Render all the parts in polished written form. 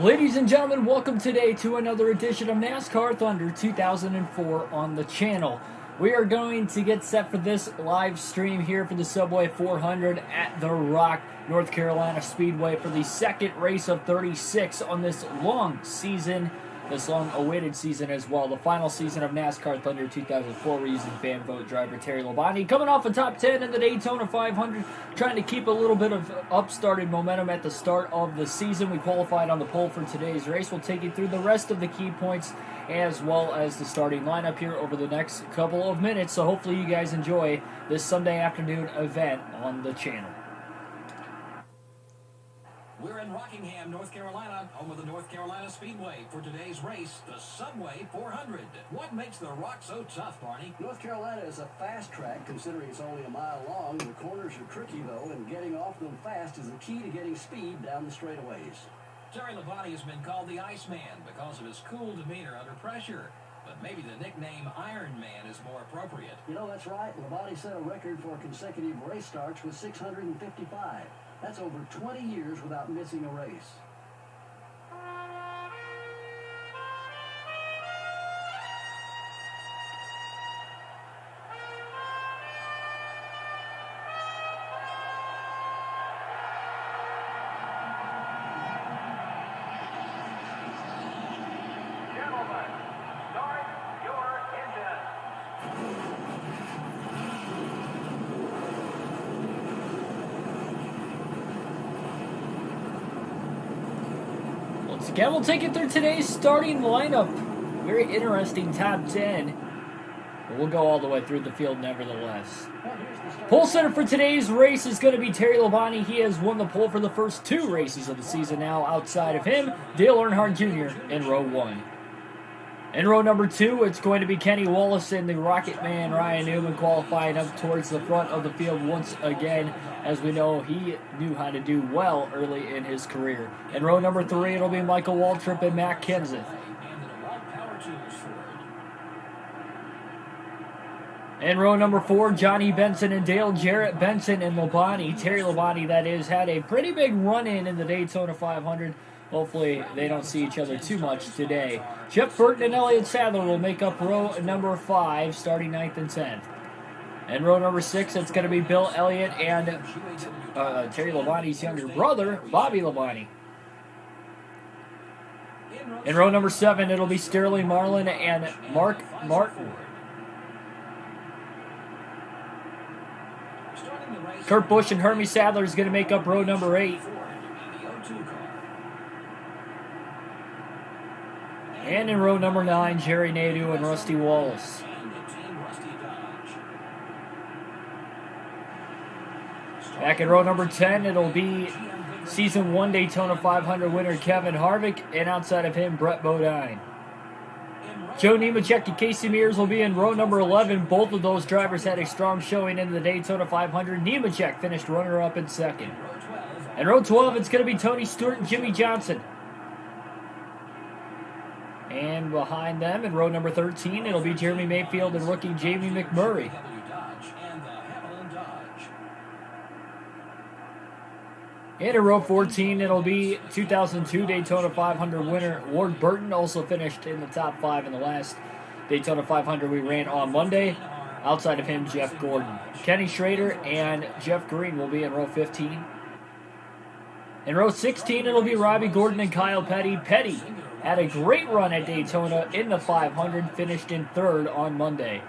Ladies and gentlemen, welcome today to another edition of NASCAR Thunder 2004 on the channel. We are going to get set for this live stream here for the Subway 400 at the Rock, North Carolina Speedway for the second race of 36 on this long season, this long-awaited season as well. The final season of NASCAR Thunder 2004. We're using fan vote driver Terry Labonte, coming off a top 10 in the Daytona 500, trying to keep a little bit of upstarted momentum at the start of the season. We qualified on the pole for today's race. We'll take you through the rest of the key points as well as the starting lineup here over the next couple of minutes. So hopefully you guys enjoy this Sunday afternoon event on the channel. We're in Rockingham, North Carolina, home of the North Carolina Speedway for today's race, the Subway 400. What makes the Rock so tough, Barney? North Carolina is a fast track, considering it's only a mile long. The corners are tricky, though, and getting off them fast is the key to getting speed down the straightaways. Terry Labonte has been called the Iceman because of his cool demeanor under pressure. But maybe the nickname Iron Man is more appropriate. You know, that's right. Labonte set a record for consecutive race starts with 655. That's over 20 years without missing a race. Gentlemen, start your engine. Once again, we'll take you through today's starting lineup. Very interesting top 10. But we'll go all the way through the field nevertheless. Pole center for today's race is going to be Terry Labonte. He has won the pole for the first two races of the season now. Outside of him, Dale Earnhardt Jr. in row 1. In row number 2, it's going to be Kenny Wallace and the Rocket Man Ryan Newman qualifying up towards the front of the field once again. As we know, he knew how to do well early in his career. In row number 3, it'll be Michael Waltrip and Matt Kenseth. In row number 4, Johnny Benson and Dale Jarrett. Benson and Labonte, Terry Labonte that is, had a pretty big run-in the Daytona 500. Hopefully they don't see each other too much today. Jeff Burton and Elliott Sadler will make up row number 5, starting 9th and 10th. In row number 6, it's going to be Bill Elliott and Terry Labonte's younger brother, Bobby Labonte. In row number 7, it'll be Sterling Marlin and Mark Martin. Kurt Busch and Hermie Sadler is going to make up row number 8. And in row number 9, Jerry Nadeau and Rusty Wallace. Back in row number 10, it'll be Season 1 Daytona 500 winner Kevin Harvick, and outside of him, Brett Bodine. Joe Nemechek and Casey Mears will be in row number 11. Both of those drivers had a strong showing in the Daytona 500. Nemechek finished runner-up in second. In row 12, it's going to be Tony Stewart and Jimmy Johnson. And behind them, in row number 13, it'll be Jeremy Mayfield and rookie Jamie McMurray. And in row 14, it'll be 2002 Daytona 500 winner Ward Burton, also finished in the top 5 in the last Daytona 500 we ran on Monday. Outside of him, Jeff Gordon. Kenny Schrader and Jeff Green will be in row 15. In row 16, it'll be Robbie Gordon and Kyle Petty. Petty had a great run at Daytona in the 500, finished in 3rd on Monday.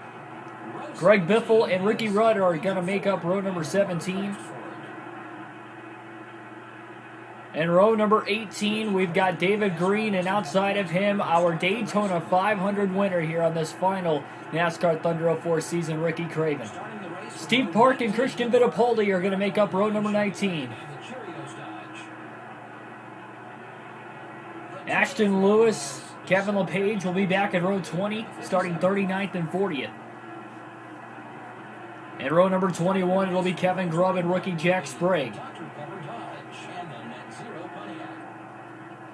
Greg Biffle and Ricky Rudd are going to make up row number 17. In row number 18, we've got David Green, and outside of him, our Daytona 500 winner here on this final NASCAR Thunder 04 season, Ricky Craven. Steve Park and Christian Fittipaldi are going to make up row number 19. Ashton Lewis, Kevin LePage will be back in row 20, starting 39th and 40th. In row number 21, it'll be Kevin Grubb and rookie Jack Sprague.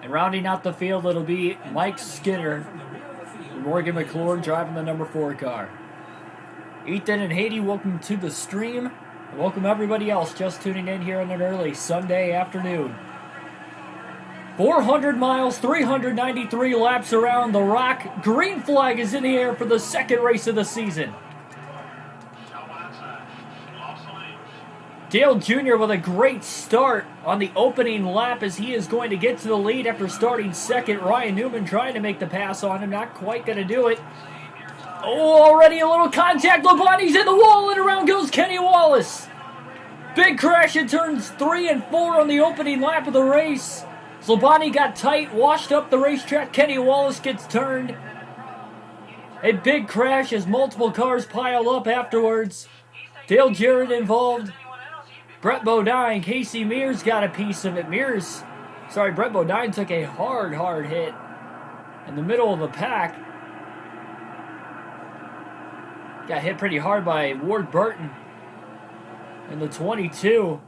And rounding out the field, it'll be Mike Skinner and Morgan McClure driving the number 4 car. Ethan and Haiti, welcome to the stream. And welcome everybody else just tuning in here on an early Sunday afternoon. 400 miles, 393 laps around the Rock. Green flag is in the air for the second race of the season. Dale Jr. with a great start on the opening lap as he is going to get to the lead after starting second. Ryan Newman trying to make the pass on him, not quite going to do it. Oh, already a little contact. Labonte's in the wall, and around goes Kenny Wallace. Big crash in turns 3 and 4 on the opening lap of the race. Labonte got tight, washed up the racetrack. Kenny Wallace gets turned. A big crash as multiple cars pile up afterwards. Dale Jarrett involved. Brett Bodine, Casey Mears got a piece of it. Brett Bodine took a hard hit in the middle of the pack. Got hit pretty hard by Ward Burton in the 22.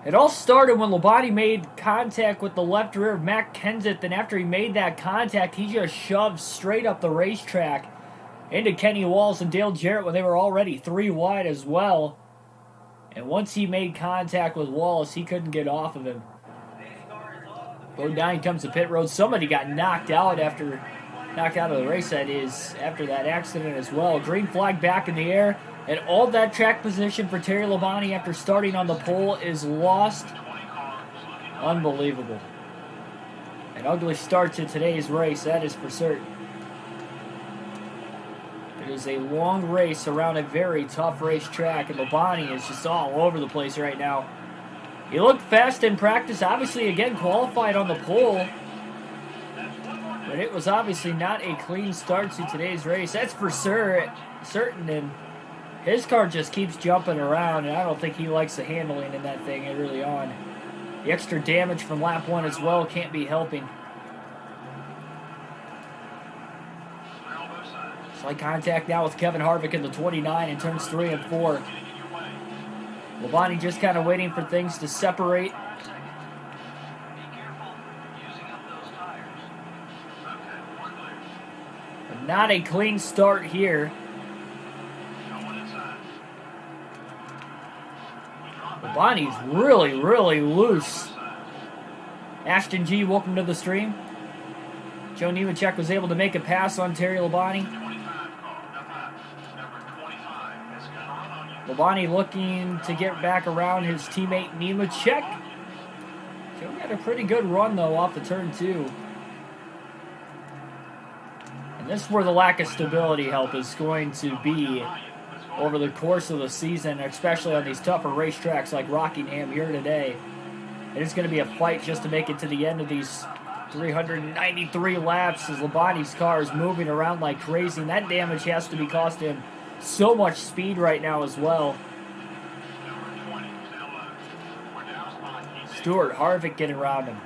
It all started when Labonte made contact with the left rear of Matt Kenseth, and after he made that contact, he just shoved straight up the racetrack into Kenny Wallace and Dale Jarrett when they were already 3 wide as well. And once he made contact with Wallace, he couldn't get off of him. Bodine comes to pit road. Somebody got knocked out of the race, that is, after that accident as well. Green flag back in the air. And all that track position for Terry Labonte after starting on the pole is lost. Unbelievable. An ugly start to today's race, that is for certain. It is a long race around a very tough racetrack, and Labonte is just all over the place right now. He looked fast in practice, obviously again qualified on the pole, but it was obviously not a clean start to today's race. That's for certain, and his car just keeps jumping around, and I don't think he likes the handling in that thing early on. The extra damage from lap 1 as well can't be helping. Slight contact now with Kevin Harvick in the 29 in turns 3 and 4. Labonte just kind of waiting for things to separate. But not a clean start here. Labonte's really loose. Ashton G, welcome to the stream. Joe Nemechek was able to make a pass on Terry Labonte. Labonte looking to get back around his teammate Nemechek. Joe had a pretty good run, though, off the turn 2. And this is where the lack of stability help is going to be over the course of the season, especially on these tougher racetracks like Rockingham here today. It is going to be a fight just to make it to the end of these 393 laps as Labonte's car is moving around like crazy, and that damage has to be costing him so much speed right now as well. Stuart Harvick getting around him.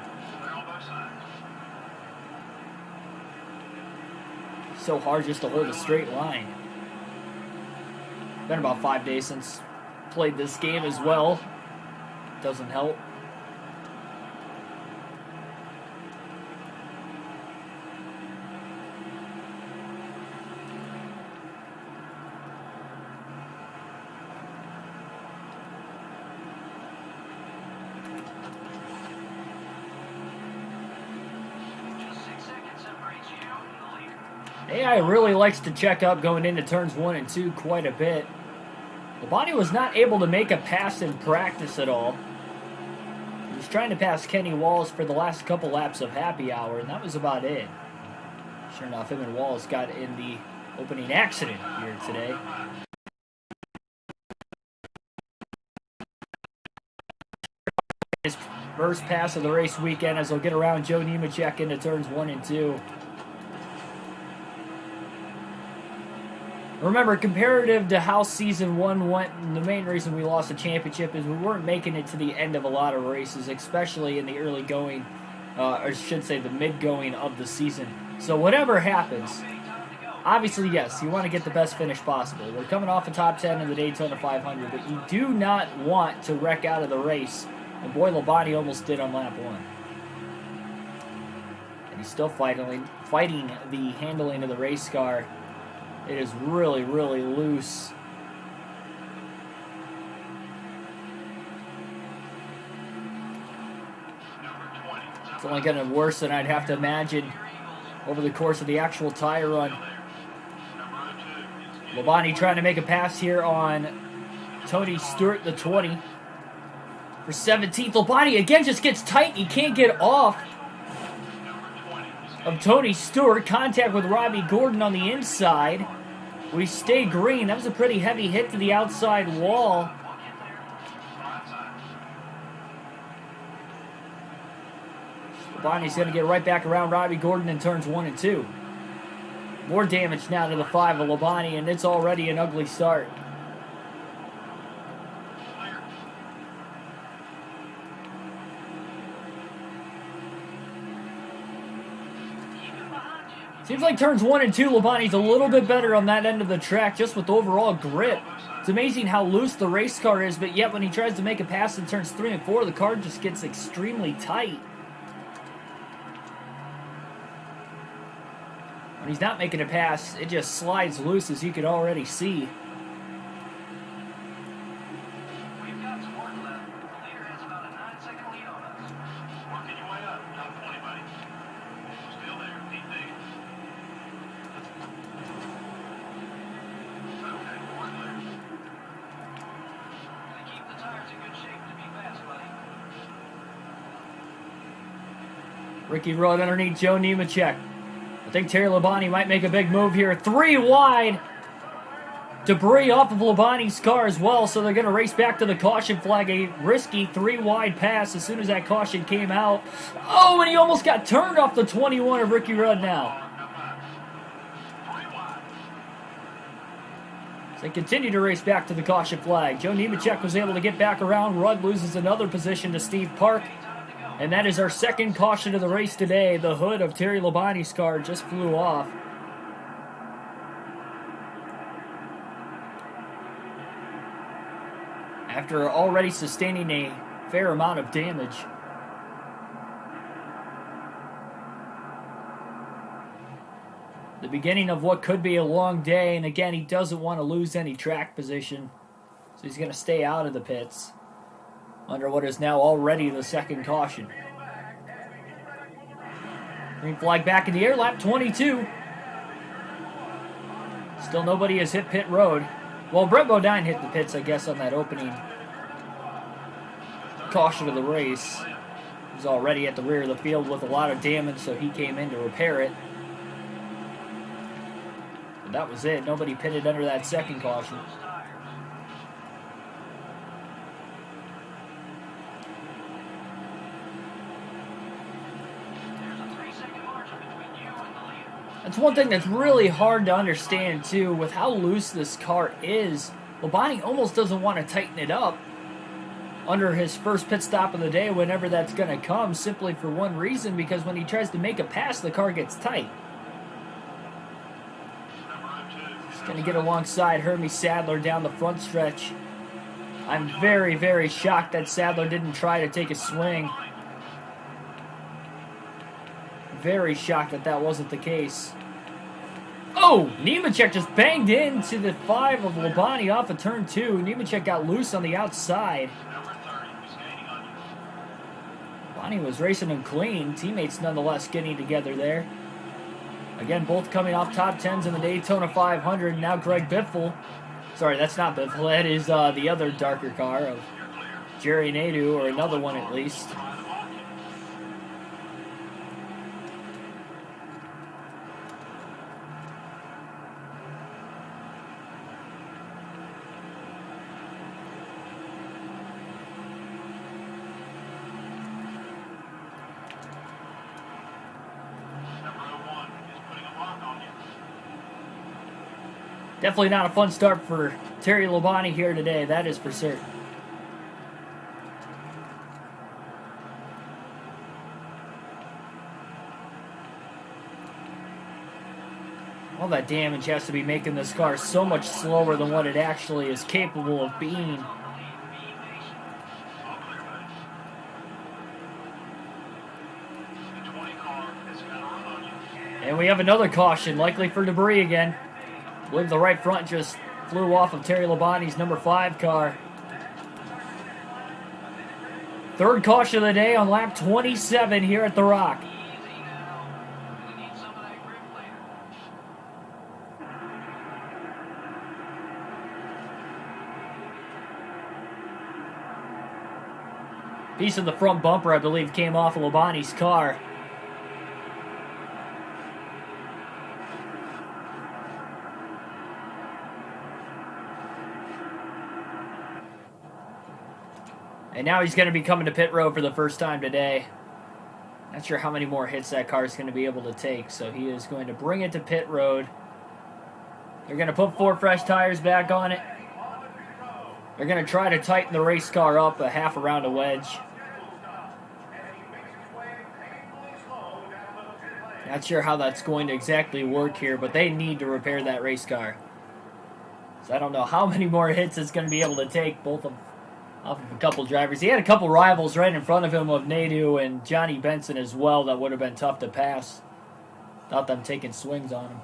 So hard just to hold a straight line. Been about 5 days since played this game as well. Doesn't help. AI really likes to check up going into turns 1 and 2 quite a bit. Labonte was not able to make a pass in practice at all. He was trying to pass Kenny Wallace for the last couple laps of happy hour, and that was about it. Sure enough, him and Wallace got in the opening accident here today. His first pass of the race weekend as he'll get around Joe Nemechek into turns 1 and 2. Remember, comparative to how Season 1 went, the main reason we lost the championship is we weren't making it to the end of a lot of races, especially in the early going, or I should say the mid-going of the season. So whatever happens, obviously, yes, you want to get the best finish possible. We're coming off the top 10 in the Daytona 500, but you do not want to wreck out of the race. And boy, Labonte almost did on lap 1. And he's still fighting the handling of the race car. It is really loose. It's only getting worse than I'd have to imagine over the course of the actual tire run. Labonte trying to make a pass here on Tony Stewart, the 20. For 17th, Labonte again just gets tight. He can't get off of Tony Stewart. Contact with Robbie Gordon on the inside. We stay green. That was a pretty heavy hit to the outside wall. Labonte's going to get right back around Robbie Gordon in turns 1 and 2. More damage now to the 5 of Labonte, and it's already an ugly start. Seems like turns 1 and 2, Labonte's a little bit better on that end of the track, just with overall grip. It's amazing how loose the race car is, but yet when he tries to make a pass in turns 3 and 4, the car just gets extremely tight. When he's not making a pass, it just slides loose, as you can already see. We've got some work left. The leader has about a 9-second lead on us. Working your way up. Top 20, buddy. Still there. Deep dig. Okay, we're clear. They keep the tires in good shape to be fast, buddy. Ricky Rudd underneath Joe Nemechek. I think Terry Labonte might make a big move here. 3 wide. Debris off of Labonte's car as well, so they're going to race back to the caution flag. A risky 3 wide pass as soon as that caution came out. Oh, and he almost got turned off the 21 of Ricky Rudd now. So they continue to race back to the caution flag. Joe Nemechek was able to get back around. Rudd loses another position to Steve Park. And that is our second caution of the race today. The hood of Terry Labonte's car just flew off. After already sustaining a fair amount of damage. The beginning of what could be a long day, and again, he doesn't want to lose any track position. So he's going to stay out of the pits under what is now already the second caution. Green flag back in the air, lap 22. Still nobody has hit pit road. Well, Brett Bodine hit the pits, I guess, on that opening caution of the race. He was already at the rear of the field with a lot of damage, so he came in to repair it. But that was it. Nobody pitted under that second caution. That's one thing that's really hard to understand, too, with how loose this car is. Labonte almost doesn't want to tighten it up under his first pit stop of the day, whenever that's going to come, simply for one reason, because when he tries to make a pass, the car gets tight. He's going to get alongside Hermie Sadler down the front stretch. I'm very, very shocked that Sadler didn't try to take a swing. Very shocked that that wasn't the case. Oh, Nemechek just banged into the 5 of Labonte off of turn 2. Nemechek got loose on the outside. Labonte was racing him clean. Teammates nonetheless getting together there. Again, both coming off top 10s in the Daytona 500. Now Greg Biffle. Sorry, that's not Biffle. That is the other darker car of Jerry Nadeau, or another one at least. Definitely not a fun start for Terry Labonte here today, that is for certain. All that damage has to be making this car so much slower than what it actually is capable of being. And we have another caution, likely for debris again. I believe the right front just flew off of Terry Labonte's number 5 car. Third caution of the day on lap 27 here at the Rock. Easy now. We need some of that grip later. Piece of the front bumper, I believe, came off of Labonte's car. And now he's going to be coming to pit road for the first time today. Not sure how many more hits that car is going to be able to take. So he is going to bring it to pit road. They're going to put 4 fresh tires back on it. They're going to try to tighten the race car up a half around a wedge. Not sure how that's going to exactly work here, but they need to repair that race car. So I don't know how many more hits it's going to be able to take, both of off of a couple drivers. He had a couple rivals right in front of him of Nadu and Johnny Benson as well that would have been tough to pass without them taking swings on him.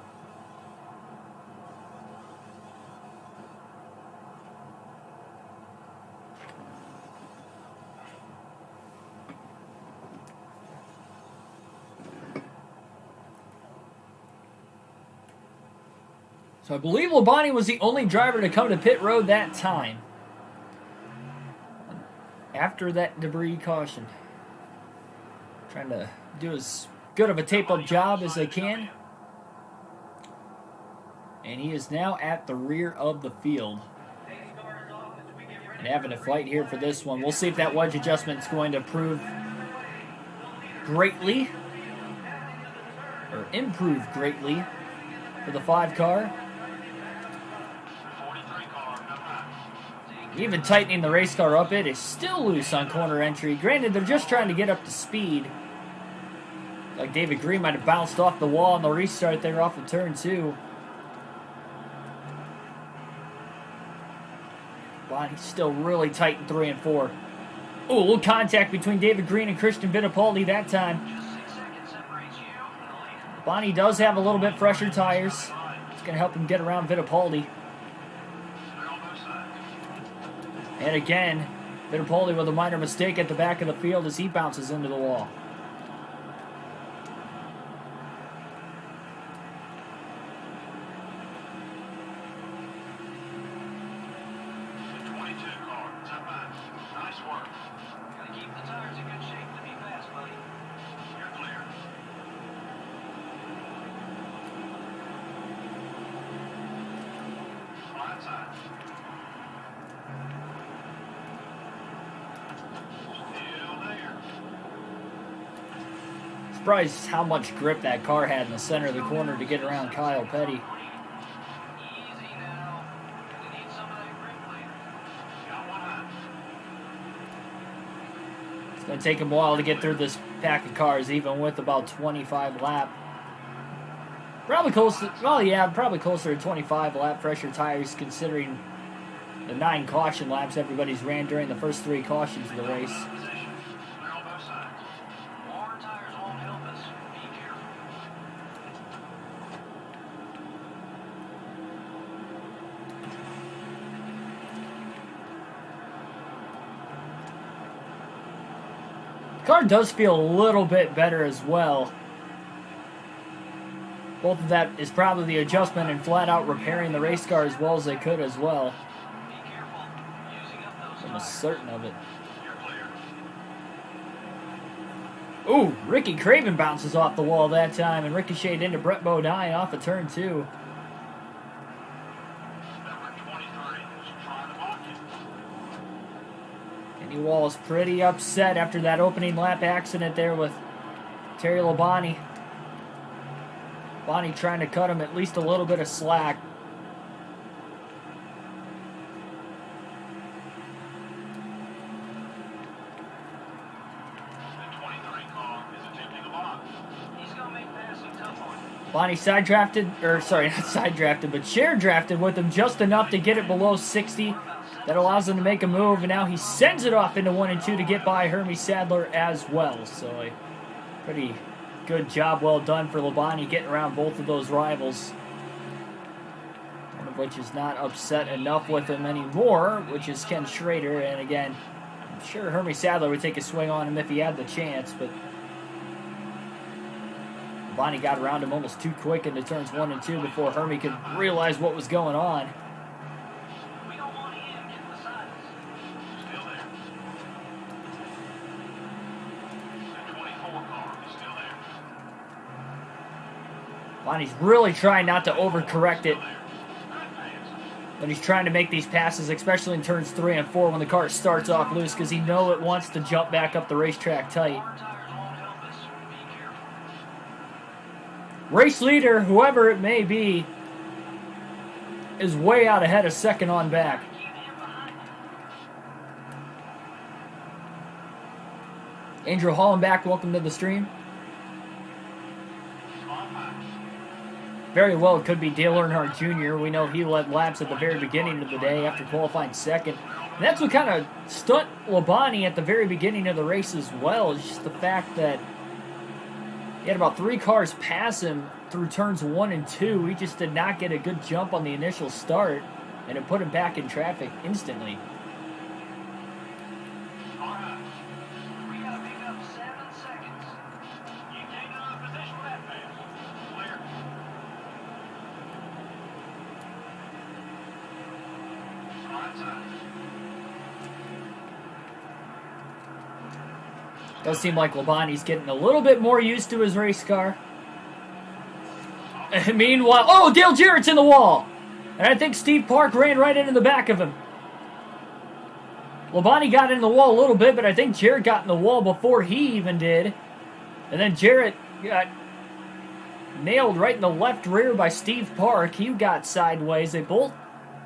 So I believe Labonte was the only driver to come to pit road that time. After that debris caution. Trying to do as good of a tape-up job as they can. And he is now at the rear of the field. And having a fight here for this one. We'll see if that wedge adjustment is going to improve greatly. Or improve greatly for the 5 car. Even tightening the race car up, it is still loose on corner entry. Granted, they're just trying to get up to speed. Like David Green might have bounced off the wall on the restart there off of turn 2. Body's still really tight in 3 and 4. Oh, a little contact between David Green and Christian Fittipaldi that time. Bonnie does have a little bit fresher tires. It's going to help him get around Fittipaldi. And again, Fittipaldi with a minor mistake at the back of the field as he bounces into the wall. Nice work. Gotta keep the tires in good shape to be fast, buddy. You're clear. Flat side. Still there. Surprised how much grip that car had in the center of the corner to get around Kyle Petty. Easy now. We need some of that grip later. Got one on. It's going to take him a while to get through this pack of cars, even with about 25 lap. Probably close to, well, yeah, probably closer to 25 lap fresher tires considering the 9 caution laps everybody's ran during the first 3 cautions of the race. Position. Clear on both sides. More tires won't help us. Be careful. The car does feel a little bit better as well. Both of that is probably the adjustment and flat out repairing the race car as well as they could as well. Be careful. Using up those I'm tires. certain of it. You're clear. Ooh, Ricky Craven bounces off the wall that time and ricocheted into Brett Bodine off of turn 2. Number 23 is trying to block you. Kenny Wall's pretty upset after that opening lap accident there with Terry Labonte. Bonnie trying to cut him at least a little bit of slack. The 23 car is attempting a block. He's going to make passing tough on you. Bonnie side drafted, or sorry, not side drafted, but share drafted with him just enough to get it below 60. That allows him to make a move, and now he sends it off into 1 and 2 to get by Hermie Sadler as well. So a pretty good job, well done for Labonte getting around both of those rivals. One of which is not upset enough with him anymore, which is Ken Schrader. And again, I'm sure Hermie Sadler would take a swing on him if he had the chance, but Labonte got around him almost too quick into turns 1 and 2 before Hermie could realize what was going on. We don't want him getting beside us. Still there. The 24 car is still there. Labonte's really trying not to overcorrect it. But he's trying to make these passes, especially in turns 3 and 4 when the car starts off loose, because he knows it wants to jump back up the racetrack tight. Our tires won't help us. Be careful. Race leader, whoever it may be, is way out ahead of second on back. Keep him behind you. Angel Hollenbach, welcome to the stream. Very well, it could be Dale Earnhardt Jr. We know he led laps at the very beginning of the day after qualifying second. And that's what kind of stunned Labonte at the very beginning of the race as well. It's just the fact that he had about 3 cars pass him through turns 1 and 2. He just did not get a good jump on the initial start, and it put him back in traffic instantly. We gotta pick up 7 seconds. You gained another position that fast. Clear. Right side. Does seem like Labonte's getting a little bit more used to his race car. And meanwhile, oh, Dale Jarrett's in the wall! And I think Steve Park ran right into the back of him. Labonte got in the wall a little bit, but I think Jarrett got in the wall before he even did. And then Jarrett got nailed right in the left rear by Steve Park. He got sideways. They both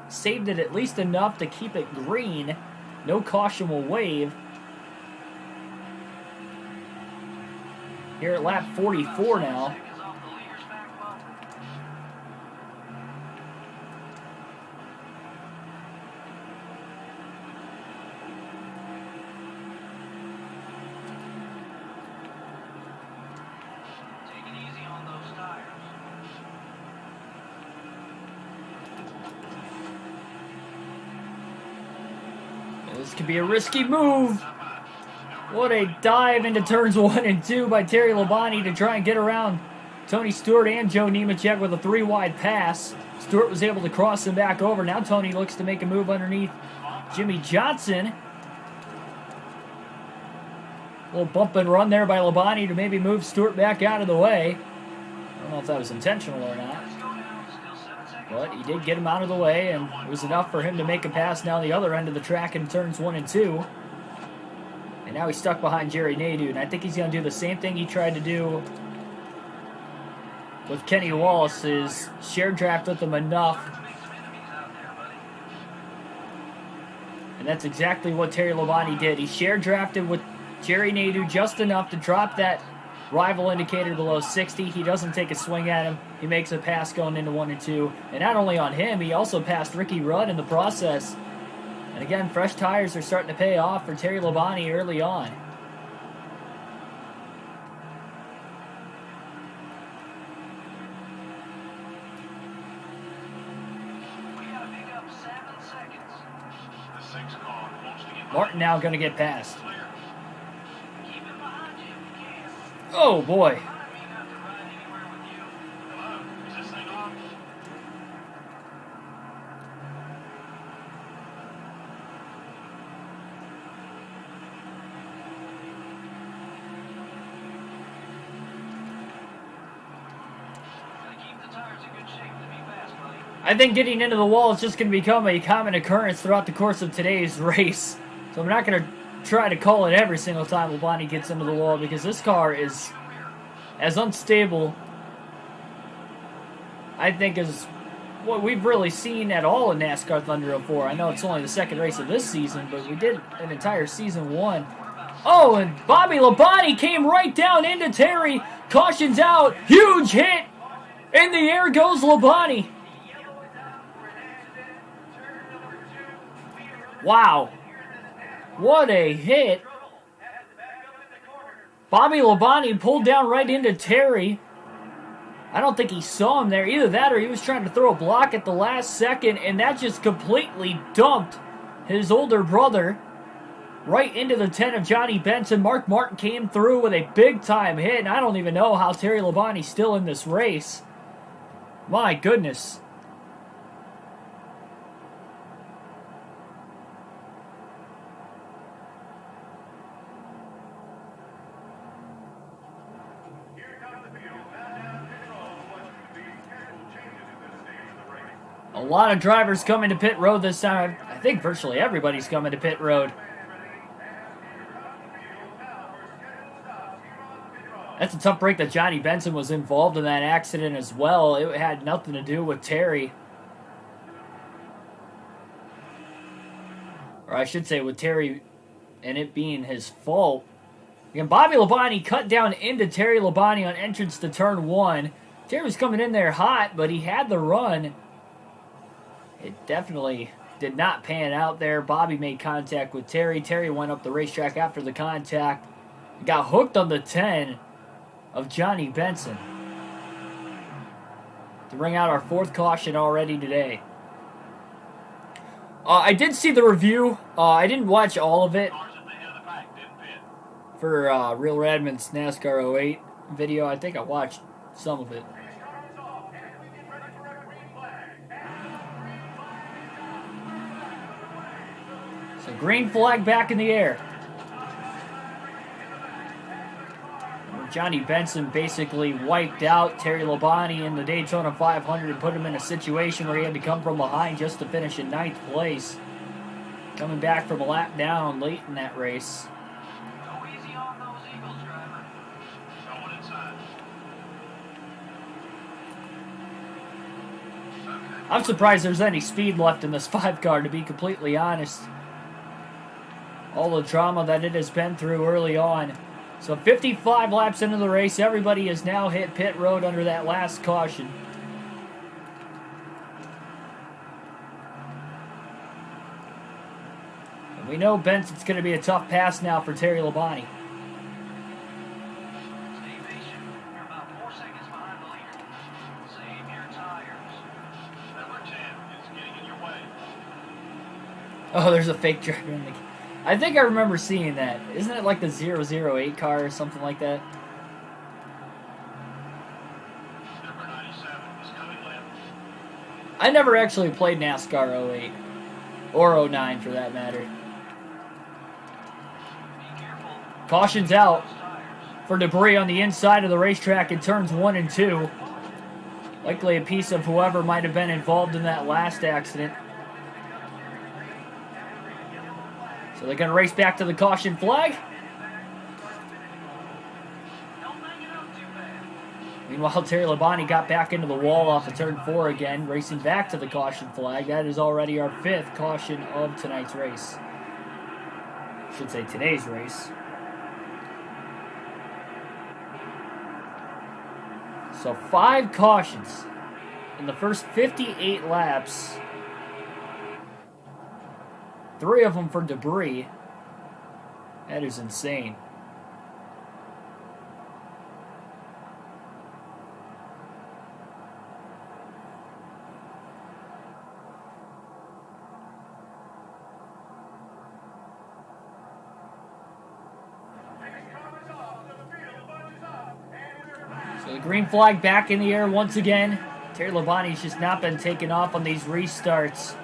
saved it at least enough to keep it green. No caution will wave. Here at lap 44 now. Seconds off the leader's back bumper. Take it easy on those tires. This could be a risky move. What a dive into turns 1 and 2 by Terry Labonte to try and get around Tony Stewart and Joe Nemechek with a 3-wide pass. Stewart was able to cross him back over. Now Tony looks to make a move underneath Jimmy Johnson. A little bump and run there by Labonte to maybe move Stewart back out of the way. I don't know if that was intentional or not. Let's go now. Still 7 seconds. But he did get him out of the way, and it was enough for him to make a pass down the other end of the track in turns 1 and 2. And now he's stuck behind Jerry Nadeau, and I think he's going to do the same thing he tried to do with Kenny Wallace, is share draft with him enough. Make some enemies out there, buddy. And that's exactly what Terry Labonte did. He share drafted with Jerry Nadeau just enough to drop that rival indicator below 60. He doesn't take a swing at him. He makes a pass going into 1 and 2. And not only on him, he also passed Ricky Rudd in the process. And again, fresh tires are starting to pay off for Terry Labonte early on. We gotta pick up 7 seconds. The 6 car wants to get Martin now going to get past. clear. Keep him behind you if you can. Oh, boy. I mean not to ride anywhere with you. Hello? Is this thing on? Gotta keep the tires in good shape to be fast, buddy. I think getting into the wall is just going to become a common occurrence throughout the course of today's race. So I'm not going to try to call it every single time Labonte gets into the wall, because this car is as unstable, I think, as what we've really seen at all in NASCAR Thunder 04. I know it's only the second race of this season, but we did an entire season 1. Oh, and Bobby Labonte came right down into Terry. Caution's out. Huge hit. In the air goes Labonte. Wow. What a hit. Bobby Labonte pulled down right into Terry. I don't think he saw him there. Either that or he was trying to throw a block at the last second, and that just completely dumped his older brother. right into the 10 of Johnny Benson. Mark Martin came through with a big-time hit, and I don't even know how Terry Labonte's still in this race. My goodness. A lot of drivers coming to pit road this time. I think virtually everybody's coming to pit road. That's a tough break that Johnny Benson was involved in that accident as well. It had nothing to do with Terry. Or I should say with Terry and it being his fault. Again, Bobby Labonte cut down into Terry Labonte on entrance to turn 1. Terry was coming in there hot, but he had the run. It definitely did not pan out there. Bobby made contact with Terry. Terry went up the racetrack after the contact. Got hooked on the 10 of Johnny Benson. To bring out our 4th caution already today. I did see the review. I didn't watch all of it. For Real Radman's NASCAR 08 video. I think I watched some of it. So green flag back in the air. Johnny Benson basically wiped out Terry Labonte in the Daytona 500 and put him in a situation where he had to come from behind just to finish in 9th place. Coming back from a lap down late in that race. Go easy on those Eagles, driver. Going inside. I'm surprised there's any speed left in this 5 car, to be completely honest. All the drama that it has been through early on. So 55 laps into the race, everybody has now hit pit road under that last caution. And we know Benson's going to be a tough pass now for Terry Labonte. Stay patient. You're about 4 seconds behind the leader. Save your tires. Number 10 is getting in your way. Oh, there's a fake driver in the... I think I remember seeing that. Isn't it like the 008 car or something like that? Number 97 is coming left. I never actually played NASCAR 08. Or 09 for that matter. Be careful. Caution's out Those tires. for debris on the inside of the racetrack in turns 1 and 2. Likely a piece of whoever might have been involved in that last accident. So they're going to race back to the caution flag. Don't bang it up too bad. Meanwhile, Terry Labonte got back into the wall off of turn 4 again, racing back to the caution flag. That is already our 5th caution of tonight's race. I should say today's race. So 5 cautions in the first 58 laps. 3 of them for debris. That is insane. So the green flag back in the air once again. Terry Labonte's just not been taking off on these restarts.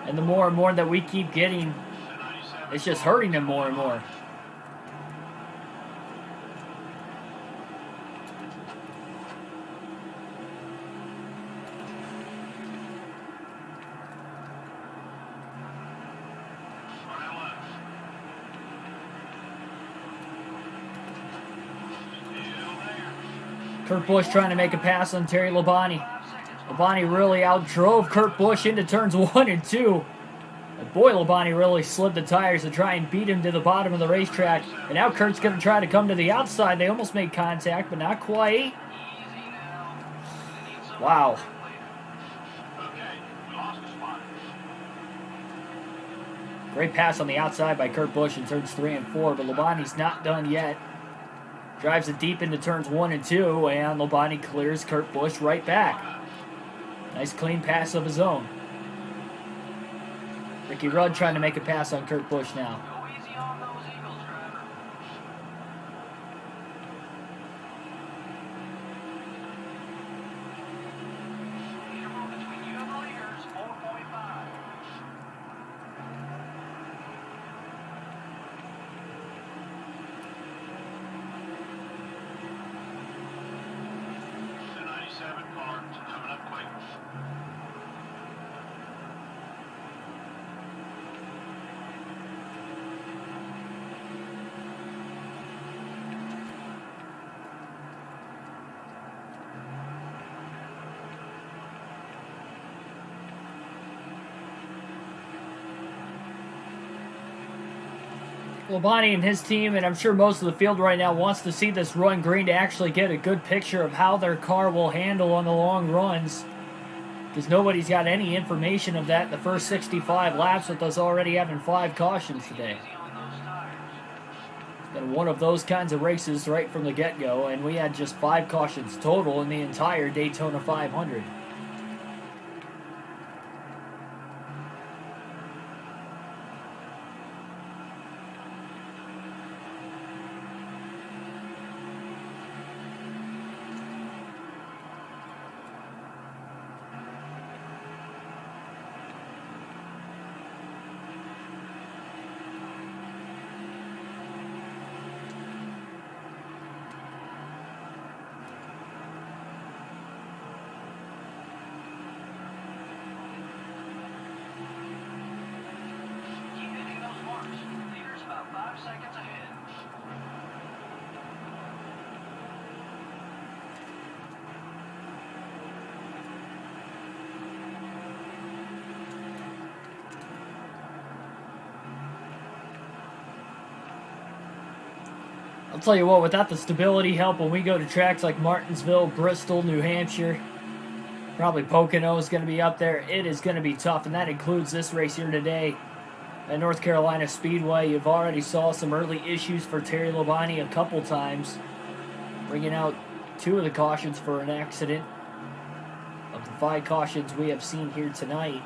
And the more and more that we keep getting, it's just hurting him more and more. Kurt Busch trying to make a pass on Terry Labonte. Labonte really outdrove Kurt Busch into turns 1 and 2. And boy, Labonte really slid the tires to try and beat him to the bottom of the racetrack. And now Kurt's going to try to come to the outside. They almost made contact, but not quite. Wow. Great pass on the outside by Kurt Busch in turns 3 and 4, but Labonte's not done yet. Drives it deep into turns 1 and 2, and Labonte clears Kurt Busch right back. Nice clean pass of his own. Ricky Rudd trying to make a pass on Kurt Busch now. on those Eagles, driver. Interval between you and the leaders, 4.5. The 97 car coming up quick. Labonte and his team, and I'm sure most of the field right now, wants to see this run green to actually get a good picture of how their car will handle on the long runs. Because nobody's got any information of that in the first 65 laps, with us already having 5 cautions today. Easy on those tires. It's been one of those kinds of races right from the get-go, and we had just 5 cautions total in the entire Daytona 500. Keep hitting those marks. Leaders about 5 seconds ahead. I'll tell you what, without the stability help when we go to tracks like Martinsville, Bristol, New Hampshire, probably Pocono is going to be up there, it is going to be tough, and that includes this race here today at North Carolina Speedway. You've already saw some early issues for Terry Labonte a couple times, bringing out 2 of the cautions for an accident of the 5 cautions we have seen here tonight.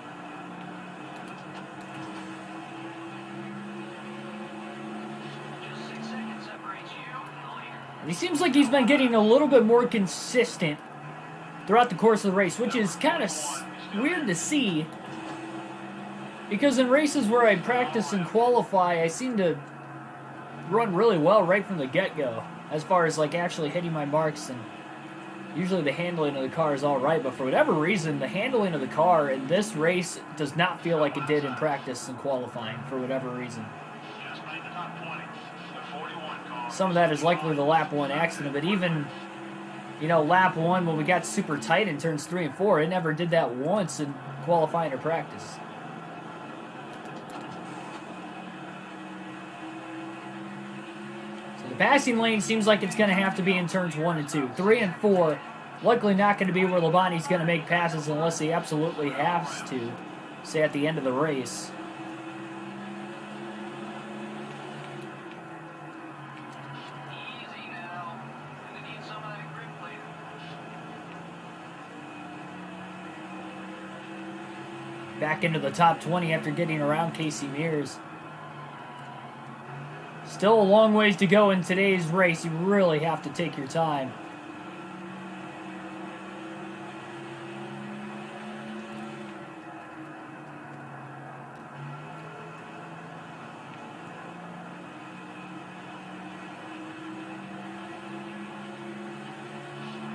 Just 6 seconds separates you and the leader. And he seems like he's been getting a little bit more consistent throughout the course of the race, which is kind of weird to see, because in races where I practice and qualify, I seem to run really well right from the get-go, as far as like actually hitting my marks, and usually the handling of the car is all right, but for whatever reason, the handling of the car in this race does not feel like it did in practice and qualifying for whatever reason. Just made the top 20. The 41 car. Some of that is likely the lap 1 accident, but even, you know, lap 1 when we got super tight in turns 3 and 4, it never did that once in qualifying or practice. So the passing lane seems like it's going to have to be in turns 1 and 2. 3 and 4, likely not going to be where Labonte's going to make passes unless he absolutely has to, say at the end of the race. Easy now. Gonna need some of that grip later. Back into the top 20 after getting around Casey Mears. Still a long ways to go in today's race. You really have to take your time.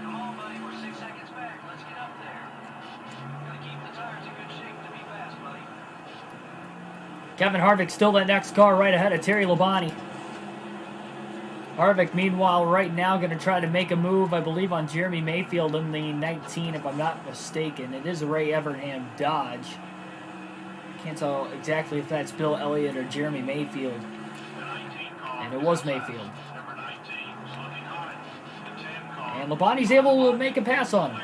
Come on, buddy. We're 6 seconds back. Let's get up there. Gotta keep the tires in good shape to be fast, buddy. Kevin Harvick still that next car right ahead of Terry Labonte. Harvick, meanwhile, right now going to try to make a move, I believe, on Jeremy Mayfield in the 19, if I'm not mistaken. It is a Ray Evernham Dodge. Can't tell exactly if that's Bill Elliott or Jeremy Mayfield. The 19 car. And it was Mayfield. Number 19 is looking hot. The 10 car. And Labonte's able to make a pass on him.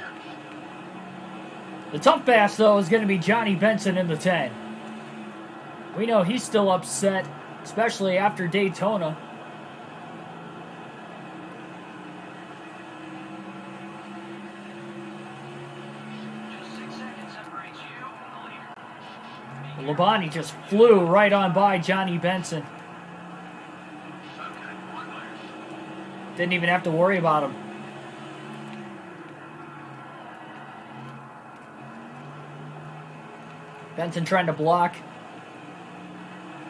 The tough pass, though, is going to be Johnny Benson in the 10. We know he's still upset, especially after Daytona. Just 6 seconds separates you and the leader. Labonte just flew right on by Johnny Benson. Didn't even have to worry about him. Benson trying to block.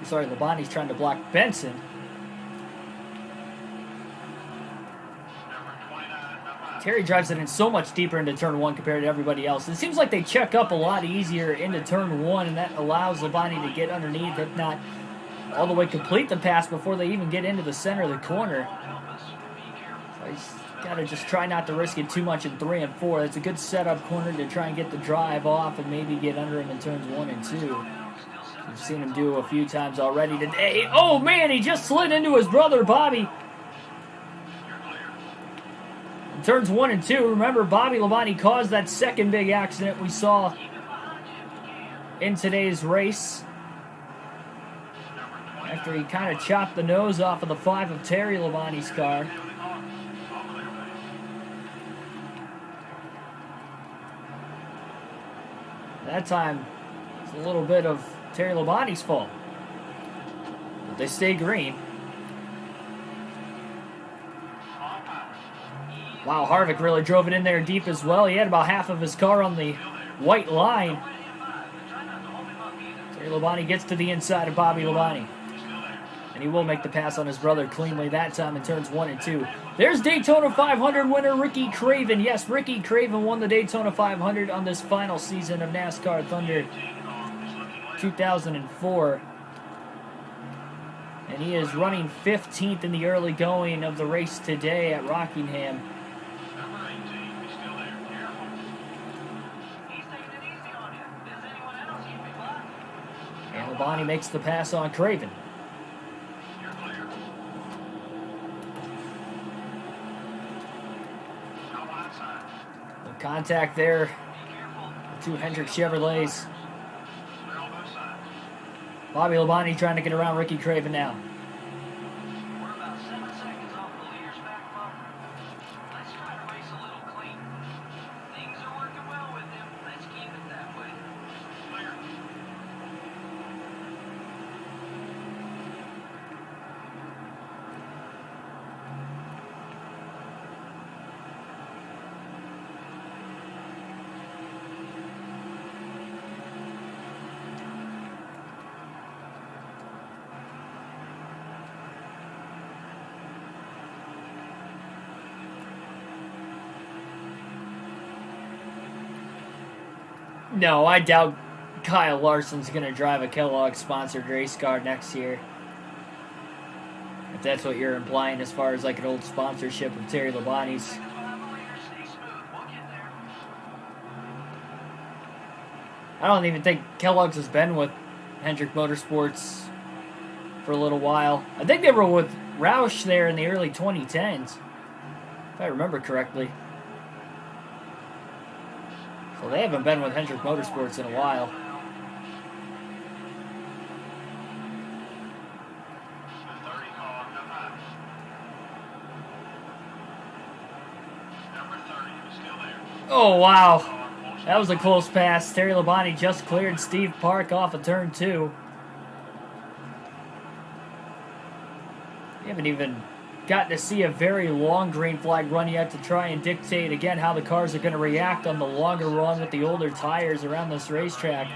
Sorry, Labonte's trying to block Benson. Terry drives it in so much deeper into turn 1 compared to everybody else. It seems like they check up a lot easier into turn 1, and that allows Labonte to get underneath, if not all the way complete the pass before they even get into the center of the corner. So he's got to just try not to risk it too much in 3 and 4. That's a good setup corner to try and get the drive off and maybe get under him in turns 1 and 2. We've seen him do a few times already today. Oh, man, he just slid into his brother, Bobby. In turns 1 and 2, remember, Bobby Labonte caused that second big accident we saw in today's race. After he kind of chopped the nose off of the 5 of Terry Labonte's car. That time, it's a little bit of Terry Labonte's fault. But they stay green. Wow, Harvick really drove it in there deep as well. He had about half of his car on the white line. Terry Labonte gets to the inside of Bobby Labonte. And he will make the pass on his brother cleanly that time in turns 1 and 2. There's Daytona 500 winner Ricky Craven. Yes, Ricky Craven won the Daytona 500 on this final season of NASCAR Thunder 2004. And he is running 15th in the early going of the race today at Rockingham. And Labonte makes the pass on Craven. Contact there. The 2 Hendrick Chevrolets. Bobby Labonte trying to get around Ricky Craven now. We're about 7 seconds off the leader's back bumper. Let's try to race a little clean. Things are working well with him. Let's keep it that way. Clear. No, I doubt Kyle Larson's going to drive a Kellogg-sponsored race car next year. If that's what you're implying as far as like an old sponsorship of Terry Labonte's. I don't even think Kellogg's has been with Hendrick Motorsports for a little while. I think they were with Roush there in the early 2010s, if I remember correctly. So they haven't been with Hendrick Motorsports in a while. Oh, wow. That was a close pass. Terry Labonte just cleared Steve Park off of turn 2. We haven't even gotten to see a very long green flag run yet to try and dictate, again, how the cars are going to react on the longer run with the older tires around this racetrack.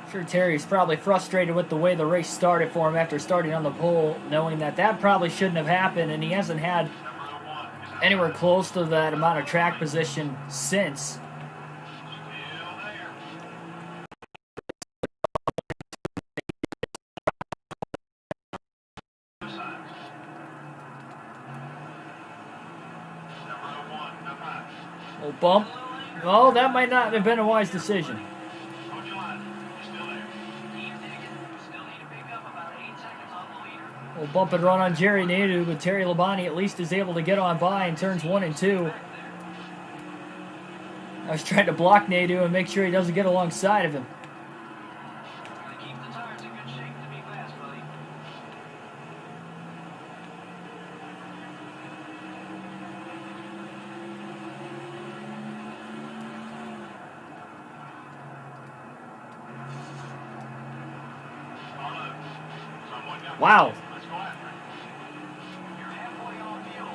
I'm sure Terry's probably frustrated with the way the race started for him after starting on the pole, knowing that that probably shouldn't have happened, and he hasn't had anywhere close to that amount of track position since. Oh, bump. Oh, that might not have been a wise decision. We'll bump and run on Jerry Nadeau, but Terry Labonte at least is able to get on by in turns 1 and 2. I was trying to block Nadeau and make sure he doesn't get alongside of him. Wow. Let's go after it. You're halfway off fuel.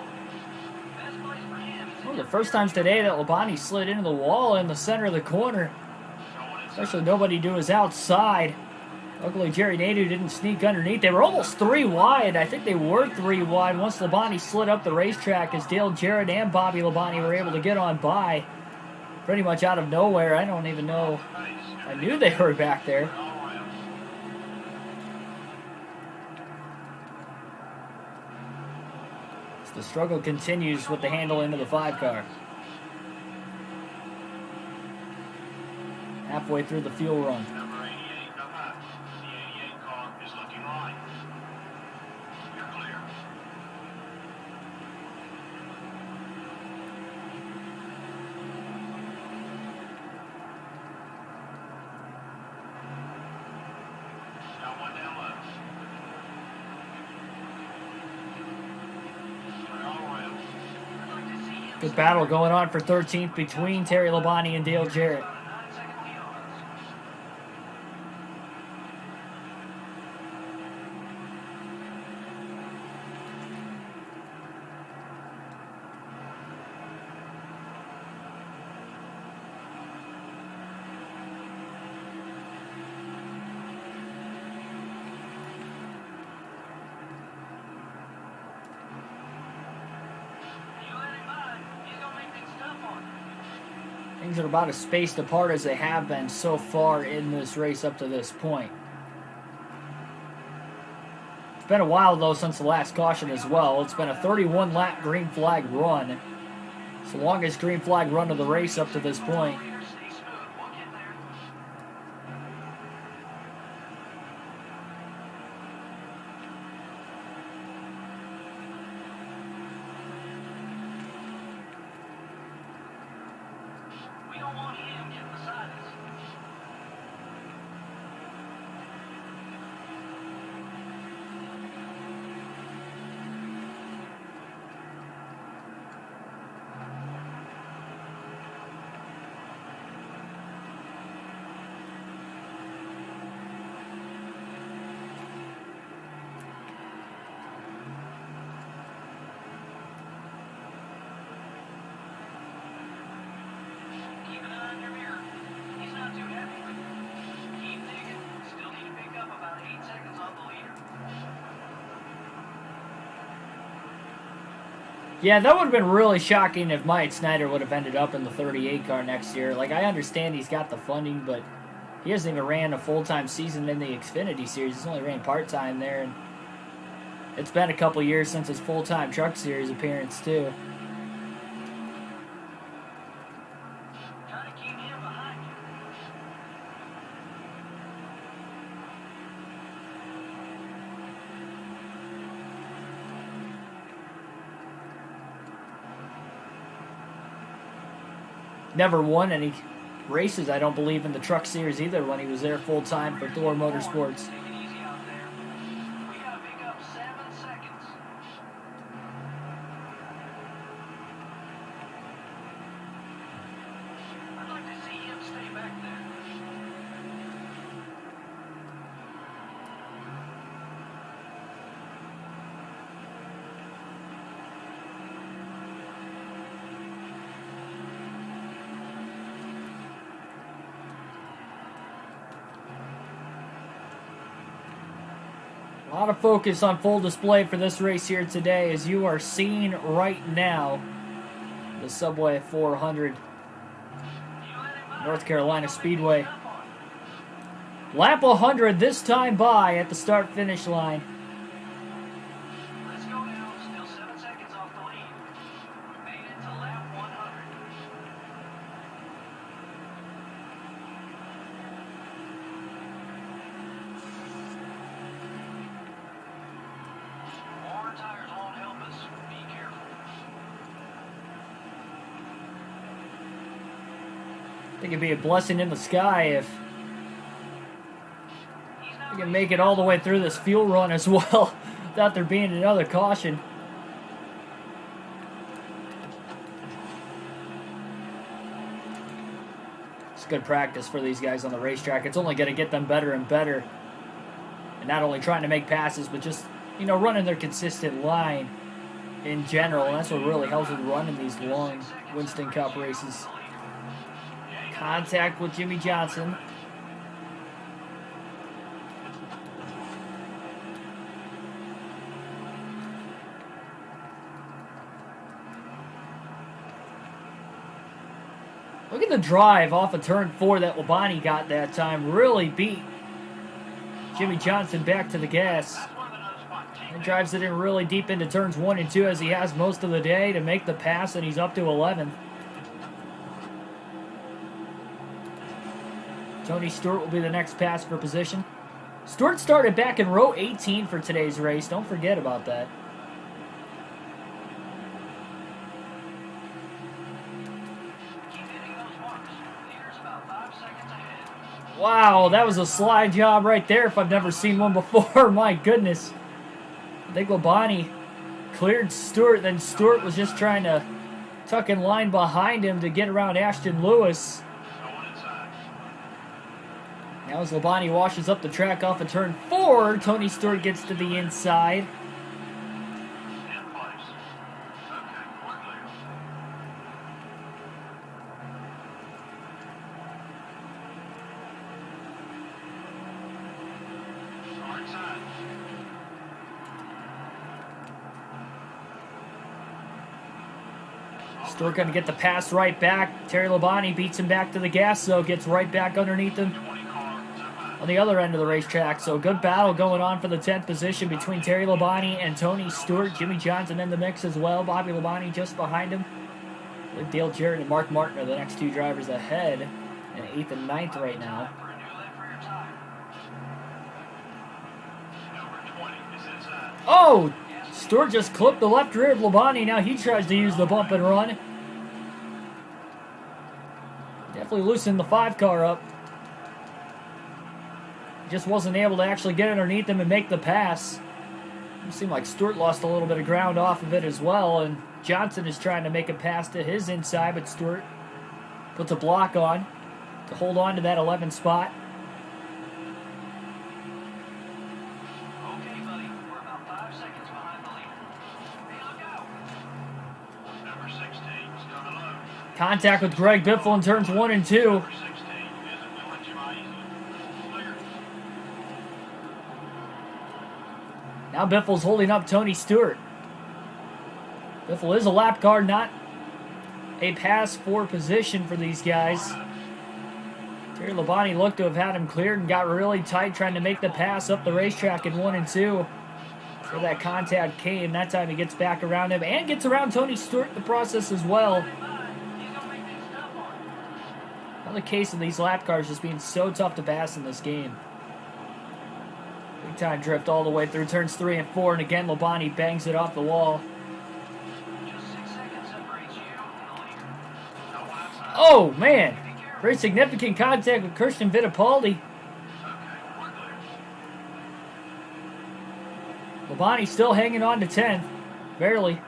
Best place for him is One of the first times today that Labonte slid into the wall in the center of the corner. Especially nobody to his outside. Luckily, Jerry Nadeau didn't sneak underneath. They were almost 3 wide. I think they were 3 wide once Labonte slid up the racetrack as Dale Jarrett and Bobby Labonte were able to get on by. Pretty much out of nowhere. I don't even know. I knew they were back there. So the struggle continues with the handle into the 5 car. Halfway through the fuel run. Number 88, come up. The 88 car is looking right. You're clear. Got one down left. Clear all around. I'd like to see him Good battle going on for 13th between Terry Labonte and Dale Jarrett. on a 9-second lead on us. You let him by, he's gonna make things tough on you. Things are about as spaced apart as they have been so far in this race up to this point. It's been a while, though, since the last caution as well. It's been a 31-lap green flag run. It's the longest green flag run of the race up to this point. Stay smooth, we'll get there. We don't want him getting beside us. Keep an eye on your mirror. He's not too happy with you. Keep digging. Still need to pick up about 8 seconds off the leader. Yeah, that would have been really shocking if Myatt Snyder would have ended up in the 38 car next year. Like, I understand he's got the funding, but he hasn't even ran a full-time season in the Xfinity Series. He's only ran part-time there, and it's been a couple years since his full-time Truck Series appearance, too. Try to keep him behind you. Never won any races, I don't believe, in the Truck Series either when he was there full-time for Thor Motorsports. Take it easy out there. We gotta pick up 7 seconds. I'd like to see him stay back there. A lot of focus on full display for this race here today, as you are seeing right now the Subway 400 North Carolina Speedway. Lap 100 this time by at the start-finish line. Let's go now. Still 7 seconds off the lead. Made it to lap 100. More tires won't help us. Be careful. I think it'd be a blessing in the sky if we can make it all the way through this fuel run as well without there being another caution. It's good practice for these guys on the racetrack. It's only going to get them better and better And not only trying to make passes, but just, you know, running their consistent line in general. And that's what really helps with running these long Winston Cup races. Contact with Jimmy Johnson. Look at the drive off of turn 4 that Labonte got that time. Really beat Jimmy Johnson back to the gas. And drives it in really deep into turns 1 and 2 as he has most of the day to make the pass, and he's up to 11th. Tony Stewart will be the next pass for position. Stewart started back in row 18 for today's race. Don't forget about that. Wow, that was a slide job right there if I've never seen one before. My goodness. I think Labonte cleared Stewart, then Stewart was just trying to tuck in line behind him to get around Ashton Lewis. Now as Labonte washes up the track off of turn 4, Tony Stewart gets to the inside. Stewart going to get the pass right back. Terry Labonte beats him back to the gas, so gets right back underneath him on the other end of the racetrack. So good battle going on for the 10th position between Terry Labonte and Tony Stewart. Jimmy Johnson in the mix as well. Bobby Labonte just behind him. With Dale Jarrett and Mark Martin are the next two drivers ahead in 8th and 9th right now. Oh! Stewart just clipped the left rear of Labonte. Now he tries to use the bump and run. Definitely loosened the 5 car up. Just wasn't able to actually get underneath him and make the pass. It seemed like Stewart lost a little bit of ground off of it as well. And Johnson is trying to make a pass to his inside, but Stewart puts a block on to hold on to that 11th spot. Contact with Greg Biffle in turns 1 and 2. Now Biffle's holding up Tony Stewart. Biffle is a lap car, not a pass for position for these guys. Terry Labonte looked to have had him cleared and got really tight trying to make the pass up the racetrack in 1 and 2. Where that contact came. That time he gets back around him and gets around Tony Stewart in the process as well. Another case of these lap cars just being so tough to pass in this game. Big time drift all the way through turns 3 and 4, and again Labonte bangs it off the wall. Oh man! Very significant contact with Christian Fittipaldi. Labonte still hanging on to 10th. Barely.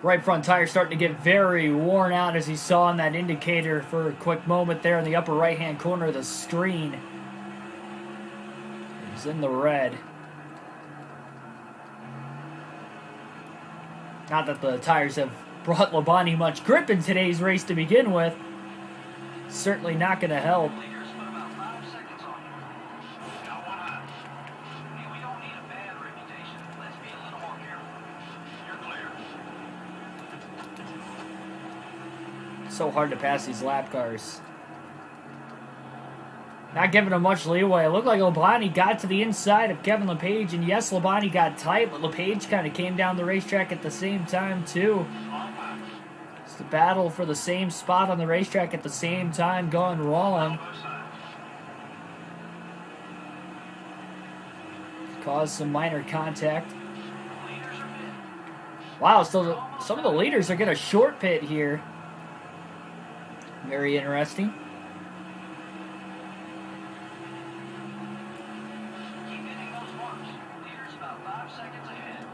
Right front tire starting to get very worn out, as he saw on that indicator for a quick moment there in the upper right-hand corner of the screen. He's in the red. Not that the tires have brought Labonte much grip in today's race to begin with. Certainly not going to help. So hard to pass these lap cars. Not giving him much leeway. It looked like Labonte got to the inside of Kevin LePage, and yes, Labonte got tight, but LePage kind of came down the racetrack at the same time, too. It's the battle for the same spot on the racetrack at the same time going wrong. Caused some minor contact. Wow, so some of the leaders are going to short pit here. Very interesting. Keep hitting those marks. Leader's about 5 seconds ahead.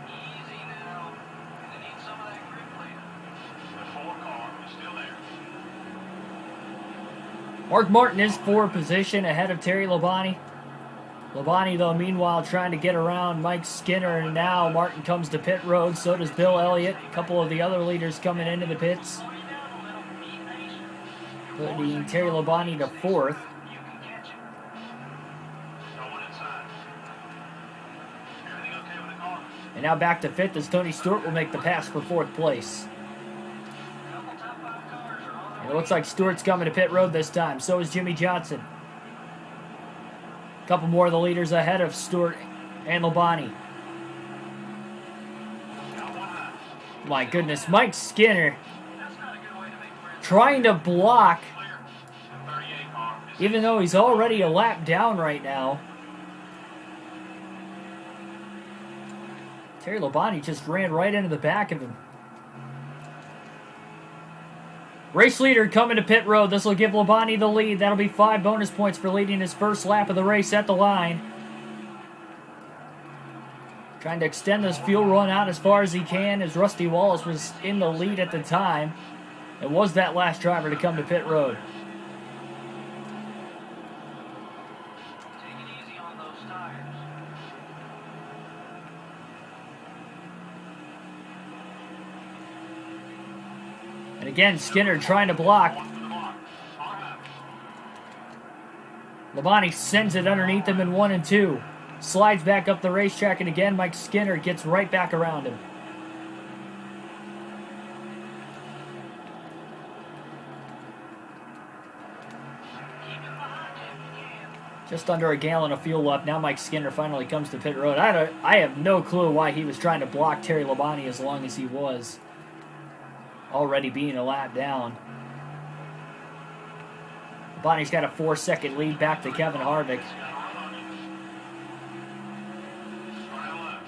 Easy now. They need some of that grip later. The 4 car is still there. Mark Martin is for position ahead of Terry Labonte. Labonte, though, meanwhile, trying to get around Mike Skinner, and now Martin comes to pit road. So does Bill Elliott. A couple of the other leaders coming into the pits. Slow you down a little. Be patient. Putting Terry Labonte to fourth. You can catch it. Going inside. Everything okay with the car? And now back to fifth as Tony Stewart will make the pass for fourth place. Couple top 5 cars are on And their it looks like Stewart's coming to pit road this time. So is Jimmy Johnson. A couple more of the leaders ahead of Stewart and Labonte. My goodness, Mike Skinner That's not a good way to make friends. trying to block, Clear. 38 car is even though he's already a lap down right now. Terry Labonte just ran right into the back of him. Race leader coming to pit road. This will give Labonte the lead. That'll be 5 bonus points for leading his first lap of the race at the line. Trying to extend this fuel run out as far as he can, as Rusty Wallace was in the lead at the time. It was that last driver to come to pit road. Take it easy on those tires. And again, Skinner trying to block. for the block. On time. Labonte sends it underneath him in 1 and 2. Slides back up the racetrack, and again, Mike Skinner gets right back around him. Keep it behind you if you can. Just under a gallon of fuel left. Now Mike Skinner finally comes to pit road. I have no clue why he was trying to block Terry Labonte as long as he was. Already being a lap down. Labonte's got a 4-second lead back to Kevin Harvick. Start out left.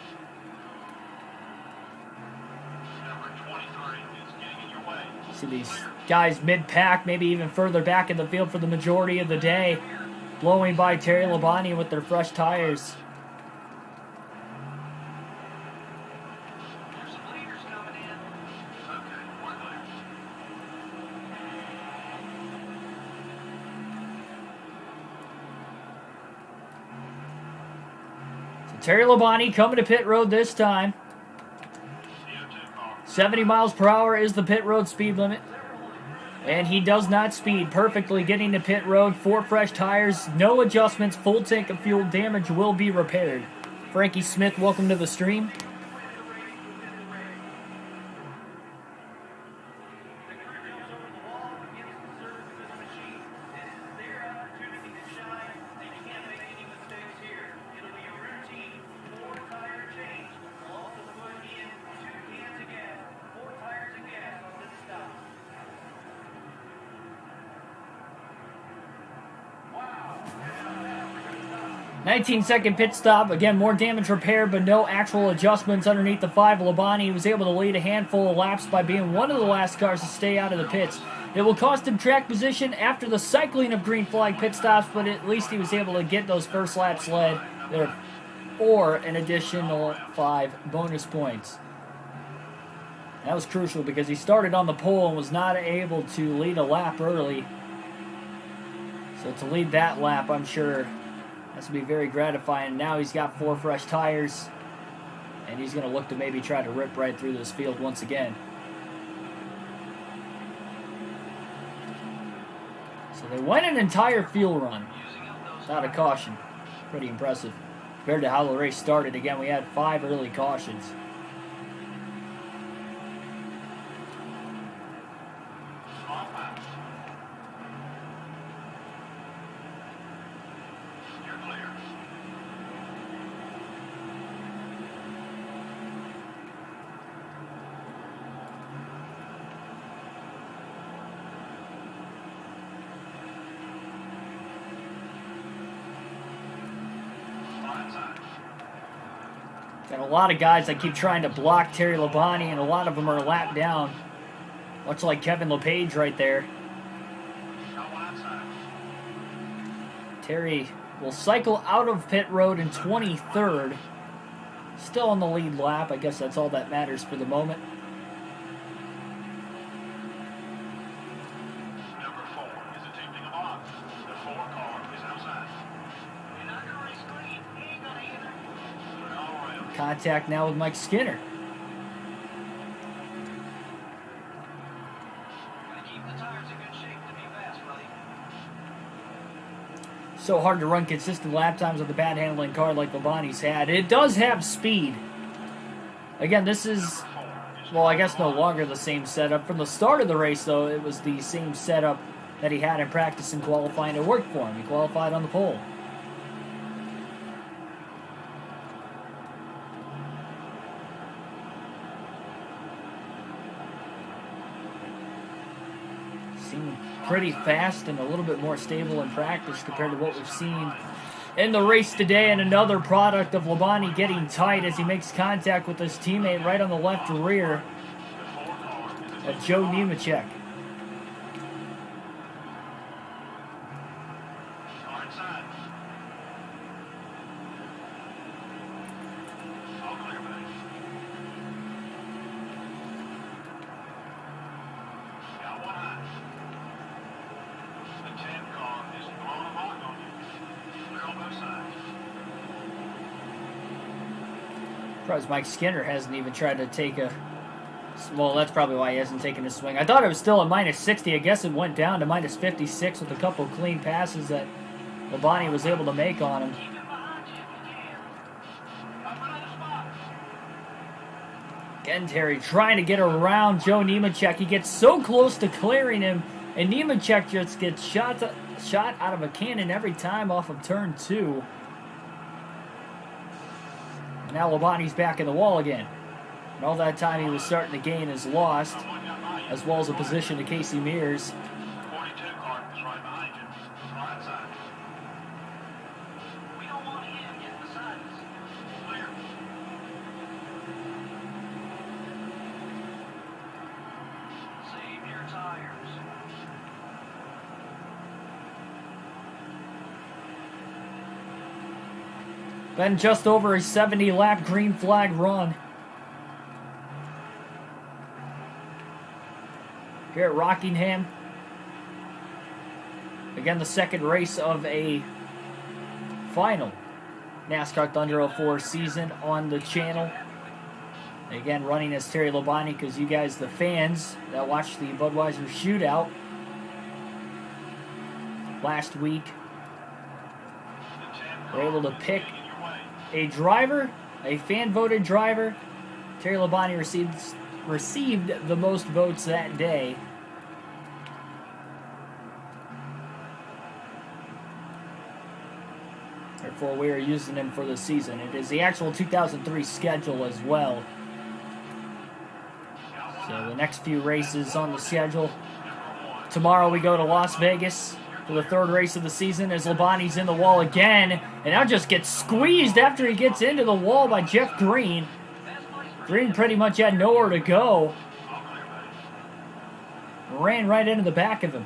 Number 23 is getting in your way. See these guys mid-pack, maybe even further back in the field for the majority of the day, blowing by Terry Labonte with their fresh tires. There's some leaders coming in. Okay, we're clear. So Terry Labonte coming to pit road this time. CO2 car. 70 miles per hour is the pit road speed limit. And he does not speed, perfectly getting to pit road. 4 fresh tires, no adjustments, full tank of fuel. Damage will be repaired. Frankie Smith, welcome to the stream. Wow. 19-second pit stop. Again, more damage repaired, but no actual adjustments underneath the 5. Labonte was able to lead a handful of laps by being one of the last cars to stay out of the pits. It will cost him track position after the cycling of green flag pit stops, but at least he was able to get those first laps led there for an additional 5 bonus points. That was crucial because he started on the pole and was not able to lead a lap early. So to lead that lap, I'm sure That's going to be very gratifying. Now he's got 4 fresh tires, and he's going to look to maybe try to rip right through this field once again. So they went an entire fuel run without a caution. Pretty impressive. Compared to how the race started, again, we had 5 early cautions. Got a lot of guys that keep trying to block Terry Labonte, and a lot of them are lapped down. Much like Kevin LePage right there. Terry will cycle out of pit road in 23rd. Still on the lead lap. I guess that's all that matters for the moment. Number 4 is attempting a box. The 4 car is outside. You're not gonna race clean. He ain't gonna either. All around. Contact now with Mike Skinner. Gotta keep the tires in good shape to be fast, buddy. So hard to run consistent lap times with a bad handling car like Labonte's had. It does have speed. Again, this is, well, I guess no longer the same setup. From the start of the race, though, it was the same setup that he had in practice and qualifying. It worked for him. He qualified on the pole. Seemed pretty fast and a little bit more stable in practice compared to what we've seen in the race today. And another product of Labonte getting tight as he makes contact with his teammate right on the left rear of Joe Nemechek. Car inside. All clear, buddy. Got one high. The 10 car is blowing a mark on you. Clear on both sides. Surprised Mike Skinner hasn't even tried to take a... Well, that's probably why he hasn't taken a swing. I thought it was still a minus 60. I guess it went down to minus 56 with a couple clean passes that Labonte was able to make on him. Keep him behind you if you can. Up another spot. Again, Terry trying to get around Joe Nemechek. He gets so close to clearing him, and Nemechek just gets shot out of a cannon every time off of turn 2. And now Labonte's back in the wall again. And all that time he was starting to gain is lost, as well as a position to Casey Mears. 42 car is right behind you. Car inside. We don't want him getting beside us. Clear. Save your tires. Been just over a 70-lap green flag run here at Rockingham. Again, the second race of a final NASCAR Thunder 04 season on the channel. Again, running as Terry Labonte because you guys, the fans that watched the Budweiser shootout last week, were able to pick a driver, a fan-voted driver. Terry Labonte received the most votes that day. Therefore, we are using him for the season. It is the actual 2003 schedule as well. So the next few races on the schedule. Tomorrow we go to Las Vegas for the third race of the season as Labonte's in the wall again. And now just gets squeezed after he gets into the wall by Jeff Green. Green pretty much had nowhere to go. Ran right into the back of him.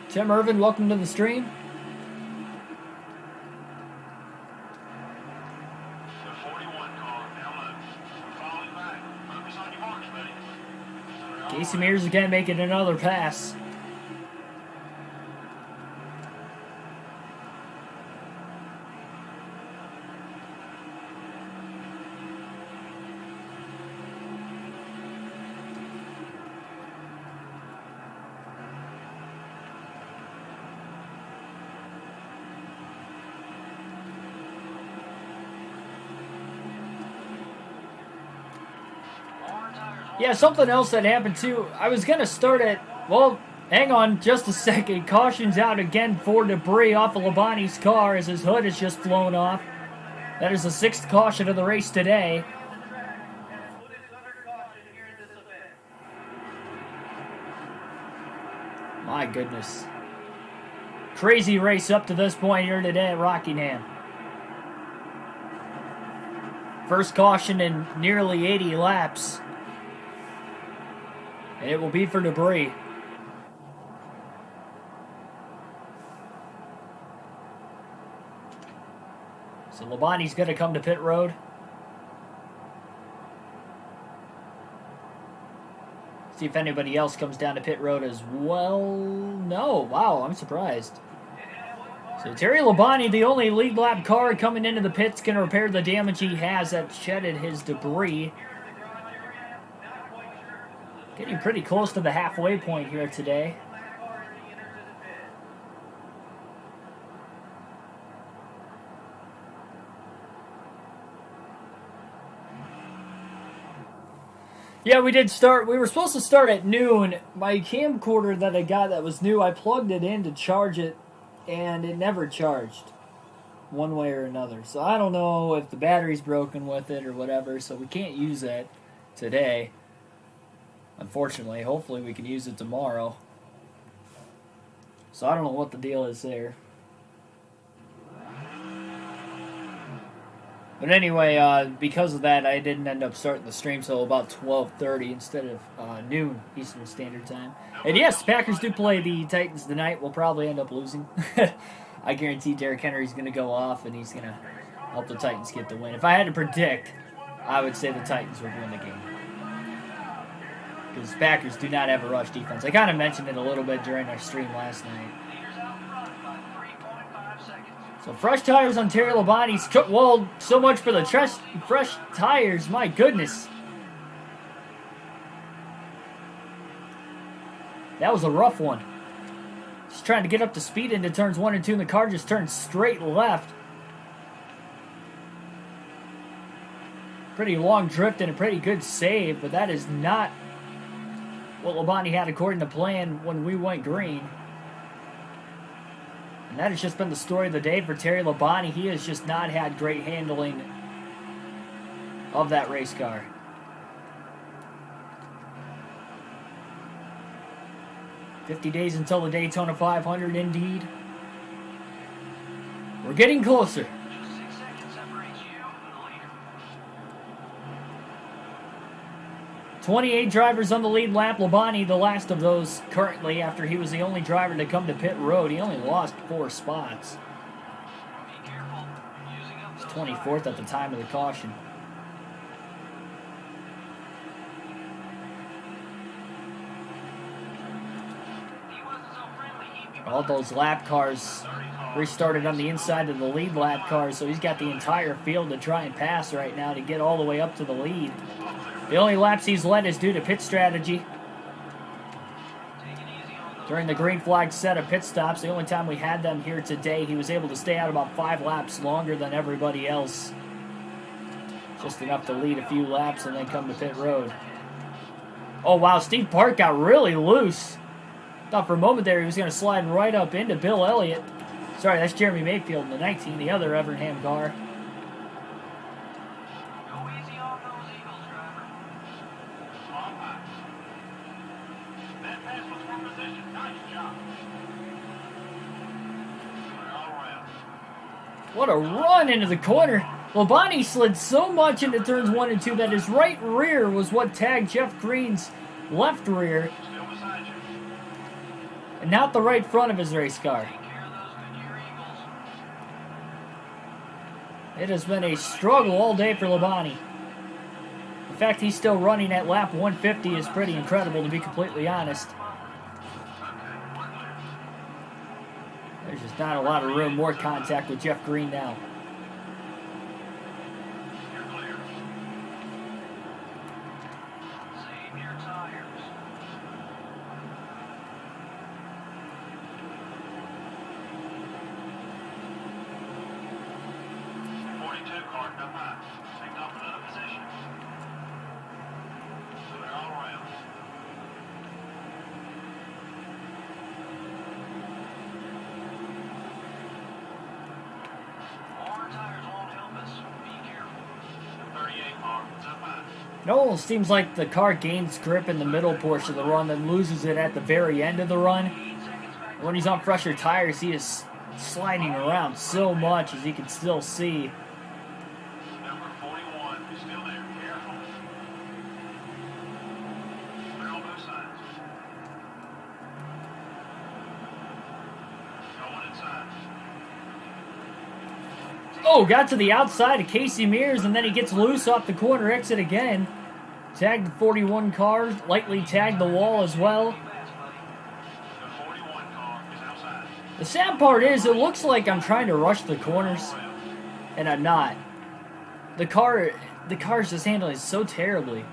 Tim Irvin, welcome to the stream. The 41 car now low. Falling back. Focus on your marks, buddy. Casey Mears again making another pass. Yeah, something else that happened too. I was going to start at, well, hang on just a second. Caution's out again for debris off of Labonte's car as his hood has just flown off. That is the 6th caution of the race today. My goodness. Crazy race up to this point here today at Rockingham. First caution in nearly 80 laps. And it will be for debris. So Labonte's going to come to pit road. See if anybody else comes down to pit road as well. No, wow, I'm surprised. So Terry Labonte, the only lead lap car coming into the pits, going to repair the damage he has that shedded his debris. Getting pretty close to the halfway point here today. Yeah, we did start. We were supposed to start at noon. My camcorder that I got that was new, I plugged it in to charge it, and it never charged one way or another. So I don't know if the battery's broken with it or whatever, so we can't use that today. Unfortunately, hopefully we can use it tomorrow. So I don't know what the deal is there. But anyway, because of that, I didn't end up starting the stream till about 12:30 instead of noon Eastern Standard Time. And yes, Packers do play the Titans tonight. We'll probably end up losing. I guarantee Derrick Henry's going to go off, and he's going to help the Titans get the win. If I had to predict, I would say the Titans would win the game. Because Packers do not have a rush defense. I kind of mentioned it a little bit during our stream last night. So fresh tires on Terry Labonte's. Well, so much for the fresh tires. My goodness. That was a rough one. Just trying to get up to speed into turns 1 and 2, and the car just turned straight left. Pretty long drift and a pretty good save, but that is not what Labonte had according to plan when we went green. And that has just been the story of the day for Terry Labonte. He has just not had great handling of that race car. "50 days until the Daytona 500, indeed. We're getting closer. 28 drivers on the lead lap. Labonte, the last of those currently, after he was the only driver to come to pit road. He only lost 4 spots. He's 24th at the time of the caution. All those lap cars restarted on the inside of the lead lap cars, so he's got the entire field to try and pass right now to get all the way up to the lead. The only laps he's led is due to pit strategy. During the green flag set of pit stops, the only time we had them here today, he was able to stay out about 5 laps longer than everybody else. Just enough to lead a few laps and then come to pit road. Oh, wow, Steve Park got really loose. Thought for a moment there he was going to slide right up into Bill Elliott. Sorry, that's Jeremy Mayfield in the 19, the other Evernham car. What a run into the corner. Labonte slid so much into turns 1 and 2 that his right rear was what tagged Jeff Green's left rear. and not the right front of his race car. Take care of those Goodyear Eagles. It has been a struggle all day for Labonte. The fact he's still running at lap 150 is pretty incredible, to be completely honest. There's just not a lot of room. More contact with Jeff Green now. You're clear. Save your tires. Car come high. Take off another position. So they're all around. More tires won't help us. Be careful. The 38 car is up high. It almost seems like the car gains grip in the middle portion of the run, then loses it at the very end of the run. 8 seconds back. When he's on fresher tires, he is sliding around so much, as you can still see. Number 41 is still there. Careful. They're on both sides. Going inside. Oh, got to the outside of Casey Mears, and then he gets loose off the corner exit again. Tagged the 41 car, lightly tagged the wall as well. The 41 car is outside. The sad part is, it looks like I'm trying to rush the corners, and I'm not. The car's just handling it so terribly.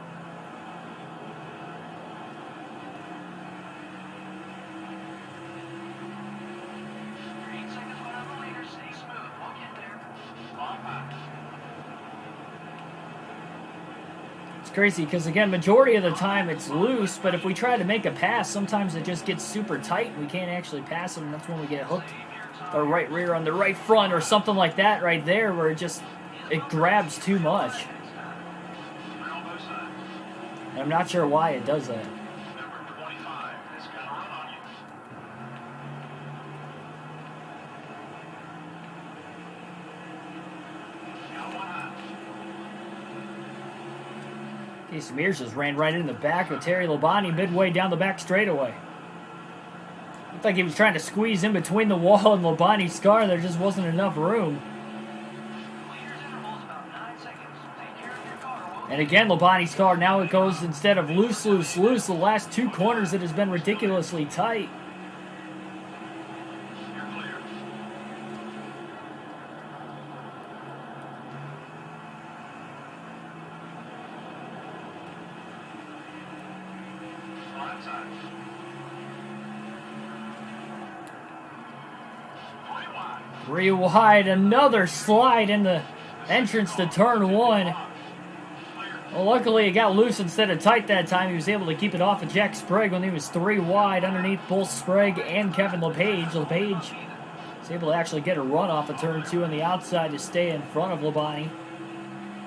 8 seconds behind the leader. Stay smooth. We'll get there. Long high. It's crazy, because again, majority of the time it's loose, but if we try to make a pass, sometimes it just gets super tight, and we can't actually pass them, and that's when we get hooked. Our right rear on the right front, or something like that right there, where it grabs too much. They're on both sides. And I'm not sure why it does that. Number 25 has got a run on you. Got one high. Casey Mears just ran right in the back of Terry Labonte midway down the back straightaway. Looked like he was trying to squeeze in between the wall and Labonte's car. There just wasn't enough room. Leader's interval is about 9 seconds. Take care of your car. We'll And again, Labonte's car, now it goes, instead of loose, loose, loose, the last two corners it has been ridiculously tight. You're clear. Right side. 3 wide. 3 wide, another slide in the entrance to turn 1. Well, luckily it got loose instead of tight that time. He was able to keep it off of Jack Sprague when he was 3 wide underneath both Sprague and Kevin LePage. LePage was able to actually get a run off of turn 2 on the outside to stay in front of Labonte.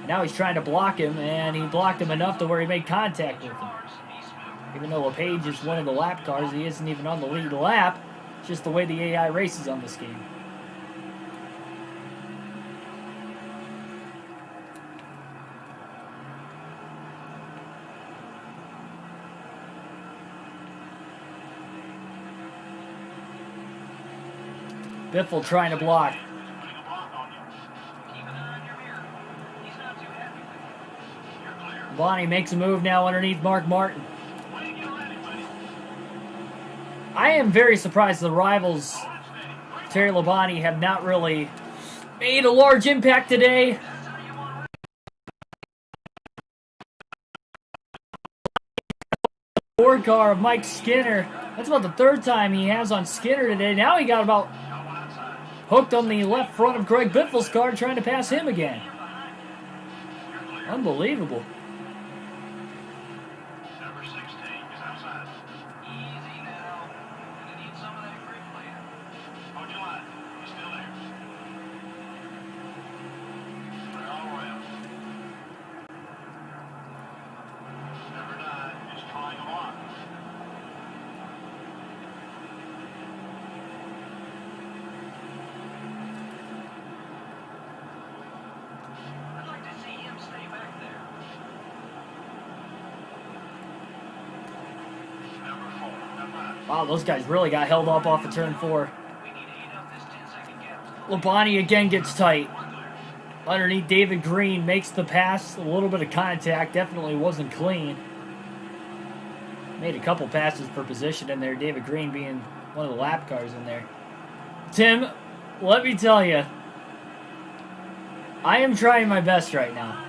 Now he's trying to block him, and he blocked him enough to where he made contact with him. be smooth. Even though LePage is one of the lap cars, he isn't even on the lead lap. It's just the way the AI races on this game. Biffle trying to block. Putting a block on you. Keep an eye on your mirror. He's not too happy with you. You're clear. Bonnie makes a move now underneath Mark Martin. When you get ready, buddy. I am very surprised the rivals, Hold it steady. Terry Labonte, have not really made a large impact today. That's how you want Ford car of Mike Skinner. That's about the 3rd time he has on Skinner today. Now he got about Got one outside. hooked on the left front of Greg Biffle's car, trying to pass him again. You're clear. Unbelievable. Number 16 is outside. easy now. Gonna need some of that grip later. Hold your line. He's still there. They're all around. Number 9 is trying a block. I'd like to see him stay back there. Wow, those guys really got held up off of turn 4. Labonte again gets tight. Underneath, David Green makes the pass. A little bit of contact. Definitely wasn't clean. Made a couple passes for position in there. David Green being one of the lap cars in there. Tim, let me tell you, I am trying my best right now.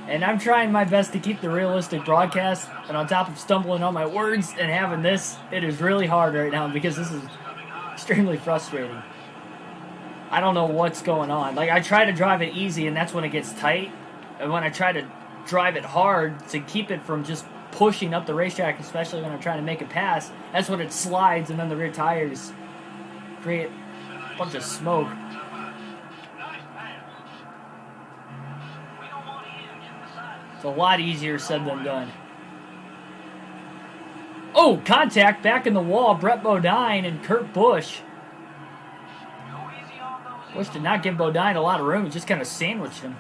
And I'm trying my best to keep the realistic broadcast. And on top of stumbling on my words and having this, it is really hard right now because this is extremely frustrating. I don't know what's going on. Like, I try to drive it easy, and that's when it gets tight. And when I try to drive it hard to keep it from just pushing up the racetrack, especially when I'm trying to make a pass, that's when it slides, and then the rear tires create a bunch of smoke. It's a lot easier said than done. Oh, contact back in the wall. Brett Bodine and Kurt Busch. Busch did not give Bodine a lot of room. He just kind of sandwiched him.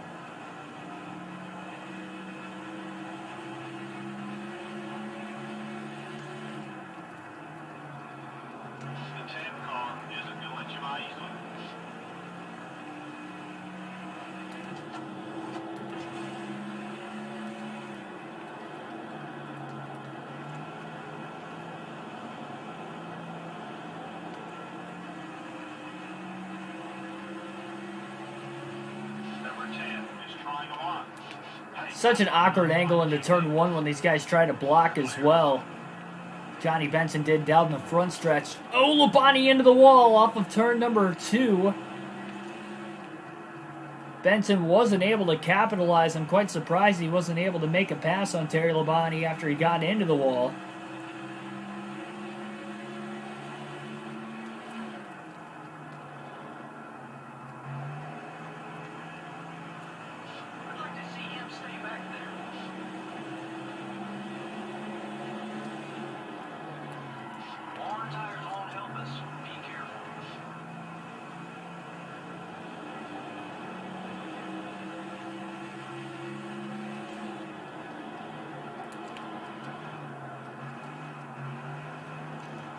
Such an awkward angle into turn 1 when these guys try to block as well. Johnny Benson did down the front stretch. Oh, Labonte into the wall off of turn number 2. Benson wasn't able to capitalize. I'm quite surprised he wasn't able to make a pass on Terry Labonte after he got into the wall.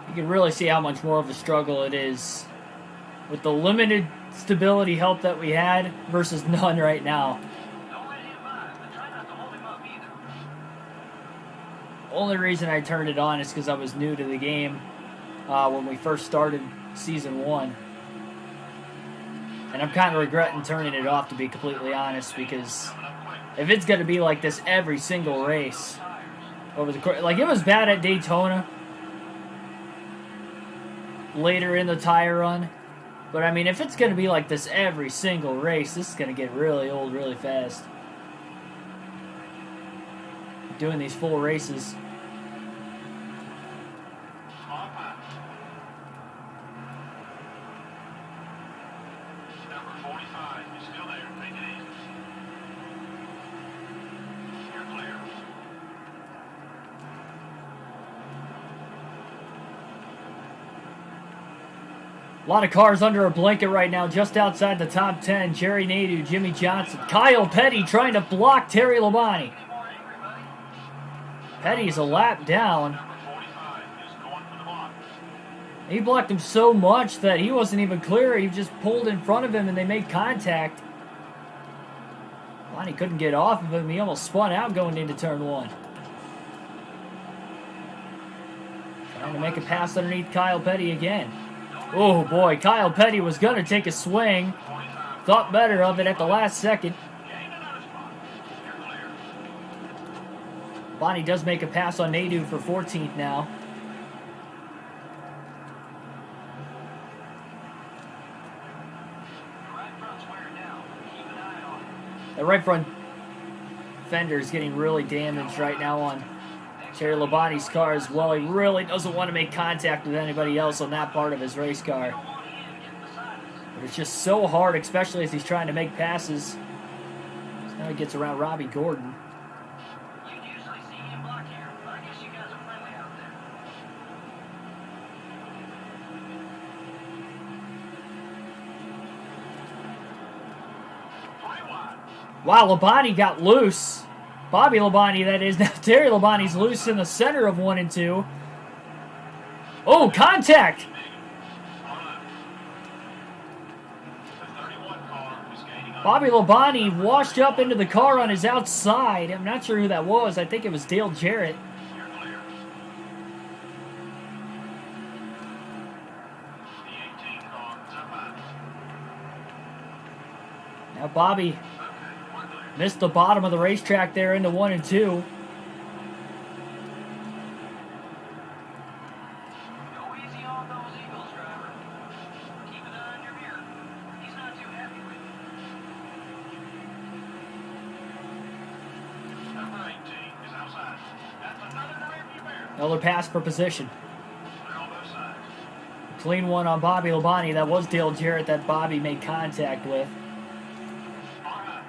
You can really see how much more of a struggle it is with the limited stability help that we had versus none right now. Only reason I turned it on is because I was new to the game when we first started Season 1. And I'm kind of regretting turning it off, to be completely honest, because if it's going to be like this every single race over the course, like it was bad at Daytona later in the tire run, but I mean, if it's going to be like this every single race, this is going to get really old really fast. Doing these full races. Number 45 is still there. Take it easy. You're clear. A lot of cars under a blanket right now, just outside the top 10. Jerry Nadeau, Jimmy Johnson, Kyle Petty trying to block Terry Labonte. Petty's a lap down. Number 45 is going for the block. He blocked him so much that he wasn't even clear. He just pulled in front of him and they made contact. Labonte couldn't get off of him. He almost spun out going into turn 1. Trying to make a pass underneath Kyle Petty again. Oh boy, Kyle Petty was going to take a swing. Thought better of it at the last second. Gain another spot. You're clear. Labonte does make a pass on Nadeau for 14th now. The right front fender is getting really damaged right now on Terry Labonte's car as well. He really doesn't want to make contact with anybody else on that part of his race car. But it's just so hard, especially as he's trying to make passes. So now he gets around Robbie Gordon. You'd usually see him block here, but I guess you guys are friendly out there. Wow, Labonte got loose. Bobby Labonte, that is. Now Terry Labonte's loose in the center of 1 and 2. Oh, contact! Bobby Labonte washed up into the car on his outside. I'm not sure who that was. I think it was Dale Jarrett. Now Bobby missed the bottom of the racetrack there into 1 and 2. Go easy on those Eagles, driver. Keep an eye on your mirror. He's not too happy with you. Number 18 is outside. That's another rearview mirror. Another pass for position. They're on both sides. Clean one on Bobby Labonte. That was Dale Jarrett that Bobby made contact with. All right.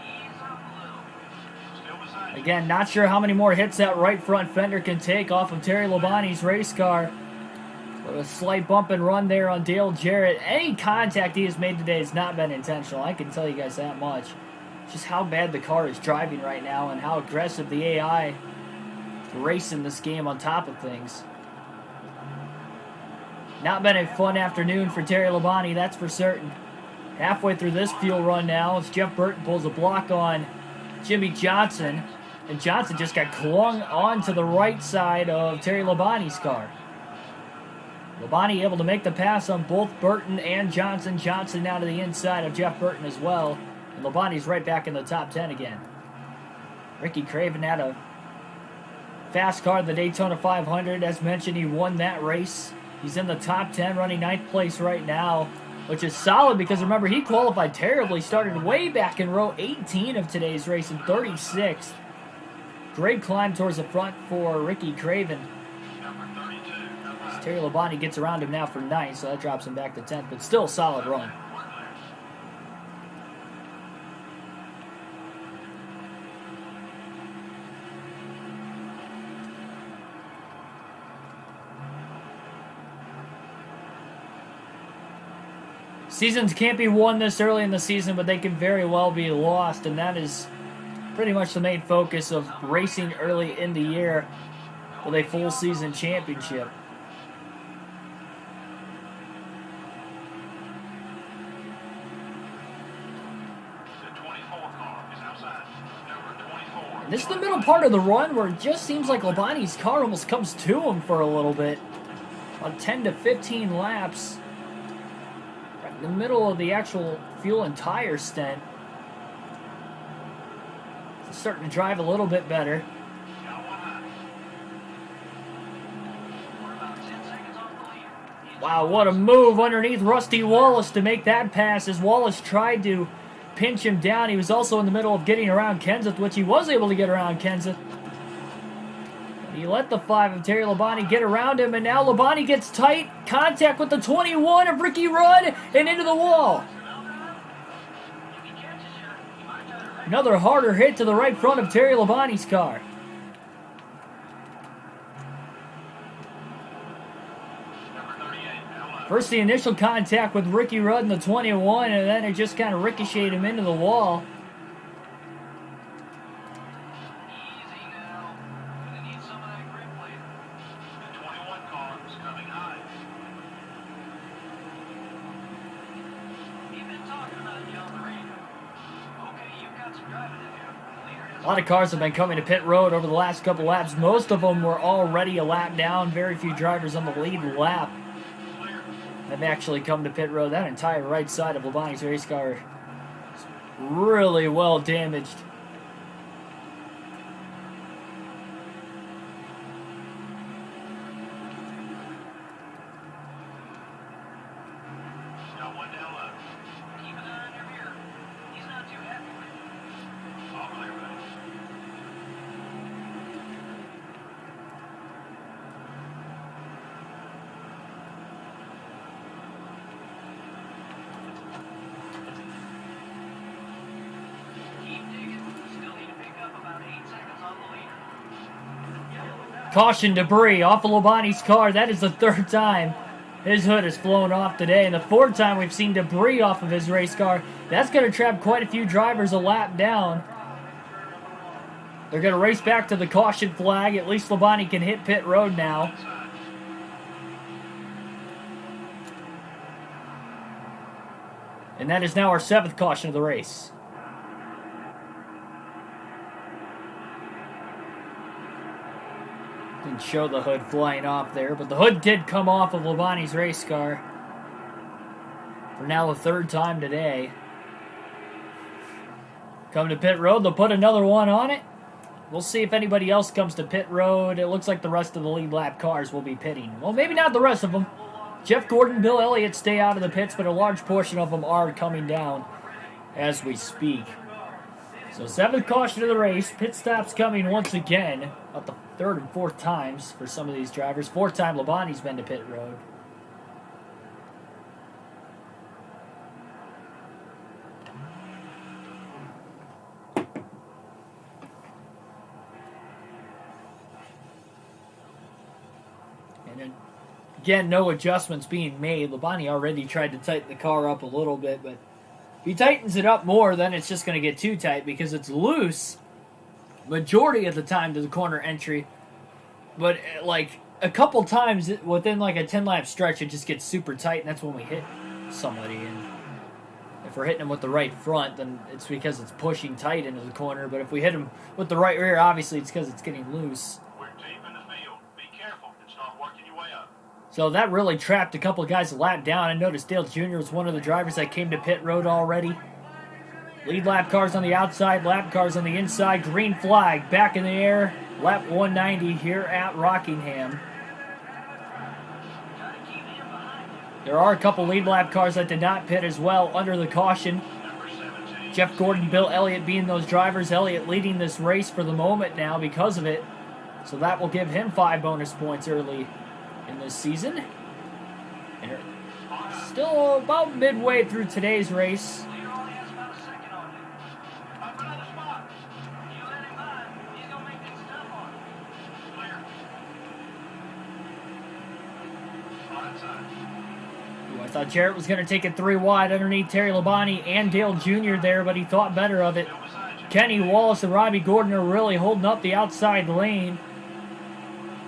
Ease up a little. Still beside you. Again, not sure how many more hits that right front fender can take off of Terry Labonte's race car. But a slight bump and run there on Dale Jarrett. Any contact he has made today has not been intentional. I can tell you guys that much. Just how bad the car is driving right now and how aggressive the AI racing this game on top of things. Not been a fun afternoon for Terry Labonte, that's for certain. Halfway through this fuel run now, as Jeff Burton pulls a block on Jimmy Johnson, and Johnson just got clung onto the right side of Terry Labonte's car. Labonte able to make the pass on both Burton and Johnson. Johnson now to the inside of Jeff Burton as well. And Labonte's right back in the top 10 again. Ricky Craven had a fast car at the Daytona 500. As mentioned, he won that race. He's in the top 10, running 9th place right now, which is solid because, remember, he qualified terribly. Started way back in row 18 of today's race in 36th. Great climb towards the front for Ricky Craven. Number 32. As Terry Labonte gets around him now for 9th, so that drops him back to 10th, but still a solid run. Seasons can't be won this early in the season, but they can very well be lost, and that is pretty much the main focus of racing early in the year with a full season championship. The 24 car is outside. Number 24. And this is the middle part of the run where it just seems like Labonte's car almost comes to him for a little bit. About 10 to 15 laps. Right in the middle of the actual fuel and tire stint. It's starting to drive a little bit better. Got one high. We're about 10 seconds off the lead. Wow, what a move underneath Rusty Wallace to make that pass as Wallace tried to pinch him down. He was also in the middle of getting around Kenseth, which he was able to get around Kenseth. He let the 5 of Terry Labonte get around him, and now Labonte gets tight. Contact with the 21 of Ricky Rudd and into the wall. If he catches you, he might try to wreck Another harder hit to the right front of Terry Labonte's car. Number 38. Now left. First the initial contact with Ricky Rudd in the 21, and then it just kind of ricocheted him into the wall. easy now. Gonna need some of that grip later. The 21 car is coming high. He's been talking about you on the radio. Okay, you've got some driving to do. Leader has A lot of cars have been coming to pit road over the last couple laps. Most of them were already a lap down. Very few drivers on the lead lap have actually come to pit road. That entire right side of Labonte's race car is really well damaged. Got one down low. keep an eye on your mirror. He's not too happy with you. All clear, buddy. Keep digging. Still need to pick up about 8 seconds on the leader. Caution, debris off of Labonte's car. That is the 3rd time his hood has flown off today, and the 4th time we've seen debris off of his race car. That's going to trap quite a few drivers a lap down. They're going to race back to the caution flag. At least Labonte can hit pit road now. And that is now our 7th caution of the race. Didn't show the hood flying off there, but the hood did come off of Labonte's race car. For now the 3rd time today. Come to pit road, they'll put another one on it. We'll see if anybody else comes to pit road. It looks like the rest of the lead lap cars will be pitting. Well, maybe not the rest of them. Jeff Gordon, Bill Elliott stay out of the pits, but a large portion of them are coming down as we speak. So 7th caution of the race. Pit stops coming once again. About the 3rd and 4th times for some of these drivers. 4th time Labonte's been to pit road. And again, no adjustments being made. Labonte already tried to tighten the car up a little bit, but if he tightens it up more, then it's just going to get too tight because it's loose majority of the time to the corner entry. But like a couple times within like a 10-lap stretch, it just gets super tight, and that's when we hit somebody. And if we're hitting them with the right front, then it's because it's pushing tight into the corner. But if we hit them with the right rear, obviously it's because it's getting loose. We're deep in the field. Be careful and start working your way up. So that really trapped a couple of guys a lap down. I noticed Dale Jr. was one of the drivers that came to pit road already. Lead lap cars on the outside, lap cars on the inside. Green flag back in the air. Lap 190 here at Rockingham. There are a couple lead lap cars that did not pit as well under the caution. Jeff Gordon, Bill Elliott being those drivers. Elliott leading this race for the moment now because of it. So that will give him 5 bonus points early in this season. And still about midway through today's race. I thought Jarrett was going to take it 3 wide underneath Terry Labonte and Dale Jr. there, but he thought better of it. Kenny Wallace and Robbie Gordon are really holding up the outside lane.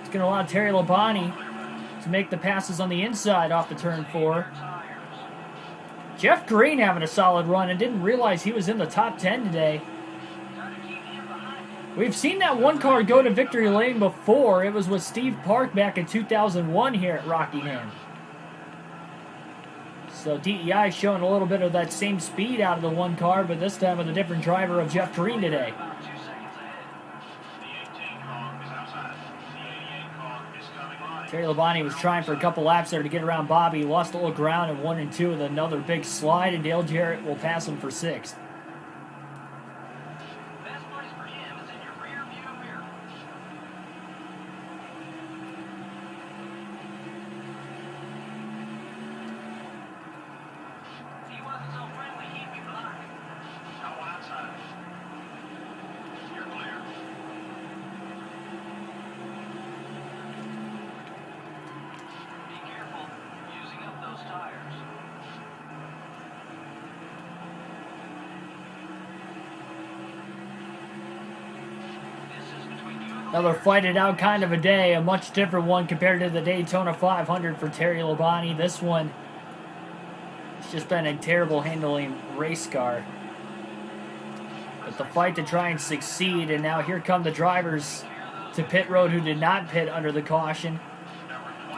It's going to allow Terry Labonte to make the passes on the inside off the turn 4. Jeff Green having a solid run and didn't realize he was in the top 10 today. We've seen that one car go to victory lane before. It was with Steve Park back in 2001 here at Rockingham. So DEI showing a little bit of that same speed out of the one car, but this time with a different driver of Jeff Green today. Terry Labonte was trying for a couple laps there to get around Bobby. Lost a little ground in 1 and 2 with another big slide, and Dale Jarrett will pass him for 6th. Another fight it out kind of a day, a much different one compared to the Daytona 500 for Terry Labonte. This one, it's just been a terrible handling race car. But the fight to try and succeed, and now here come the drivers to pit road who did not pit under the caution.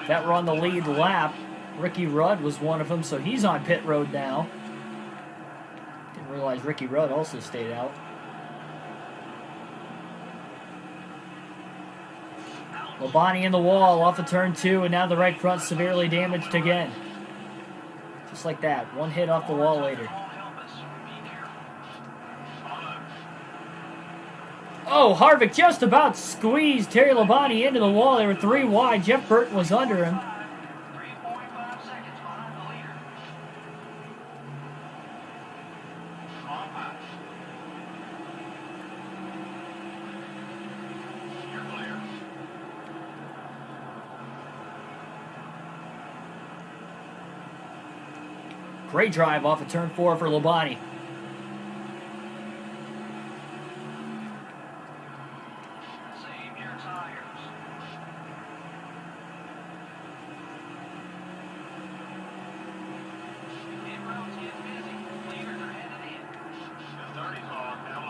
That were on the lead lap. Ricky Rudd was one of them, so he's on pit road now. Didn't realize Ricky Rudd also stayed out. Labonte in the wall off of turn 2, and now the right front severely damaged again. Just like that, one hit off the wall later. Oh, Harvick just about squeezed Terry Labonte into the wall. They were 3 wide. Jeff Burton was under him. Great drive off of turn 4 for Labonte.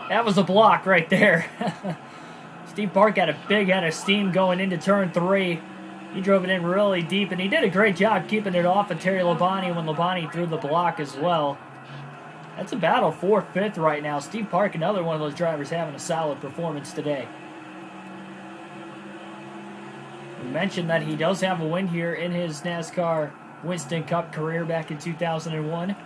That was a block right there. Steve Park had a big head of steam going into turn 3. He drove it in really deep, and he did a great job keeping it off of Terry Labonte when Labonte threw the block as well. That's a battle for 5th right now. Steve Park, another one of those drivers having a solid performance today. We mentioned that he does have a win here in his NASCAR Winston Cup career back in 2001.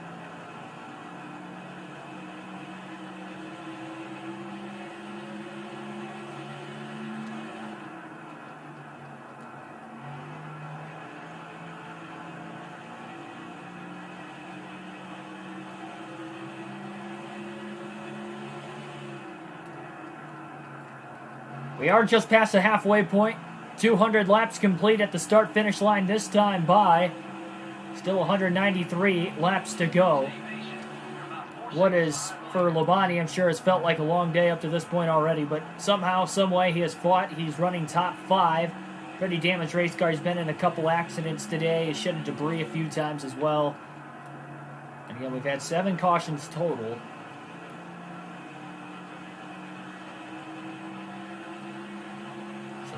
We are just past the halfway point. 200 laps complete at the start-finish line this time by still 193 laps to go. What is, for Labonte, I'm sure has felt like a long day up to this point already, but somehow, some way he has fought. He's running top 5. Pretty damaged race car. He's been in a couple accidents today. He's shedded debris a few times as well. And again, we've had 7 cautions total.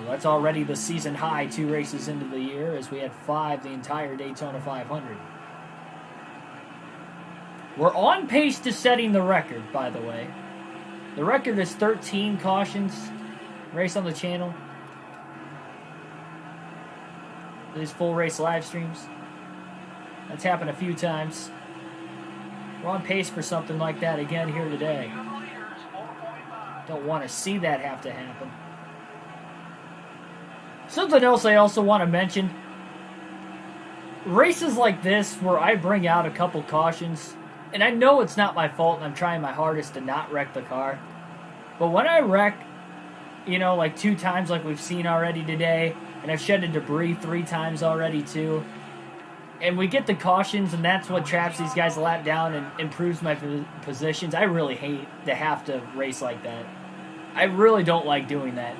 That's already the season high 2 races into the year, as we had 5 the entire Daytona 500. We're on pace to setting the record, by the way. The record is 13 cautions, race on the channel. These full race live streams. That's happened a few times. We're on pace for something like that again here today. Don't want to see that have to happen. Something else I also want to mention. Races like this where I bring out a couple cautions, and I know it's not my fault and I'm trying my hardest to not wreck the car. But when I wreck, you know, like 2 times like we've seen already today, and I've shedded debris 3 times already too, and we get the cautions and that's what traps these guys a lap down and improves my positions, I really hate to have to race like that. I really don't like doing that.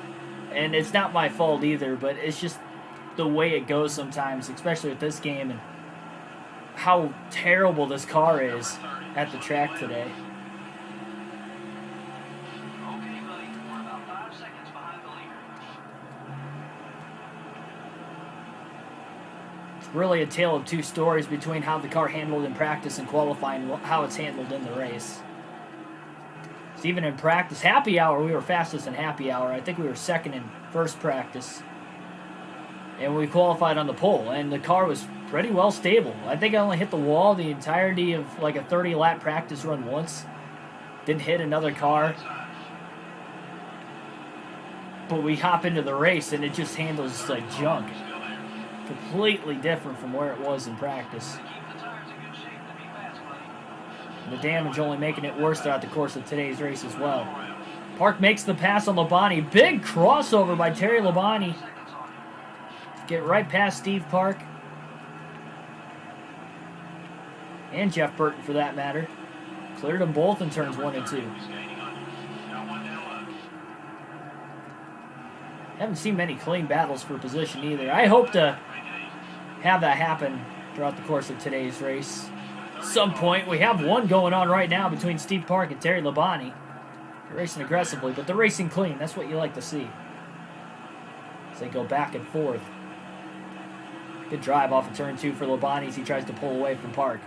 And it's not my fault either, but it's just the way it goes sometimes, especially with this game and how terrible this car is at the track today. Okay, buddy. We're about 5 seconds behind the leader. It's really a tale of 2 stories between how the car handled in practice and qualifying and how it's handled in the race. Even in practice, happy hour, we were fastest in happy hour. I think we were second in first practice. And we qualified on the pole, and the car was pretty well stable. I think I only hit the wall the entirety of like a 30-lap practice run once. Didn't hit another car. But we hop into the race, and it just handles like junk. Completely different from where it was in practice. The damage only making it worse throughout the course of today's race as well. Park makes the pass on Labonte. Big crossover by Terry Labonte. Get right past Steve Park. And Jeff Burton for that matter. Cleared them both in turns 1 and 2. Haven't seen many clean battles for position either. I hope to have that happen throughout the course of today's race. Some point. We have one going on right now between Steve Park and Terry Labonte. They're racing aggressively, but they're racing clean. That's what you like to see. As they go back and forth. Good drive off of turn 2 for Labonte as he tries to pull away from Park.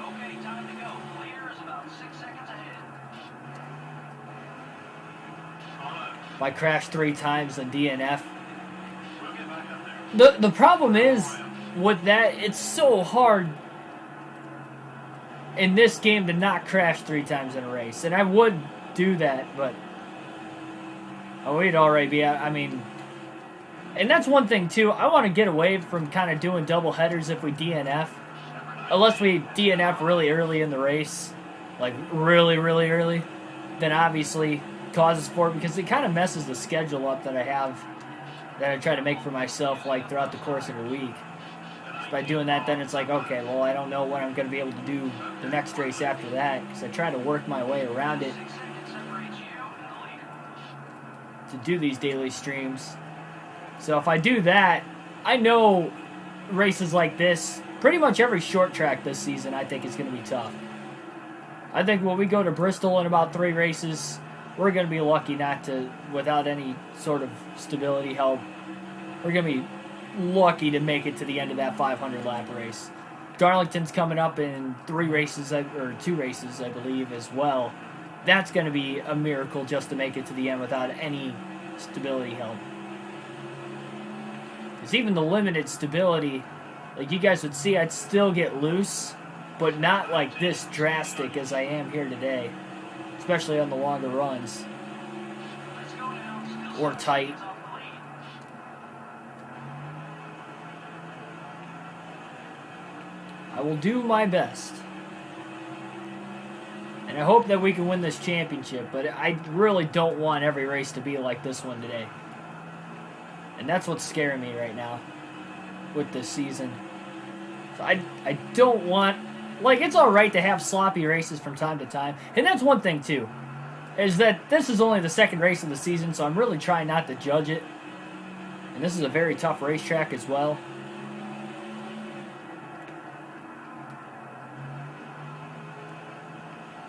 Okay, time to go. The leader is about 6 seconds ahead. I crashed 3 times in DNF. The problem is with that, it's so hard in this game to not crash 3 times in a race. And I would do that, but we'd already be out. I mean, and that's one thing too. I want to get away from kind of doing double headers if we DNF. Unless we DNF really early in the race, like really, really early, then obviously causes for it, because it kind of messes the schedule up that I have, that I try to make for myself like throughout the course of a week. So by doing that, then it's like, okay, well, I don't know when I'm going to be able to do the next race after that, because I try to work my way around it to do these daily streams. So if I do that, I know races like this, pretty much every short track this season, I think is going to be tough. I think when we go to Bristol in about 3 races, we're going to be lucky not to, without any sort of stability help, we're going to be lucky to make it to the end of that 500 lap race. Darlington's coming up in 3 races, or 2 races, I believe, as well. That's going to be a miracle just to make it to the end without any stability help. Because even the limited stability, like you guys would see, I'd still get loose, but not like this drastic as I am here today, especially on the longer runs, or tight. I will do my best. And I hope that we can win this championship, but I really don't want every race to be like this one today. And that's what's scaring me right now with this season. So I don't want... Like, it's alright to have sloppy races from time to time. And that's one thing, too, is that this is only the second race of the season, so I'm really trying not to judge it. And this is a very tough racetrack as well.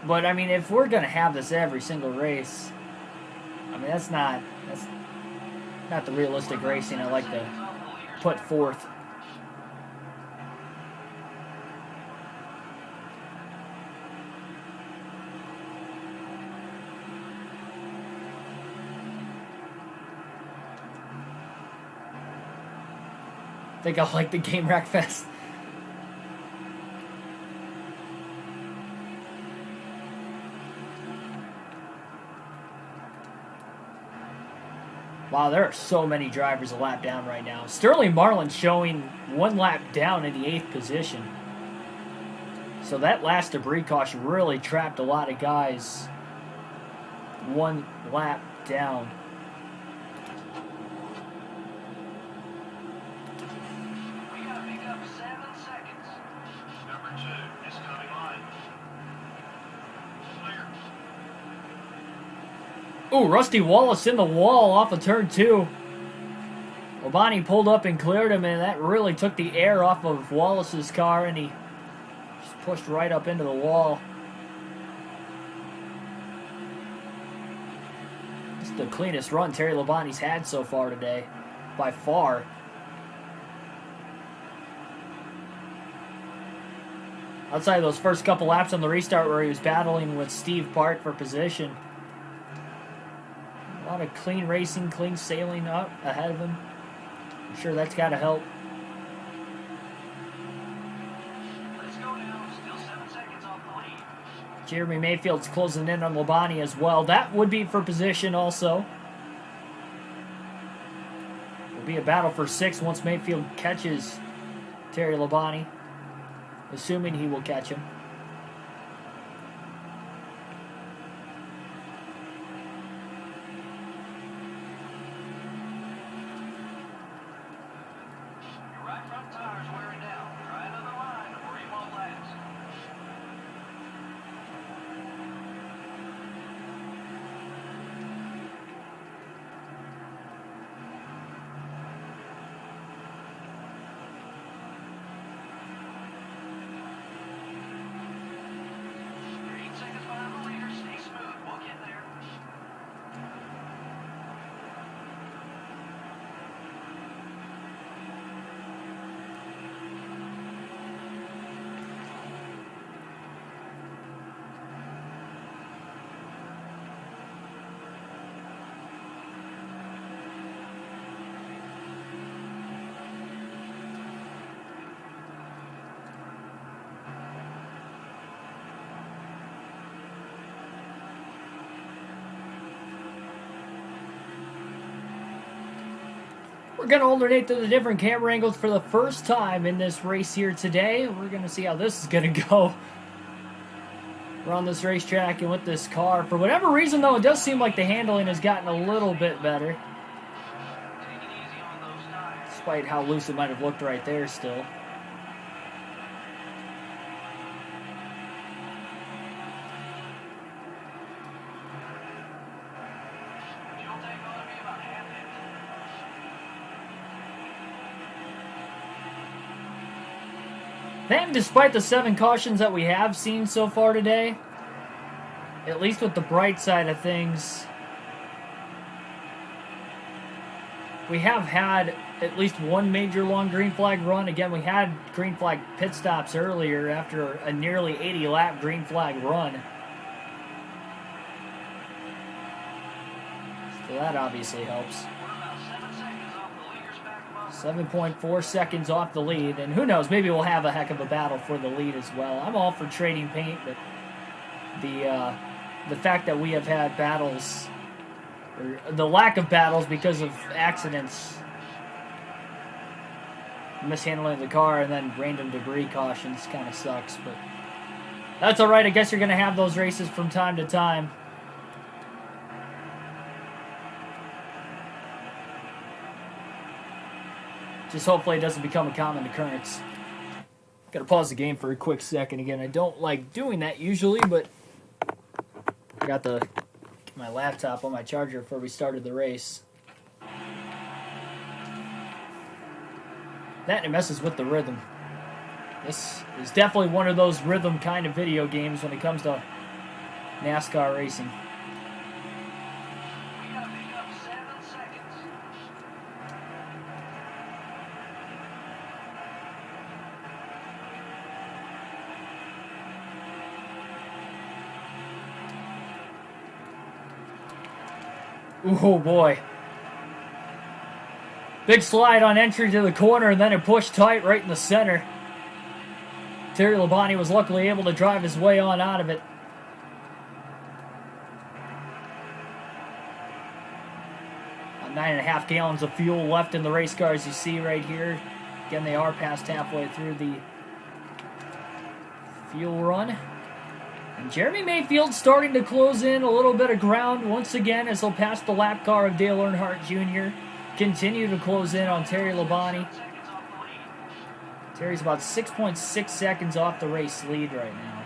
But, I mean, if we're going to have this every single race, I mean, that's not the realistic racing I like to put forth. I think I'll like the Game Rack Fest. Wow, there are so many drivers a lap down right now. Sterling Marlin showing 1 lap down in the 8th position. So that last debris caution really trapped a lot of guys 1 lap down. We gotta pick up 7 seconds. Number 2, is coming line. Clear. Ooh, Rusty Wallace in the wall off of turn 2. Labonte pulled up and cleared him, and that really took the air off of Wallace's car, and he just pushed right up into the wall. This is the cleanest run Terry Labonte's had so far today, by far. Outside of those first couple laps on the restart where he was battling with Steve Park for position. A lot of clean racing, clean sailing up ahead of him. I'm sure that's got to help. Let's go now. Still 7 seconds off the lead. Jeremy Mayfield's closing in on Labonte as well. That would be for position also. Will be a battle for 6 once Mayfield catches Terry Labonte, assuming he will catch him. Your right front tire's wearing down. Try another line or you won't last. You're 8 seconds behind the leader. Stay smooth. We'll get there. We're going to alternate to the different camera angles for the first time in this race here today. We're going to see how this is going to go. We're on this racetrack and with this car. For whatever reason, though, it does seem like the handling has gotten a little bit better. Take it easy on those tires. Despite how loose it might have looked right there still. Fuel tank ought to be about half empty. Then, despite the 7 cautions that we have seen so far today, at least with the bright side of things, we have had at least one major long green flag run. Again, we had green flag pit stops earlier after a nearly 80-lap green flag run. So that obviously helps. 7.4 seconds off the lead, and who knows, maybe we'll have a heck of a battle for the lead as well. I'm all for trading paint, but the fact that we have had battles, or the lack of battles because of accidents, mishandling the car, and then random debris cautions kind of sucks, but that's alright. I guess you're going to have those races from time to time. Just hopefully it doesn't become a common occurrence. Gotta pause the game for a quick second again. I don't like doing that usually, but I got my laptop on my charger before we started the race. That, and it messes with the rhythm. This is definitely one of those rhythm kind of video games when it comes to NASCAR racing. We gotta pick up 7 seconds. Oh boy. Big slide on entry to the corner, and then it pushed tight right in the center. Terry Labonte was luckily able to drive his way on out of it. About 9.5 gallons of fuel left in the race car, as you see right here. Again, they are past halfway through the fuel run. And Jeremy Mayfield starting to close in a little bit of ground once again as he'll pass the lap car of Dale Earnhardt Jr. Continue to close in on Terry Labonte. Terry's about 6.6 seconds off the race lead right now.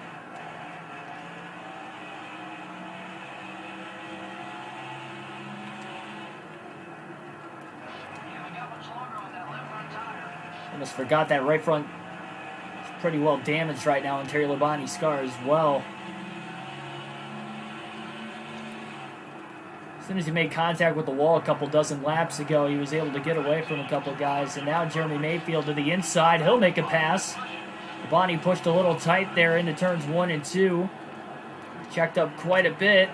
Almost forgot that right front is pretty well damaged right now in Terry Labonte's car as well. As soon as he made contact with the wall a couple dozen laps ago, he was able to get away from a couple guys. And now Jeremy Mayfield to the inside. He'll make a pass. Labonte pushed a little tight there into turns 1 and 2. Checked up quite a bit.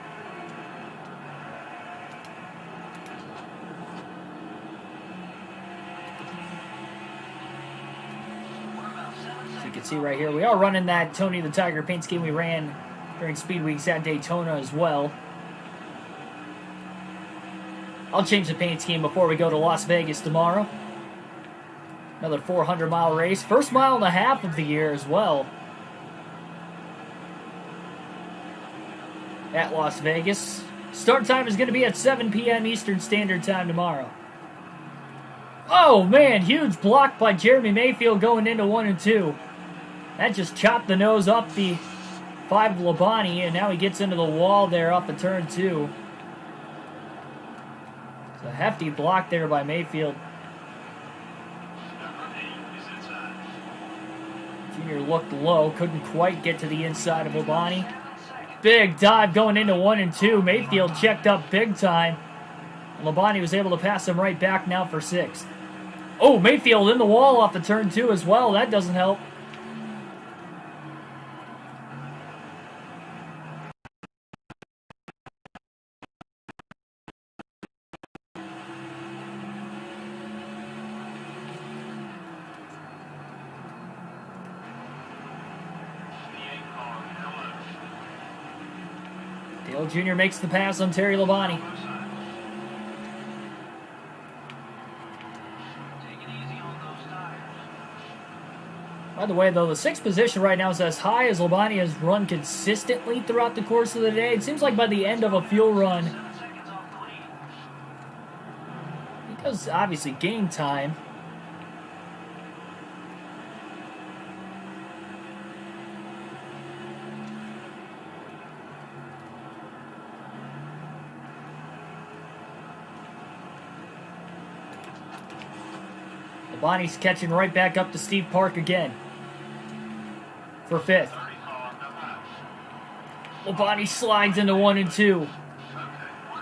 As you can see right here, we are running that Tony the Tiger paint scheme we ran during Speed Weeks at Daytona as well. I'll change the paint scheme before we go to Las Vegas tomorrow. Another 400-mile race. First mile and a half of the year as well. At Las Vegas. Start time is going to be at 7 p.m. Eastern Standard Time tomorrow. Oh, man. Huge block by Jeremy Mayfield going into 1 and 2. That just chopped the nose off the 5 of Labonte, and now he gets into the wall there off of turn 2. A hefty block there by Mayfield. Junior looked low, couldn't quite get to the inside of Labonte. Big dive going into 1 and 2. Mayfield checked up big time. And Labonte was able to pass him right back now for 6th. Oh, Mayfield in the wall off of turn 2 as well. That doesn't help. Dale Jr. makes the pass on Terry Labonte. By the way, though, the 6th position right now is as high as Labonte has run consistently throughout the course of the day. It seems like by the end of a fuel run, he does obviously gain time. Labonte's catching right back up to Steve Park again. for 5th. 30 car, no pass. Labonte slides into 1 and 2. Okay, we're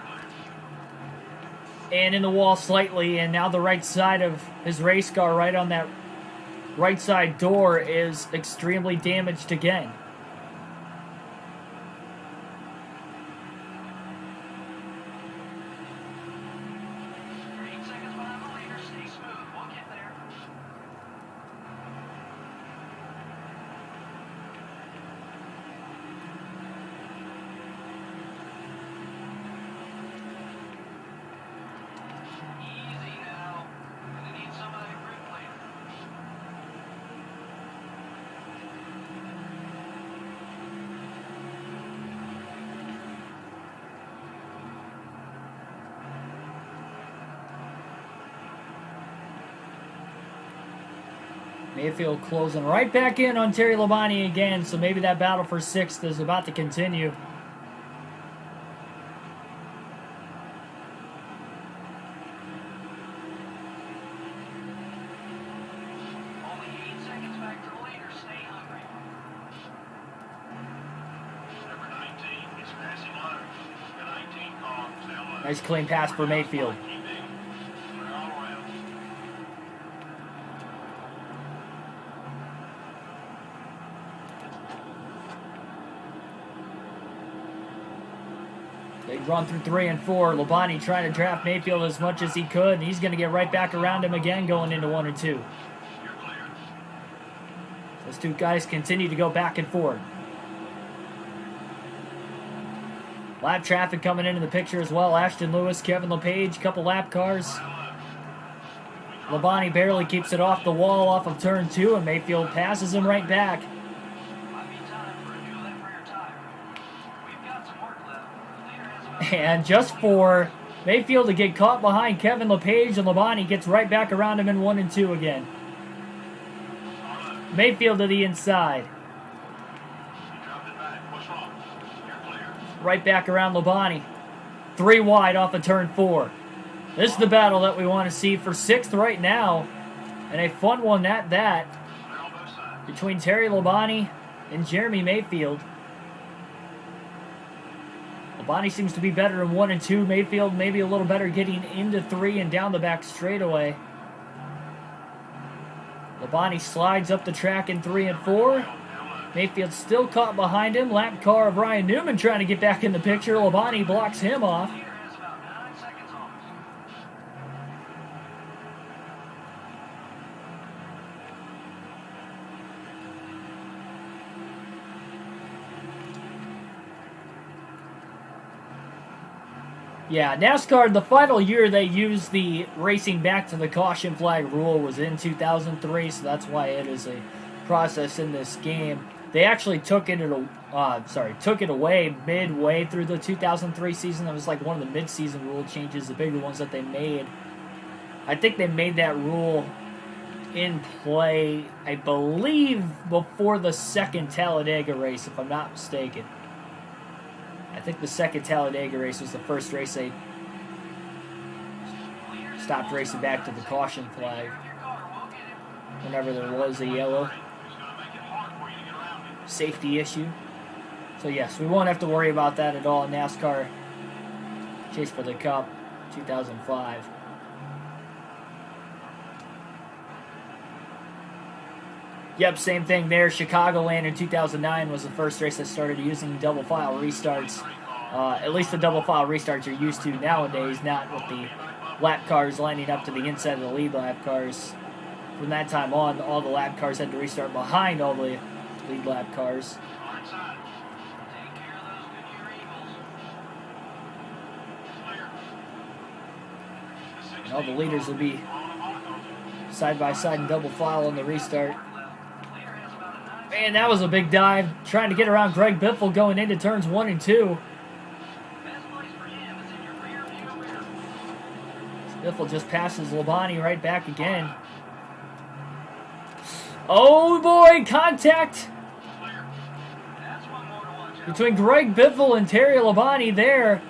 clear. And in the wall slightly, and now the right side of his race car, right on that right side door, is extremely damaged again. 8 seconds behind the leader. Stay smooth. We'll get there. Easy now. Gonna need some of that grip later. Mayfield closing right back in on Terry Labonte again, so maybe that battle for 6th is about to continue. Only 8 seconds back to the leader. Stay hungry. Number 19 is passing low. The 19 car is down low. Nice clean pass for Mayfield. Keep digging. They're all around. They run through 3 and 4. Labonte trying to draft Mayfield as much as he could, and he's going to get right back around him again going into 1 and 2. You're clear. Those two guys continue to go back and forth. Lap traffic coming into the picture as well. Ashton Lewis, Kevin LePage, couple lap cars. Labonte barely keeps it off the wall off of turn 2, and Mayfield passes him right back. Might be time for a new left rear tire. We've got some work left. The leader has about And just for Mayfield to get caught behind Kevin LePage, and Labonte gets right back around him in 1 and 2 again. Mayfield to the inside. You dropped it back. Push off. You're clear. Right back around Labonte. 3 wide off of turn 4. This is the battle that we want to see for 6th right now. And a fun one at that. They're on both sides. Between Terry Labonte and Jeremy Mayfield. Labonte seems to be better in 1 and 2. Mayfield maybe a little better getting into 3 and down the back straightaway. Labonte slides up the track in 3 and 4. Mayfield still caught behind him. Lap car of Ryan Newman trying to get back in the picture. Labonte blocks him off. the leader has about 9 seconds on us. Yeah, NASCAR, the final year they used the racing back to the caution flag rule was in 2003, so that's why it is a process in this game. They actually took it away midway through the 2003 season. That was like one of the mid-season rule changes, the bigger ones that they made. I think they made that rule in play, I believe, before the second Talladega race, if I'm not mistaken. I think the second Talladega race was the first race they stopped racing back to the caution flag whenever there was a yellow safety issue. So yes, we won't have to worry about that at all in NASCAR Chase for the Cup 2005. Yep, same thing there. Chicagoland in 2009 was the first race that started using double file restarts. At least the double file restarts you're used to nowadays, not with the lap cars lining up to the inside of the lead lap cars. From that time on, all the lap cars had to restart behind all the lead lap cars. Take care of those Goodyear Eagles. And all the leaders will be side by side in double file on the restart. Man, that was a big dive. Trying to get around Greg Biffle going into turns 1 and 2. Best place for him is in your rear view mirror. Biffle just passes Labonte right back again. Oh boy, contact That's one more to watch out. between Greg Biffle and Terry Labonte there.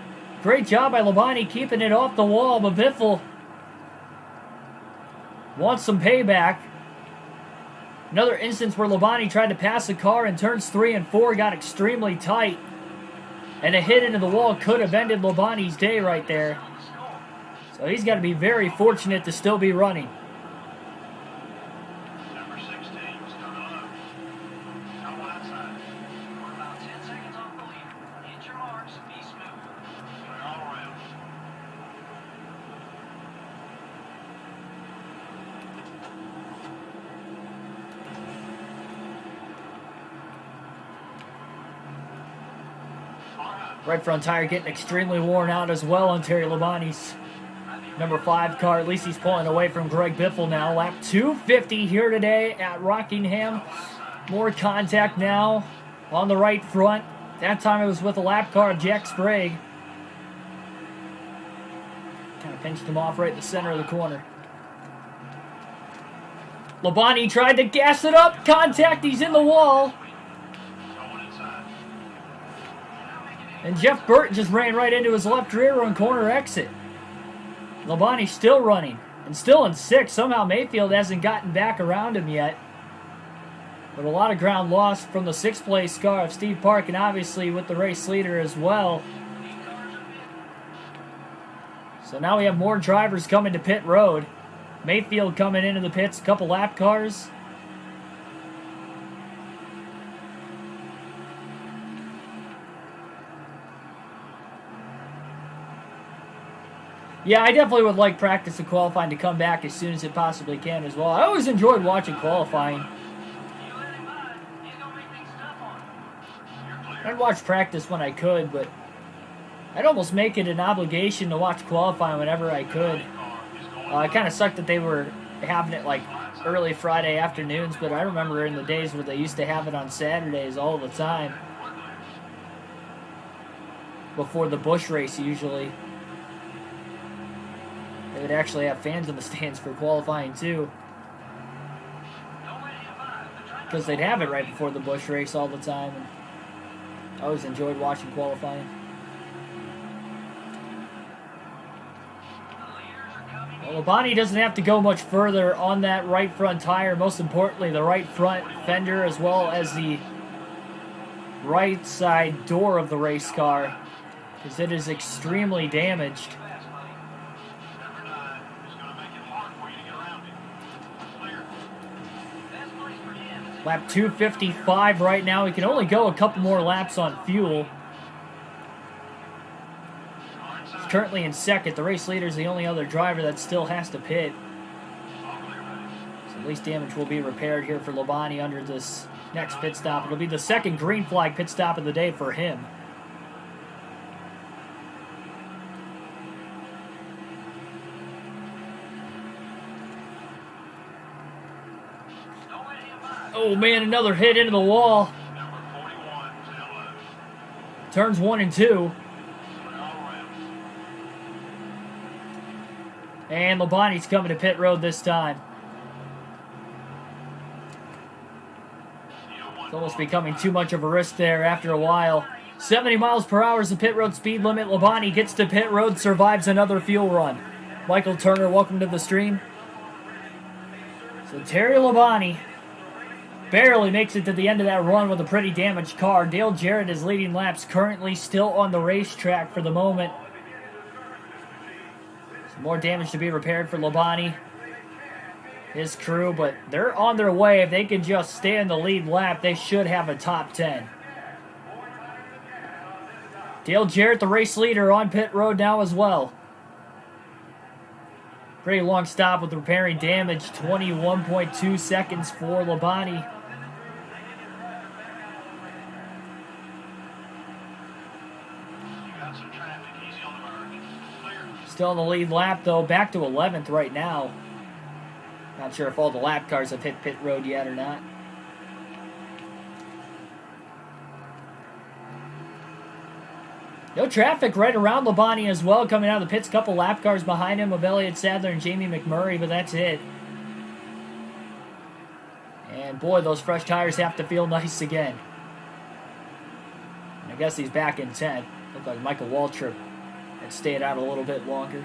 Great job by Labonte keeping it off the wall, but Biffle wants some payback. Another instance where Labonte tried to pass the car in turns 3 and 4, got extremely tight. And a hit into the wall could have ended Labonte's day right there. So he's got to be very fortunate to still be running. Number 16 was coming low. Got one outside. We're about 10 seconds off the lead. Hit your marks, be smooth. Going all around. Right front tire getting extremely worn out as well on Terry Labonte's number 5 car. At least he's pulling away from Greg Biffle now. Lap 250 here today at Rockingham. More contact now on the right front. That time it was with a lap car of Jack Sprague. Kind of pinched him off right in the center of the corner. Labonte tried to gas it up. Contact, he's in the wall. And Jeff Burton just ran right into his left rear on corner exit. Labonte still running and still in 6th. Somehow Mayfield hasn't gotten back around him yet. But a lot of ground lost from the 6th place car of Steve Park, and obviously with the race leader as well. So now we have more drivers coming to pit road. Mayfield coming into the pits, a couple lap cars. Yeah, I definitely would like practice and qualifying to come back as soon as it possibly can as well. I always enjoyed watching qualifying. I'd watch practice when I could, but I'd almost make it an obligation to watch qualifying whenever I could. It kind of sucked that they were having it like early Friday afternoons, but I remember in the days where they used to have it on Saturdays all the time. Before the Busch race, usually. They would actually have fans in the stands for qualifying too. Because they'd have it right before the Busch race all the time. And I always enjoyed watching qualifying. Well, Labonte doesn't have to go much further on that right front tire. Most importantly, the right front fender as well as the right side door of the race car. Because it is extremely damaged. Lap 255 right now. We can only go a couple more laps on fuel. He's currently in 2nd. The race leader is the only other driver that still has to pit. So at least damage will be repaired here for Labonte under this next pit stop. It'll be the 2nd green flag pit stop of the day for him. Oh man, another hit into the wall. Turns 1 and 2. And Labonte's coming to pit road this time. It's almost becoming too much of a risk there after a while. 70 miles per hour is the pit road speed limit. Labonte gets to pit road, survives another fuel run. Michael Turner, welcome to the stream. So Terry Labonte barely makes it to the end of that run with a pretty damaged car. Dale Jarrett is leading laps, currently still on the racetrack for the moment. Some more damage to be repaired for Labonte, his crew, but they're on their way. If they can just stay in the lead lap, they should have a top 10. Dale Jarrett, the race leader, on pit road now as well. Pretty long stop with repairing damage. 21.2 seconds for Labonte. Still in the lead lap, though. Back to 11th right now. Not sure if all the lap cars have hit pit road yet or not. No traffic right around Labonte as well. Coming out of the pits, couple lap cars behind him of Elliott Sadler and Jamie McMurray, but that's it. And boy, those fresh tires have to feel nice again. And I guess he's back in 10th. Looked like Michael Waltrip had stayed out a little bit longer.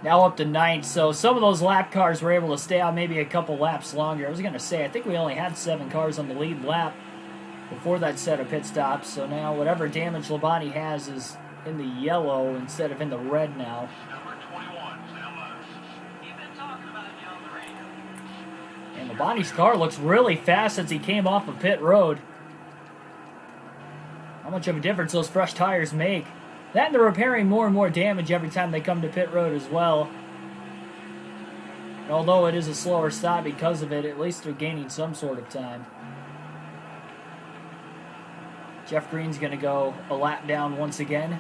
Now up to 9th, so some of those lap cars were able to stay out maybe a couple laps longer. I was going to say, I think we only had 7 cars on the lead lap before that set of pit stops, so now whatever damage Labonte has is in the yellow instead of in the red now. Number 21, down low. You've been talking about you on the radio. And Labonte's car looks really fast since he came off of pit road. How much of a difference those fresh tires make. That and they're repairing more and more damage every time they come to pit road as well. And although it is a slower stop because of it, at least they're gaining some sort of time. Jeff Green's going to go a lap down once again.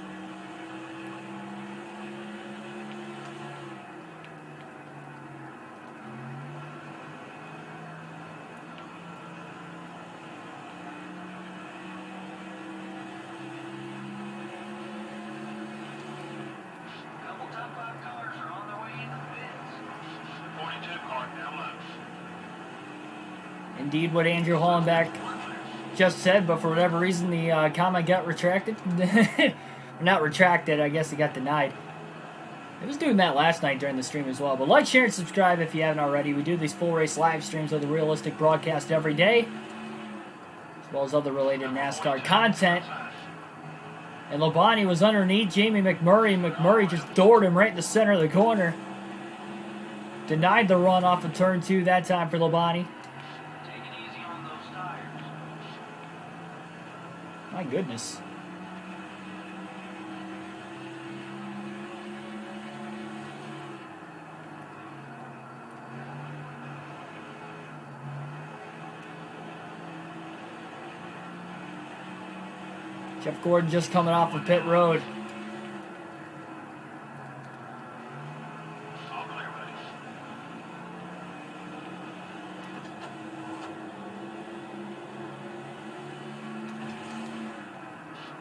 Couple top 5 cars are on their way into the pits. 42 car, down low. Indeed, what Andrew Hollenbeck just said, but for whatever reason the comment got retracted. Not retracted, I guess it got denied. I was doing that last night during the stream as well. But like, share, and subscribe if you haven't already. We do these full race live streams of the realistic broadcast every day, as well as other related NASCAR content. And Labonte was underneath Jamie McMurray. McMurray just doored him right in the center of the corner. Denied the run off of turn 2 that time for Labonte. Take it easy on those tires. My goodness. Jeff Gordon just coming off of pit road. All clear, buddy.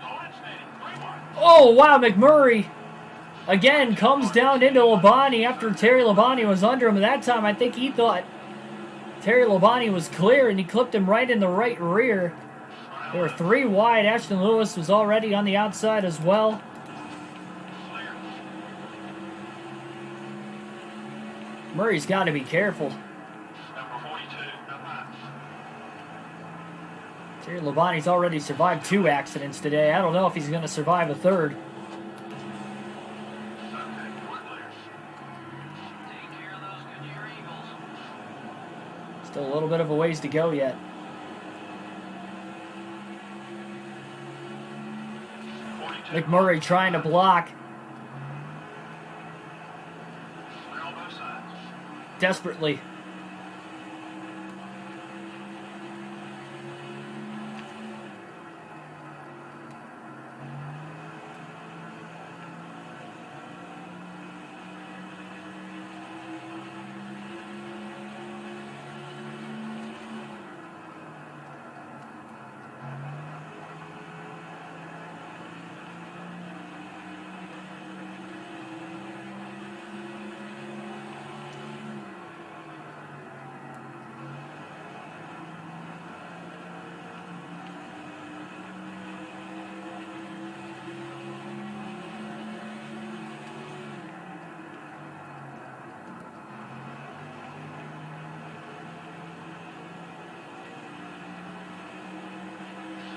Hold it steady. 3 wide. Oh, wow, McMurray again comes down into Labonte after Terry Labonte was under him. At that time, I think he thought Terry Labonte was clear, and he clipped him right in the right rear. There were 3 wide. Ashton Lewis was already on the outside as well. Clear. Murray's got to be careful. Number 42, up high. Terry Labonte's already survived 2 accidents today. I don't know if he's going to survive a third. Okay, we're clear. Take care of those Goodyear Eagles. Still a little bit of a ways to go yet. 42. McMurray trying to block Clear on both sides. desperately.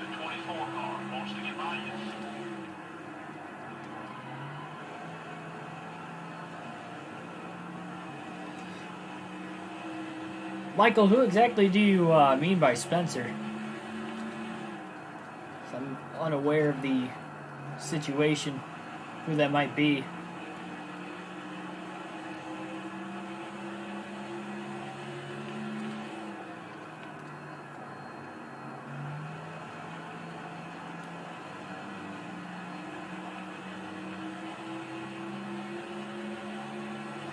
The 24 car wants to get by you. Michael, who exactly do you mean by Spencer? I'm unaware of the situation, who that might be.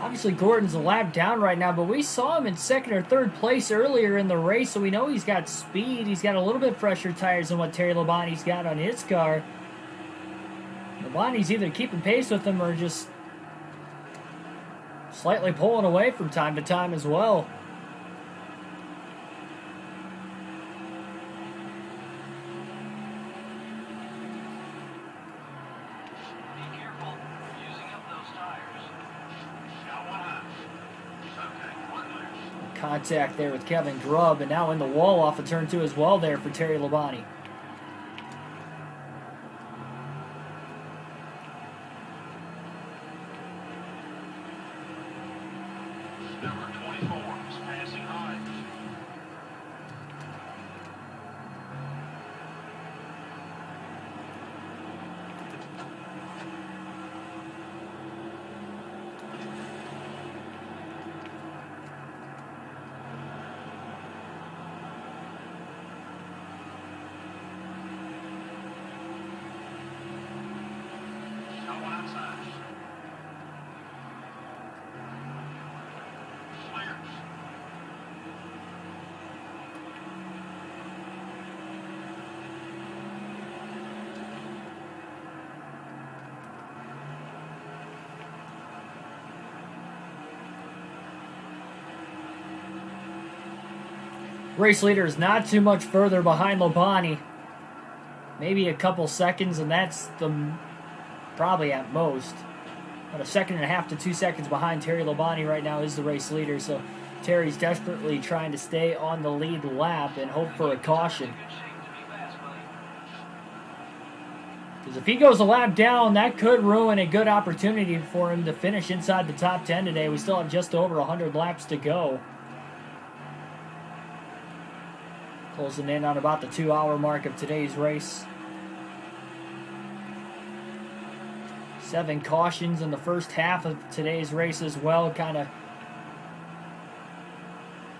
Obviously, Gordon's a lap down right now, but we saw him in 2nd or 3rd place earlier in the race, so we know he's got speed. He's got a little bit fresher tires than what Terry Labonte's got on his car. Labonte's either keeping pace with him or just slightly pulling away from time to time as well. Be careful. Using up those tires. Contact there with Kevin Grubb, and now in the wall off of turn 2 as well there for Terry Labonte. Number 24 is passing high. Got one outside. Clear. Race leader is not too much further behind Labonte. Maybe a couple seconds, and that's the probably at most. But 1.5 to 2 seconds behind Terry Labonte right now is the race leader. So Terry's desperately trying to stay on the lead lap and hope for a caution. Because if he goes a lap down, that could ruin a good opportunity for him to finish inside the top 10 today. We still have just over 100 laps to go. Closing in on about the 2-hour mark of today's race. 7 cautions in the first half of today's race as well. Kind of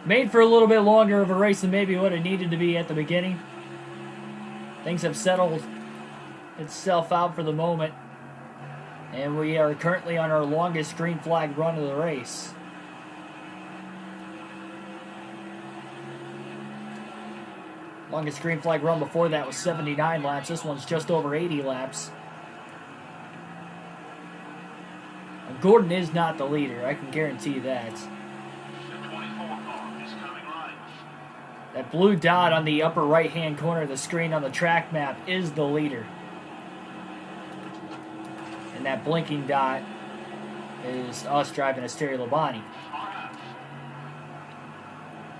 made for a little bit longer of a race than maybe what it needed to be at the beginning. Things have settled itself out for the moment. And we are currently on our longest green flag run of the race. Longest green flag run before that was 79 laps. This one's just over 80 laps. And Gordon is not the leader, I can guarantee that. The 24 car is coming right. That blue dot on the upper right-hand corner of the screen on the track map is the leader. And that blinking dot is us driving as Terry Labonte.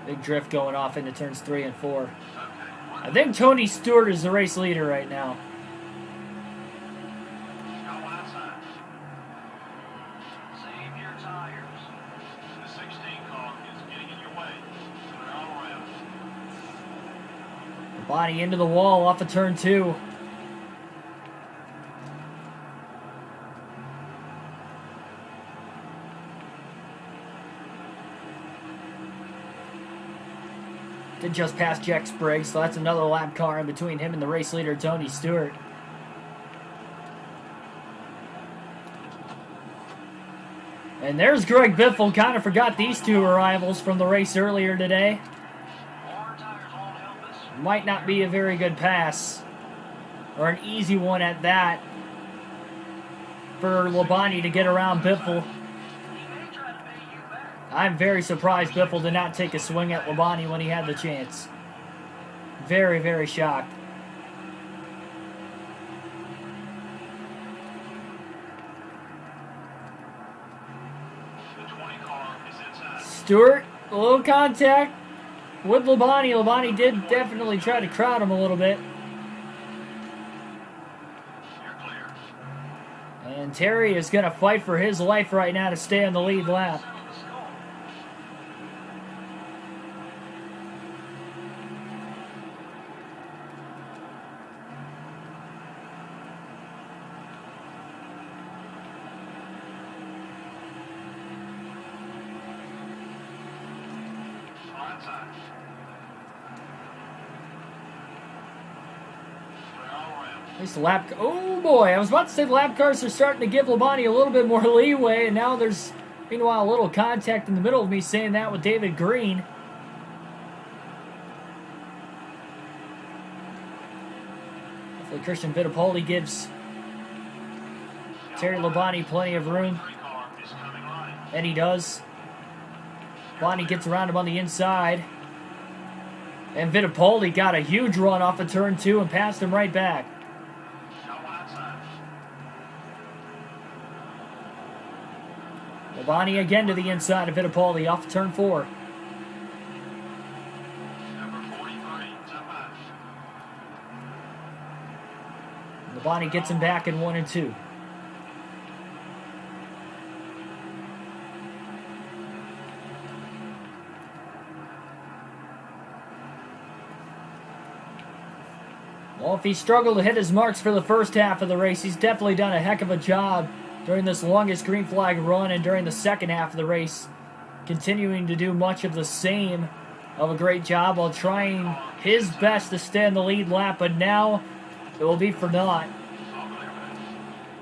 Big drift going off into turns 3 and 4. I think Tony Stewart is the race leader right now. Got one outside. Save your tires. The 16 car is getting in your way. They're all around. Labonte into the wall off of turn 2. Did just pass Jack Spriggs, so that's another lap car in between him and the race leader, Tony Stewart. And there's Greg Biffle. Kind of forgot these two arrivals from the race earlier today. More tires won't help us. Might not be a very good pass, or an easy one at that, for Labonte to get around Biffle. He may try to pay you back. I'm very surprised Biffle did not take a swing at Labonte when he had the chance. Very, very shocked. The 20 car is inside. Stewart, a little contact with Labonte. Labonte did definitely try to crowd him a little bit. You're clear. And Terry is going to fight for his life right now to stay on the lead lap. Settle the score. Outside. They're all around. This lap, oh boy, I was about to say the lap cars are starting to give Labonte a little bit more leeway, and now there's, meanwhile, a little contact in the middle of me saying that with David Green. Hopefully Christian Fittipaldi gives Terry Labonte plenty of room, 3 car is coming right. and he does. Labonte gets around him on the inside. And Fittipaldi got a huge run off of turn 2 and passed him right back. Got one outside. Labonte again to the inside of Fittipaldi off of turn 4. Labonte gets him back in 1 and 2. Well, if he struggled to hit his marks for the first half of the race, he's definitely done a heck of a job during this longest green flag run and during the second half of the race, continuing to do much of the same of a great job while trying his best to stay in the lead lap, but now it will be for naught,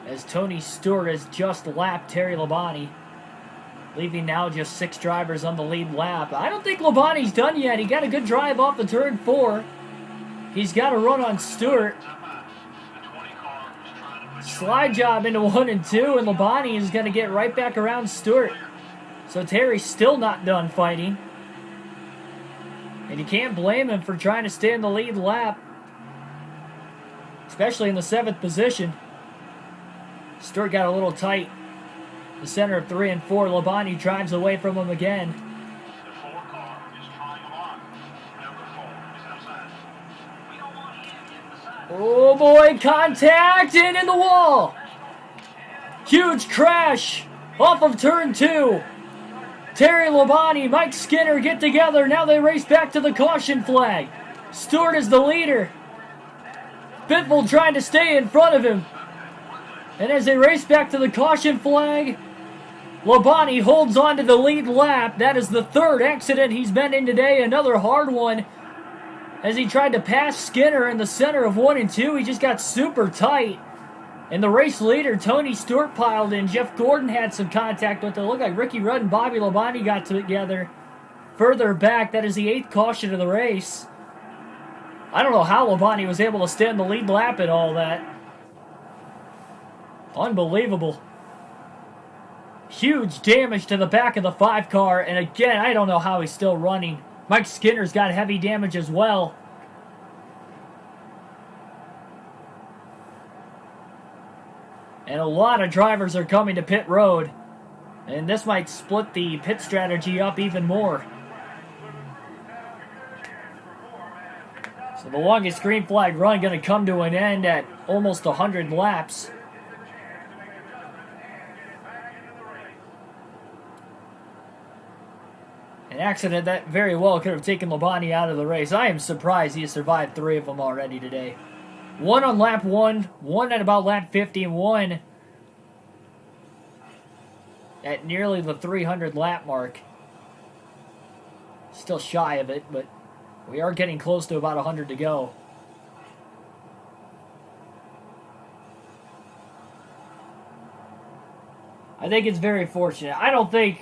as Tony Stewart has just lapped Terry Labonte, leaving now just 6 drivers on the lead lap. I don't think Labonte's done yet. He got a good drive off the turn 4. He's got a run on Stewart. Slide job into 1 and 2, and Labonte is going to get right back around Stewart. So Terry's still not done fighting. And you can't blame him for trying to stay in the lead lap, especially in the 7th position. Stewart got a little tight. The center of 3 and 4. Labonte drives away from him again. The 4 car is trying a lot. Number 4 is outside. We don't want him getting beside. Oh boy, contact and in the wall. Huge crash off of turn 2. Terry Labonte, Mike Skinner get together. Now they race back to the caution flag. Stewart is the leader. Bittville trying to stay in front of him. And as they race back to the caution flag, Labonte holds on to the lead lap. That is the 3rd accident he's been in today. Another hard one as he tried to pass Skinner in the center of 1 and 2. He just got super tight. And the race leader, Tony Stewart, piled in. Jeff Gordon had some contact with it. It looked like Ricky Rudd and Bobby Labonte got together further back. That is the 8th caution of the race. I don't know how Labonte was able to stay in the lead lap and all that. Unbelievable. Huge damage to the back of the 5 car. And again, I don't know how he's still running. Mike Skinner's got heavy damage as well. And a lot of drivers are coming to pit road. And this might split the pit strategy up even more. So the longest green flag run going to come to an end at almost 100 laps. An accident that very well could have taken Labonte out of the race. I am surprised he has survived 3 of them already today. 1 on lap 1, 1 at about lap 50, and 1 at nearly the 300 lap mark. Still shy of it, but we are getting close to about 100 to go. I think it's very fortunate. I don't think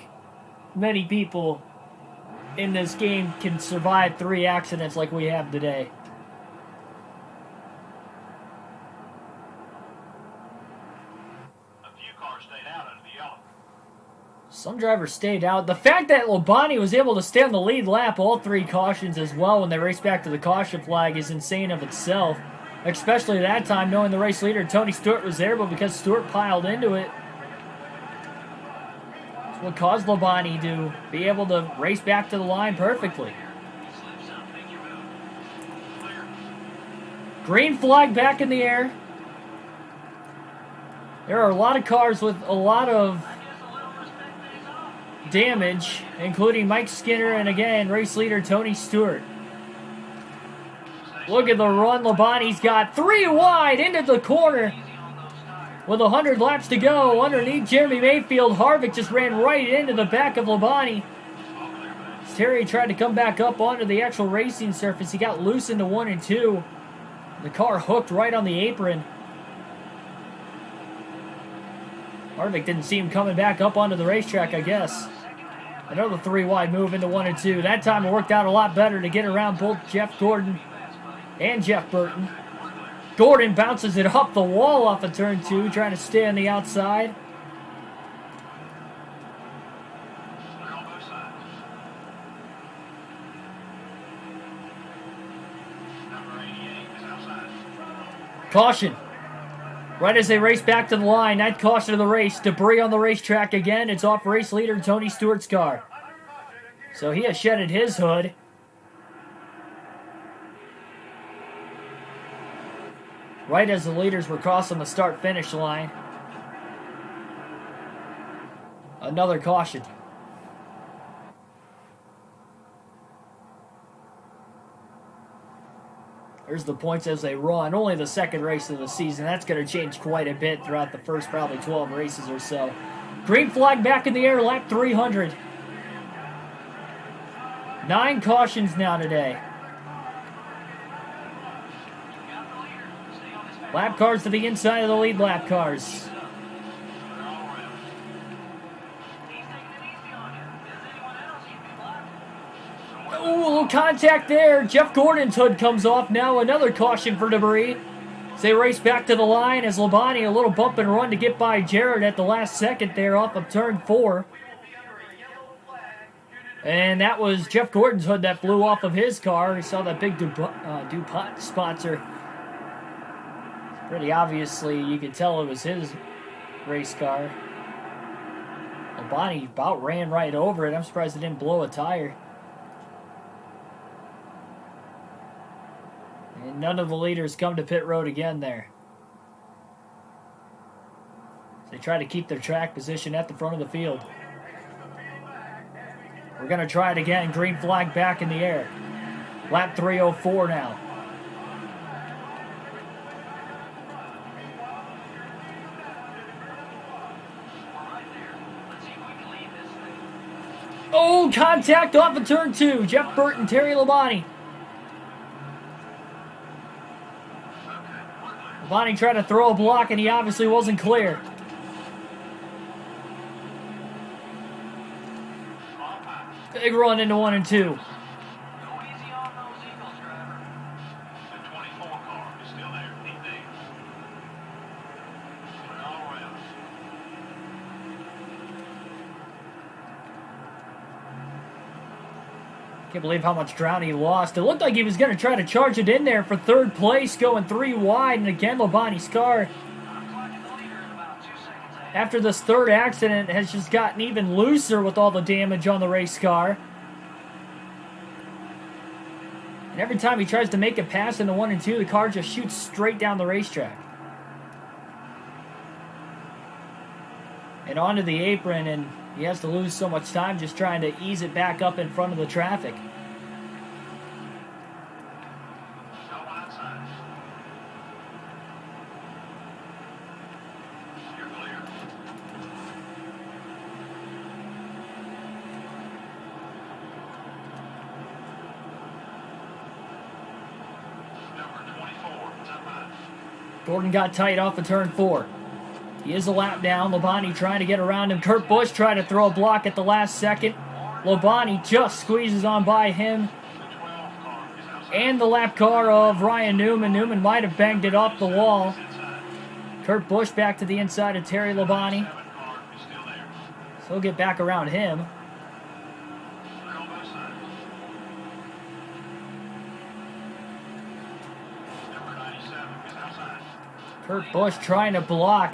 many people in this game can survive 3 accidents like we have today. Some drivers stayed out. The fact that Labonte was able to stay on the lead lap all 3 cautions as well when they race back to the caution flag is insane of itself. Especially that time, knowing the race leader, Tony Stewart, was there, but because Stewart piled into it, it's what caused Labonte to be able to race back to the line perfectly. Green flag back in the air. There are a lot of cars with a lot of damage, including Mike Skinner and again race leader Tony Stewart. Look at the run Labonte's got. 3 wide into the corner with 100 laps to go. Underneath Jeremy Mayfield, Harvick just ran right into the back of Labonte. Terry tried to come back up onto the actual racing surface. He got loose into 1 and 2. The car hooked right on the apron. Harvick didn't see him coming back up onto the racetrack, I guess. Another 3 wide move into 1 and 2. That time it worked out a lot better to get around both Jeff Gordon and Jeff Burton. Gordon bounces it off the wall off of turn 2, trying to stay on the outside. Caution. Right as they race back to the line, 9th caution of the race. Debris on the racetrack again. It's off race leader Tony Stewart's car. So he has shedded his hood. right as the leaders were crossing the start-finish line. Another caution. There's the points as they run. Only the second race of the season. That's going to change quite a bit throughout the first probably 12 races or so. Green flag back in the air, lap 300. 9 cautions now today. Lap cars to the inside of the lead lap cars. Ooh, a little contact there. Jeff Gordon's hood comes off now. Another caution for debris. As they race back to the line as Labonte a little bump and run to get by Jared at the last second there off of turn 4. And that was Jeff Gordon's hood that flew off of his car. We saw that big DuPont sponsor. Pretty obviously, you could tell it was his race car. Labonte about ran right over it. I'm surprised it didn't blow a tire. And none of the leaders come to pit road again there. They try to keep their track position at the front of the field. We're going to try it again. Green flag back in the air. Lap 304 now. Oh, contact off of turn 2. Jeff Burton, Terry Labonte. Labonte tried to throw a block, and he obviously wasn't clear. Big run into 1 and 2. Can't believe how much ground he lost. It looked like he was going to try to charge it in there for third place, going 3 wide. And again, Labonte's car, after this third accident, has just gotten even looser with all the damage on the race car. And every time he tries to make a pass in the 1 and 2, the car just shoots straight down the racetrack. And onto the apron, and he has to lose so much time just trying to ease it back up in front of the traffic. Gordon got tight off of turn 4. He is a lap down. Labonte trying to get around him. Kurt Busch tried to throw a block at the last second. Labonte just squeezes on by him and the lap car of Ryan Newman. Newman might have banged it off the wall. Kurt Busch back to the inside of Terry Labonte. So he'll get back around him. Kurt Busch trying to block.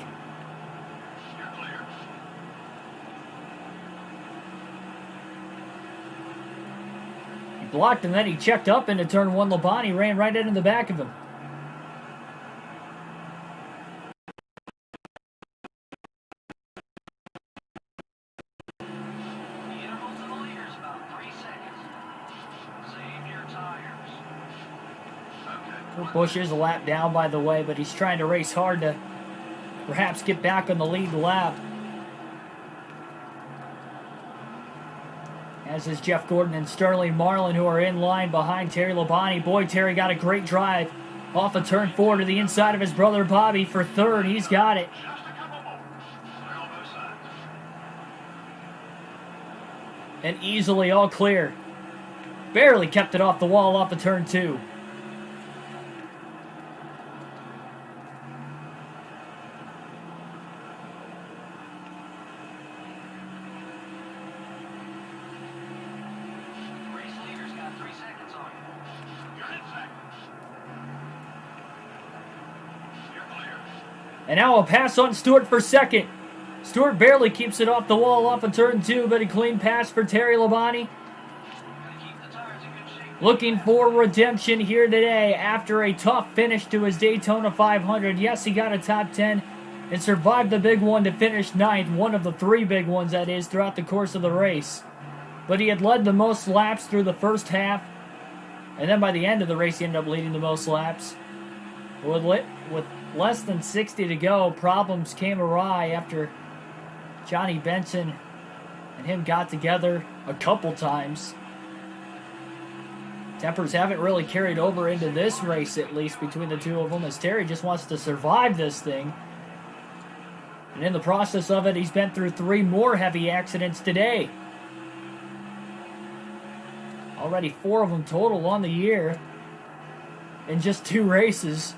He blocked and then he checked up into turn 1. Labonte ran right into the back of him. Kurt Busch is a lap down, by the way, but he's trying to race hard to perhaps get back on the lead lap. As is Jeff Gordon and Sterling Marlin, who are in line behind Terry Labonte. Boy, Terry got a great drive off of turn 4 to the inside of his brother Bobby for third. He's got it. And easily all clear. Barely kept it off the wall off of turn 2. And now a pass on Stewart for second. Stewart barely keeps it off the wall off of turn 2, but a clean pass for Terry Labonte. looking for redemption here today after a tough finish to his Daytona 500. Yes, he got a top 10 and survived the big one to finish ninth, one of the three big ones, that is, throughout the course of the race. But he had led the most laps through the first half, and then by the end of the race, he ended up leading the most laps. With less than 60 to go, problems came awry after Johnny Benson and him got together a couple times. Tempers haven't really carried over into this race, at least, between the two of them, as Terry just wants to survive this thing. And in the process of it, he's been through 3 more heavy accidents today. Already 4 of them total on the year in just 2 races.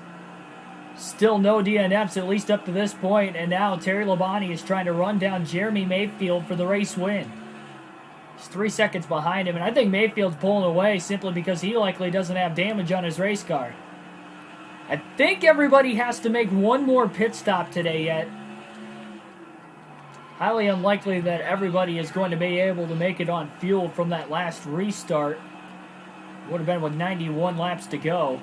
Still no DNFs, at least up to this point, and now Terry Labonte is trying to run down Jeremy Mayfield for the race win. He's 3 seconds behind him, and I think Mayfield's pulling away simply because he likely doesn't have damage on his race car. I think everybody has to make one more pit stop today yet. Highly unlikely that everybody is going to be able to make it on fuel from that last restart. Would have been with 91 laps to go.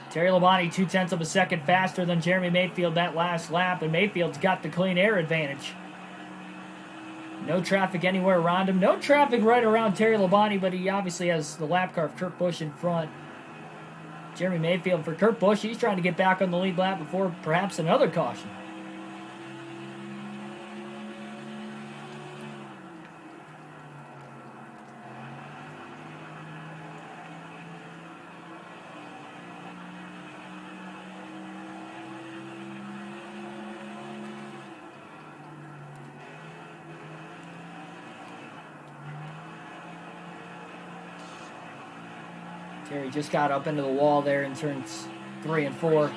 Terry Labonte 0.2 of a second faster than Jeremy Mayfield that last lap, and Mayfield's got the clean air advantage. No traffic anywhere around him. No traffic right around Terry Labonte, but he obviously has the lap car of Kurt Busch in front. Jeremy Mayfield for Kurt Busch, he's trying to get back on the lead lap before perhaps another caution. Terry just got up into the wall there in turns 3 and 4.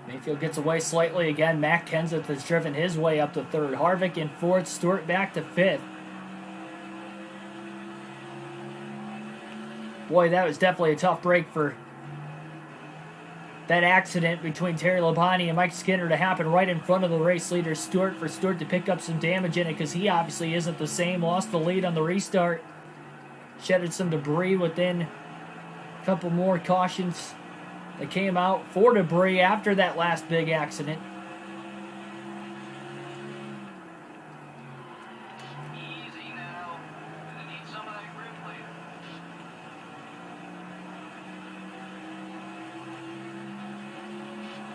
Mayfield gets away slightly again. Matt Kenseth has driven his way up to 3rd. Harvick in 4th. Stewart back to 5th. Boy, that was definitely a tough break for that accident between Terry Labonte and Mike Skinner to happen right in front of the race leader, Stewart, for Stewart to pick up some damage in it because he obviously isn't the same. Lost the lead on the restart. Shedded some debris within a couple more cautions that came out for debris after that last big accident. Easy now. Gonna need some of that grip later.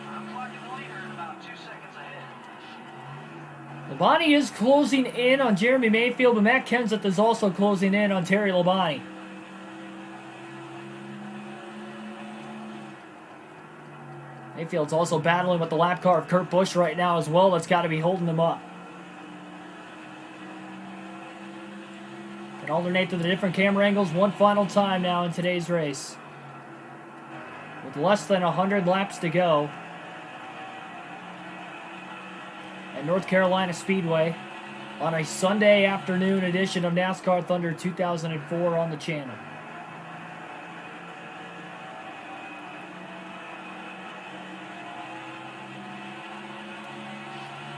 I'm clocking the leader at about 2 seconds ahead. Labonte is closing in on Jeremy Mayfield, but Matt Kenseth is also closing in on Terry Labonte. Mayfield's also battling with the lap car of Kurt Busch right now as well. That's got to be holding him up. And alternate to the different camera angles one final time now in today's race. With less than 100 laps to go at North Carolina Speedway on a Sunday afternoon edition of NASCAR Thunder 2004 on the channel.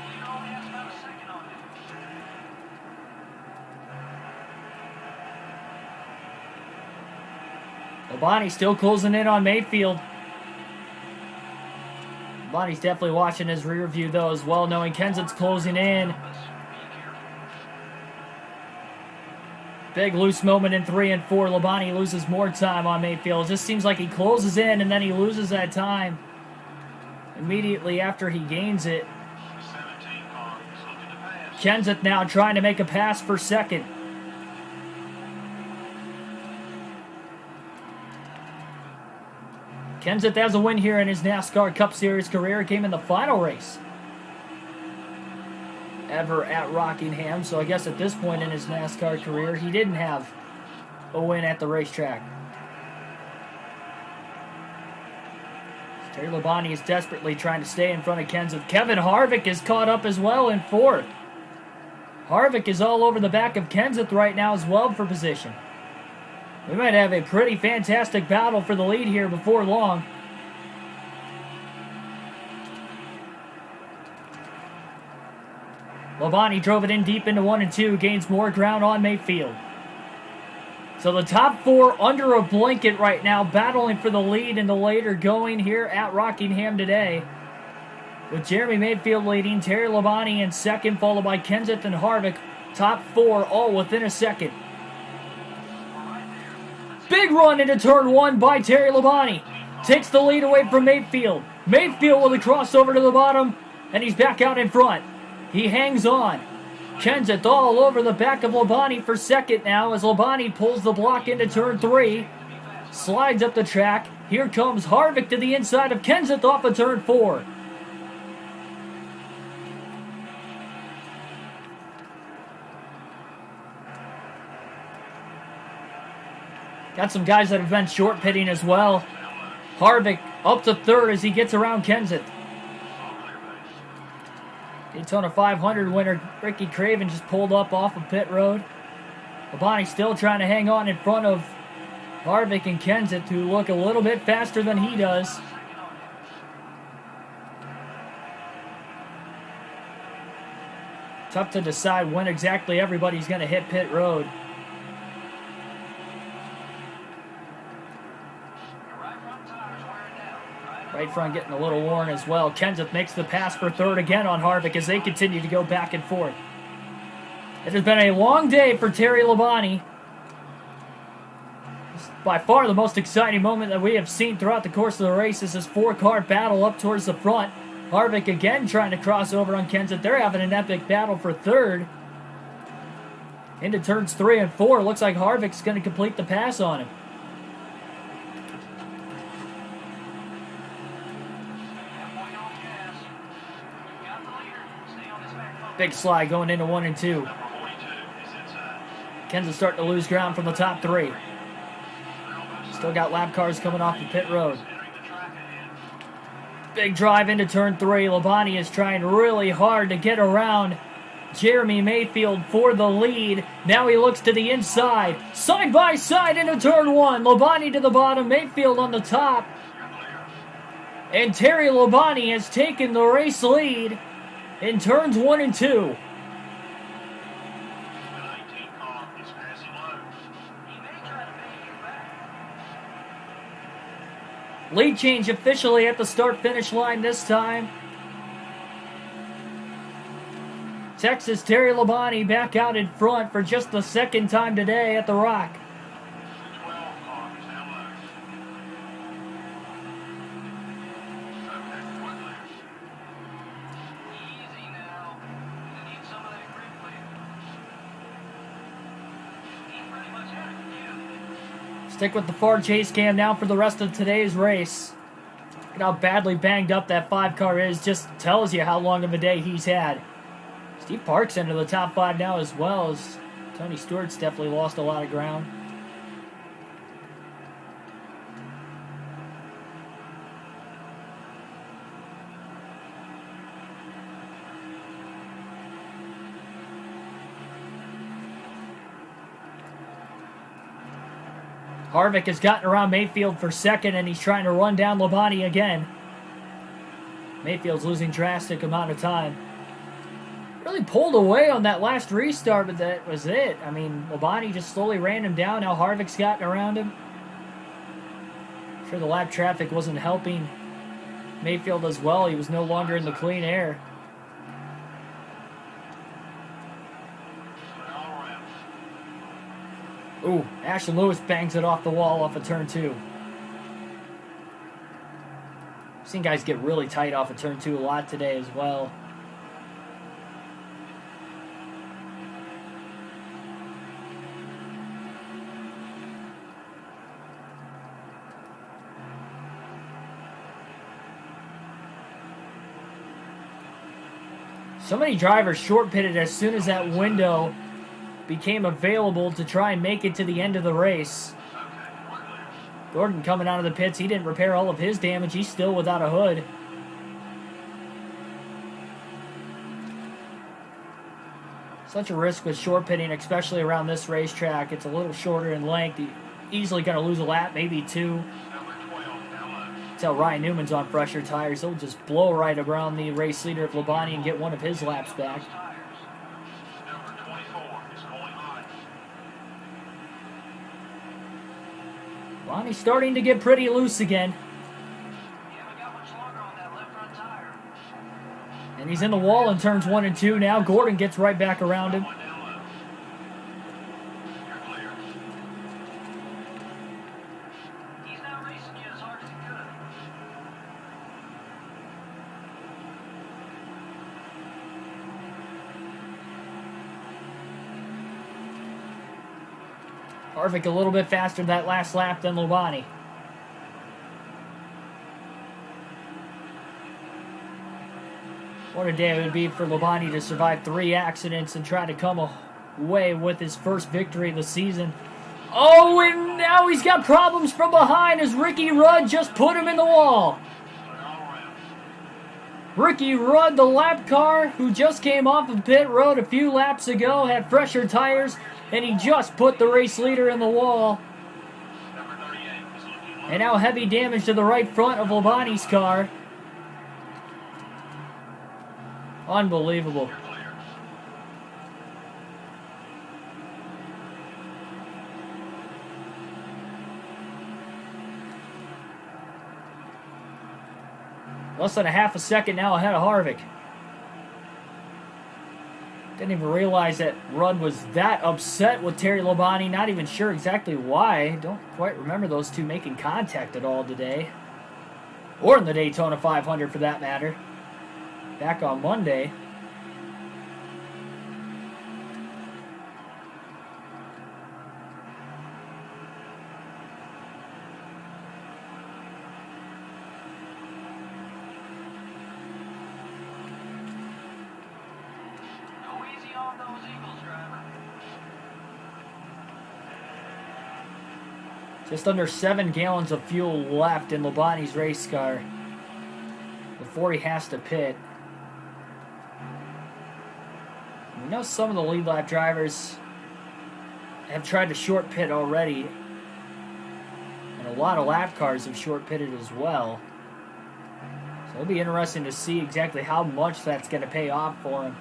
Leader only has about a second on him. Labonte still closing in on Mayfield. Labonte's definitely watching his rear view though as well, knowing Kenseth's closing in. Big loose moment in 3 and 4. Labonte loses more time on Mayfield. It just seems like he closes in and then he loses that time immediately after he gains it. 17 car is looking to pass. Kenseth now trying to make a pass for second. Kenseth has a win here in his NASCAR Cup Series career. Came in the final race ever at Rockingham. So I guess at this point in his NASCAR career, he didn't have a win at the racetrack. Terry Labonte is desperately trying to stay in front of Kenseth. Kevin Harvick is caught up as well in 4th. Harvick is all over the back of Kenseth right now as well for position. We might have a pretty fantastic battle for the lead here before long. Labonte drove it in deep into 1 and 2, gains more ground on Mayfield. So the top 4 under a blanket right now, battling for the lead in the later going here at Rockingham today. With Jeremy Mayfield leading, Terry Labonte in second, followed by Kenseth and Harvick. Top 4 all within a second. Big run into turn 1 by Terry Labonte. Takes the lead away from Mayfield. Mayfield with a crossover to the bottom, and he's back out in front. He hangs on. Kenseth all over the back of Labonte for second now as Labonte pulls the block into turn 3. Slides up the track. Here comes Harvick to the inside of Kenseth off of turn 4. Got some guys that have been short pitting as well. Harvick up to third as he gets around Kenseth. Daytona 500 winner Ricky Craven just pulled up off of pit road. Labonte still trying to hang on in front of Harvick and Kenseth, who look a little bit faster than he does. Tough to decide when exactly everybody's going to hit pit road. Right front getting a little worn as well. Kenseth makes the pass for third again on Harvick as they continue to go back and forth. It has been a long day for Terry Labonte. This is by far the most exciting moment that we have seen throughout the course of the race. This is 4-car battle up towards the front. Harvick again trying to cross over on Kenseth. They're having an epic battle for third. Into turns 3 and 4. Looks like Harvick's going to complete the pass on him. Big slide going into 1 and 2. Kenseth starting to lose ground from the top 3. Still got lap cars coming off the pit road. Big drive into turn 3. Labonte is trying really hard to get around Jeremy Mayfield for the lead. Now he looks to the inside. Side by side into turn 1. Labonte to the bottom. Mayfield on the top. And Terry Labonte has taken the race lead in turns 1 and 2. Lead change officially at the start-finish line this time. Texas Terry Labonte back out in front for just the second time today at the Rock. Stick with the Ford chase cam now for the rest of today's race. Look at how badly banged up that 5-car is. Just tells you how long of a day he's had. Steve Parks into the top 5 now as well, as Tony Stewart's definitely lost a lot of ground. Harvick has gotten around Mayfield for second, and he's trying to run down Labonte again. Mayfield's losing drastic amount of time. Really pulled away on that last restart, but that was it. I mean, Labonte just slowly ran him down. Now Harvick's gotten around him. I'm sure the lap traffic wasn't helping Mayfield as well. He was no longer in the clean air. Ooh, Ashton Lewis bangs it off the wall off of turn 2. I've seen guys get really tight off of turn 2 a lot today as well. So many drivers short pitted as soon as that window became available to try and make it to the end of the race. Gordon coming out of the pits. He didn't repair all of his damage. He's still without a hood. Such a risk with short pitting, especially around this racetrack. It's a little shorter in length. You're easily going to lose a lap, maybe 2. That's how Ryan Newman's on fresher tires. He'll just blow right around the race leader of Labonte and get one of his laps back. Labonte's starting to get pretty loose again. You haven't got much longer on that left front tire. And he's in the wall in turns 1 and 2 now. Gordon gets right back around him. One down low. You're clear. He's not racing you as hard as he could. Harvick a little bit faster that last lap than Labonte. What a day it would be for Labonte to survive 3 accidents and try to come away with his first victory of the season. Oh, and now he's got problems from behind as Ricky Rudd just put him in the wall. Ricky Rudd, the lap car, who just came off of pit road a few laps ago, had fresher tires, and he just put the race leader in the wall. Number 38 is looking low. And now heavy damage to the right front of Labonte's car. Unbelievable. You're clear. Less than a half a second now ahead of Harvick. Didn't even realize that Rudd was that upset with Terry Labonte. Not even sure exactly why. Don't quite remember those two making contact at all today. Or in the Daytona 500 for that matter. Back on Monday. Go easy on those Eagles, driver. Just under 7 gallons of fuel left in Labonte's race car before he has to pit. We know some of the lead lap drivers have tried to short pit already, and a lot of lap cars have short pitted as well. So it'll be interesting to see exactly how much that's going to pay off for him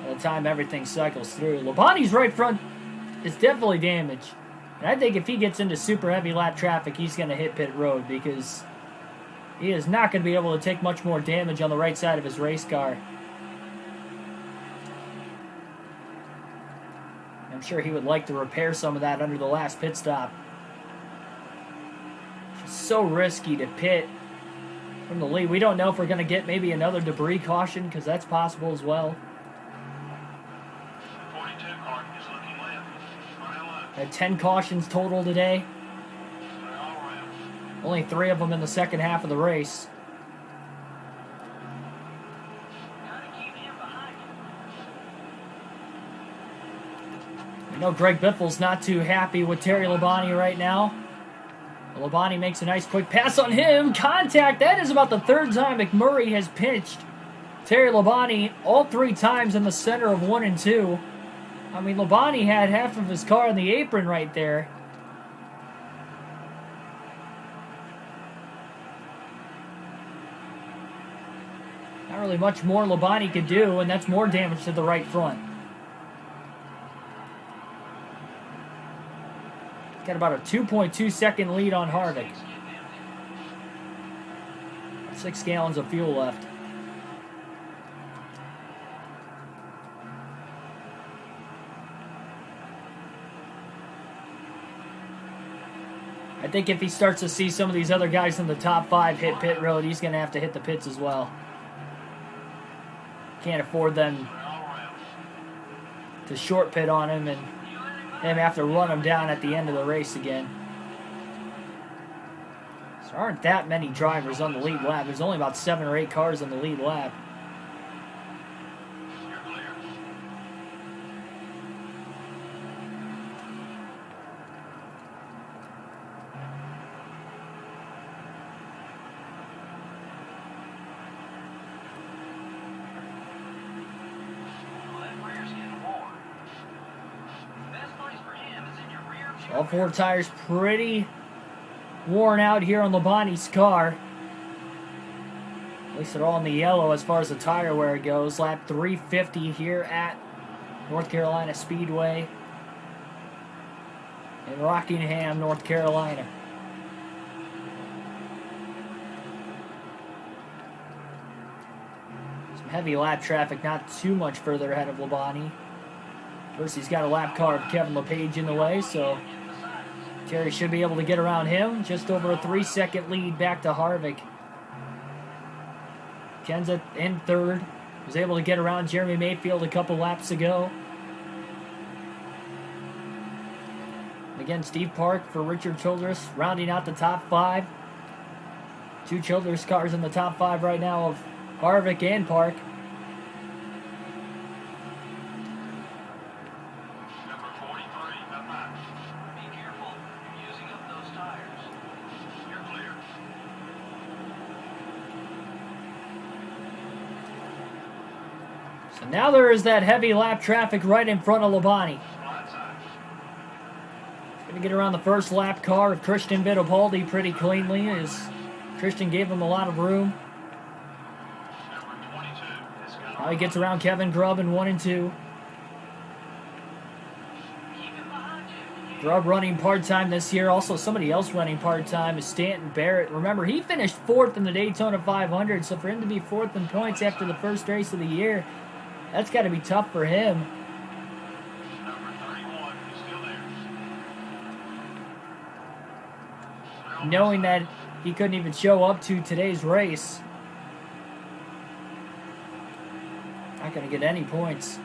by the time everything cycles through. Labonte's right front is definitely damaged. And I think if he gets into super heavy lap traffic, he's going to hit pit road because he is not going to be able to take much more damage on the right side of his race car. I'm sure he would like to repair some of that under the last pit stop. It's so risky to pit from the lead. We don't know if we're going to get maybe another debris caution because that's possible as well. 42 car is looking left. Right low. Had 10 cautions total today. They're all around. Only 3 of them in the second half of the race. Gotta keep him behind you. I know Greg Biffle's not too happy with Terry Labonte right now. Labonte makes a nice quick pass on him. Contact. That is about the 3rd time McMurray has pinched Terry Labonte, all 3 times in the center of 1 and 2. I mean, Labonte had half of his car on the apron right there. Not really much more Labonte could do, and that's more damage to the right front. Got about a 2.2 second lead on Harvick. 6 gallons of fuel left. I think if he starts to see some of these other guys in the top 5 hit pit road, he's going to have to hit the pits as well. Can't afford them to short pit on him and him have to run him down at the end of the race again. So there aren't that many drivers on the lead lap. There's only about 7 or 8 cars on the lead lap. You're clear. Well, that rear's getting worn. Best place for him is in your rear view. All 4 tires pretty worn out here on Labonte's car. At least they're all in the yellow as far as the tire wear goes. Lap 350 here at North Carolina Speedway. in Rockingham, North Carolina. Some heavy lap traffic, not too much further ahead of Labonte. First, he's got a lap car of Kevin LePage in the way, so Terry should be able to get around him. Just over a 3-second lead back to Harvick. Ken's in third. Was able to get around Jeremy Mayfield a couple laps ago. Again, Steve Park for Richard Childress, rounding out the top 5. 2 Childress cars in the top 5 right now of Harvick and Park. Number 43, up high. Be careful. You're using up those tires. You're clear. So now there is that heavy lap traffic right in front of Labonte. Blind side. Going to get around the first lap car of Christian Fittipaldi pretty cleanly, as Christian gave him a lot of room. Number 22 has got Now he gets around Kevin Grubb in 1 and 2. Keep it behind you. Grubb running part-time this year. Also, somebody else running part-time is Stanton Barrett. Remember, he finished 4th in the Daytona 500, so for him to be 4th in points after the first race of the year, that's got to be tough for him. number 31 is still there. Knowing that he couldn't even show up to today's race. Not going to get any points.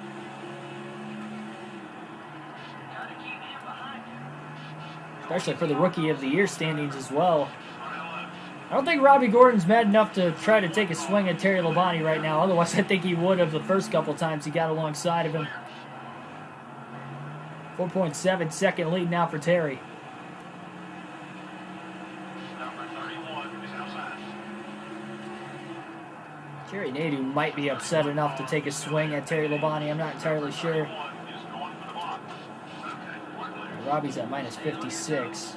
Gotta keep him behind you. Especially for the Rookie of the Year standings as well. I don't think Robbie Gordon's mad enough to try to take a swing at Terry Labonte right now. Otherwise, I think he would have the first couple times he got alongside of him. 4.7 second lead now for Terry. Number 31 is outside. Jerry Nadeau might be upset enough to take a swing at Terry Labonte. I'm not entirely sure. 31 is going for the block. Okay, we're clear. Robbie's at minus 56.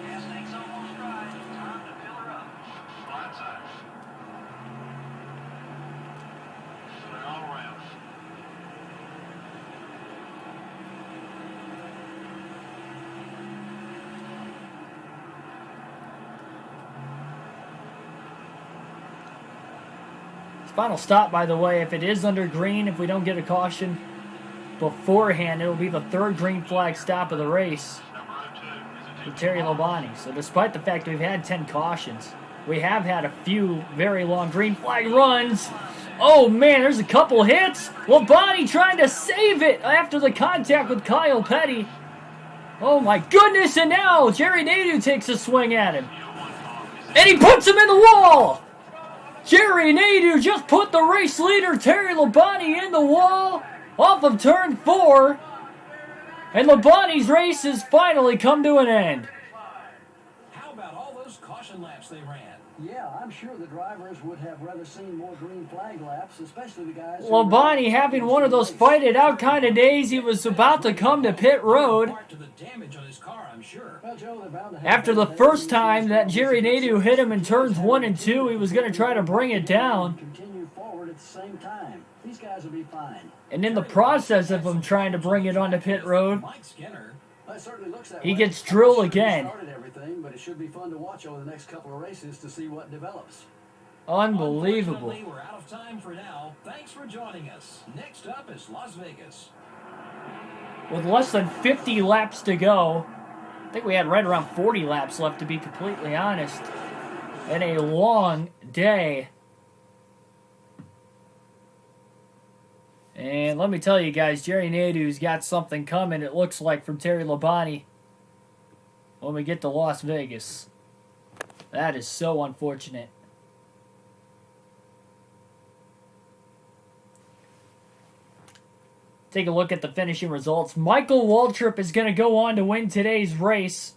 Gas tank's almost dry. Time to fill her up. Blind side. Clear all around. Final stop, by the way, if it is under green, if we don't get a caution beforehand, it'll be the 3rd green flag stop of the race Number 02 is a for Terry Labonte. So despite the fact we've had 10 cautions, we have had a few very long green flag runs. Oh man, there's a couple hits. Labonte trying to save it after the contact with Kyle Petty. Oh my goodness, and now Jerry Nadeau takes a swing at him. And he puts him in the wall! Jerry Nadeau just put the race leader Terry Labonte in the wall off of turn 4. And Labonte's race has finally come to an end. How about all those caution laps they ran? Yeah, I'm sure the drivers would have rather seen more green flag laps, especially the guys. Labonte having one of those fight it out kind of days. He was about to come to pit road. Part to the damage on his car, I'm sure. Well, Joe, they're bound to have After the first time that Jerry Nadeau hit him in turns 1 and 2, he was going to try to bring it down. Continue forward at the same time. These guys will be fine. And in the process of him trying to bring it onto pit road, Mike Skinner. Well, it certainly looks that he way. gets drilled Sure again. Started everything, but it should be fun to watch over the next couple of races to see what develops. Unbelievable. Unfortunately, we're out of time for now. Thanks for joining us. Next up is Las Vegas. With less than 50 laps to go, I think we had right around 40 laps left, to be completely honest. And a long day. And let me tell you guys, Jerry Nadeau's got something coming, it looks like, from Terry Labonte when we get to Las Vegas. That is so unfortunate. Take a look at the finishing results. Michael Waltrip is going to go on to win today's race.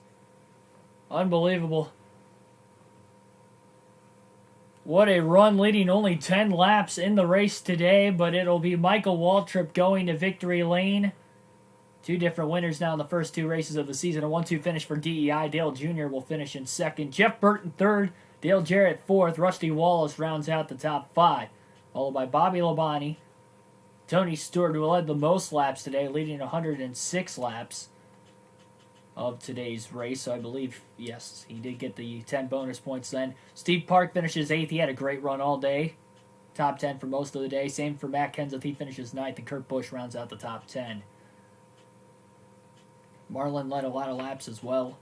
Unbelievable. What a run, leading only 10 laps in the race today, but it'll be Michael Waltrip going to victory lane. 2 different winners now in the first 2 races of the season. A 1-2 finish for DEI. Dale Jr. will finish in 2nd. Jeff Burton 3rd. Dale Jarrett 4th. Rusty Wallace rounds out the top 5. Followed by Bobby Labonte. Tony Stewart, who led the most laps today, leading 106 laps. of today's race. So I believe, yes, he did get the 10 bonus points then. Steve Park finishes 8th. He had a great run all day. Top 10 for most of the day. Same for Matt Kenseth. He finishes 9th, and Kurt Busch rounds out the top 10. Marlin led a lot of laps as well.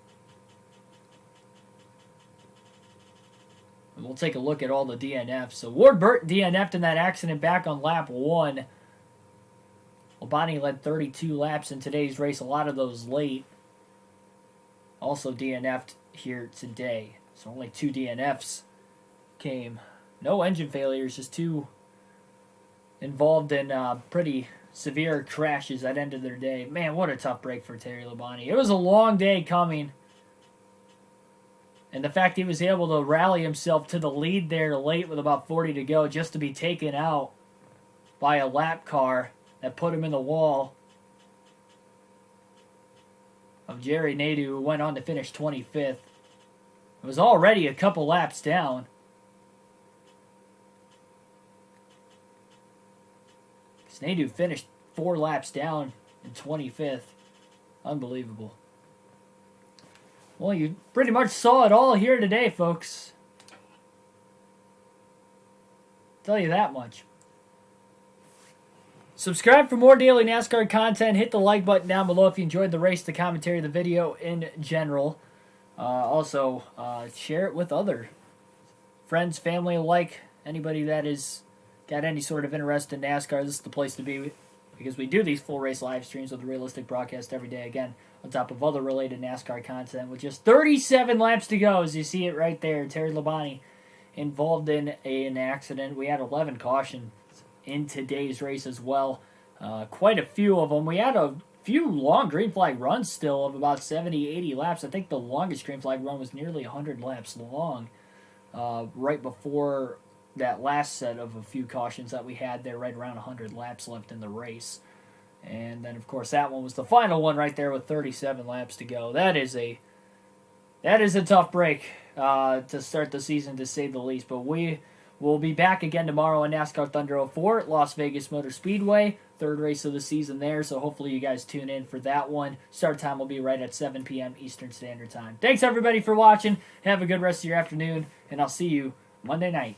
And we'll take a look at all the DNFs. So Ward Burton DNF'd in that accident back on lap 1. Labonte led 32 laps in today's race, a lot of those late. Also DNF'd here today. So only 2 DNFs came. No engine failures, just 2 involved in pretty severe crashes that ended their day. Man, what a tough break for Terry Labonte. It was a long day coming. And the fact he was able to rally himself to the lead there late with about 40 to go just to be taken out by a lap car that put him in the wall of Jerry Nadeau, who went on to finish 25th. It was already a couple laps down. Nadeau finished 4 laps down in 25th. Unbelievable. Well, you pretty much saw it all here today, folks. Tell you that much. Subscribe for more daily NASCAR content. Hit the like button down below if you enjoyed the race, the commentary, the video in general. Also, share it with other friends, family alike, anybody that is got any sort of interest in NASCAR. This is the place to be, because we do these full race live streams with a realistic broadcast every day, again, on top of other related NASCAR content. With just 37 laps to go, as you see it right there, Terry Labonte involved in an accident. We had 11 cautions in today's race as well. Quite a few of them. We had a few long green flag runs still of about 70, 80 laps. I think the longest green flag run was nearly 100 laps long right before that last set of a few cautions that we had there, right around 100 laps left in the race. And then, of course, that one was the final one right there with 37 laps to go. That is a tough break to start the season, to say the least. But we will be back again tomorrow on NASCAR Thunder 04 at Las Vegas Motor Speedway. 3rd race of the season there, so hopefully you guys tune in for that one. Start time will be right at 7 p.m. Eastern Standard Time. Thanks, everybody, for watching. Have a good rest of your afternoon, and I'll see you Monday night.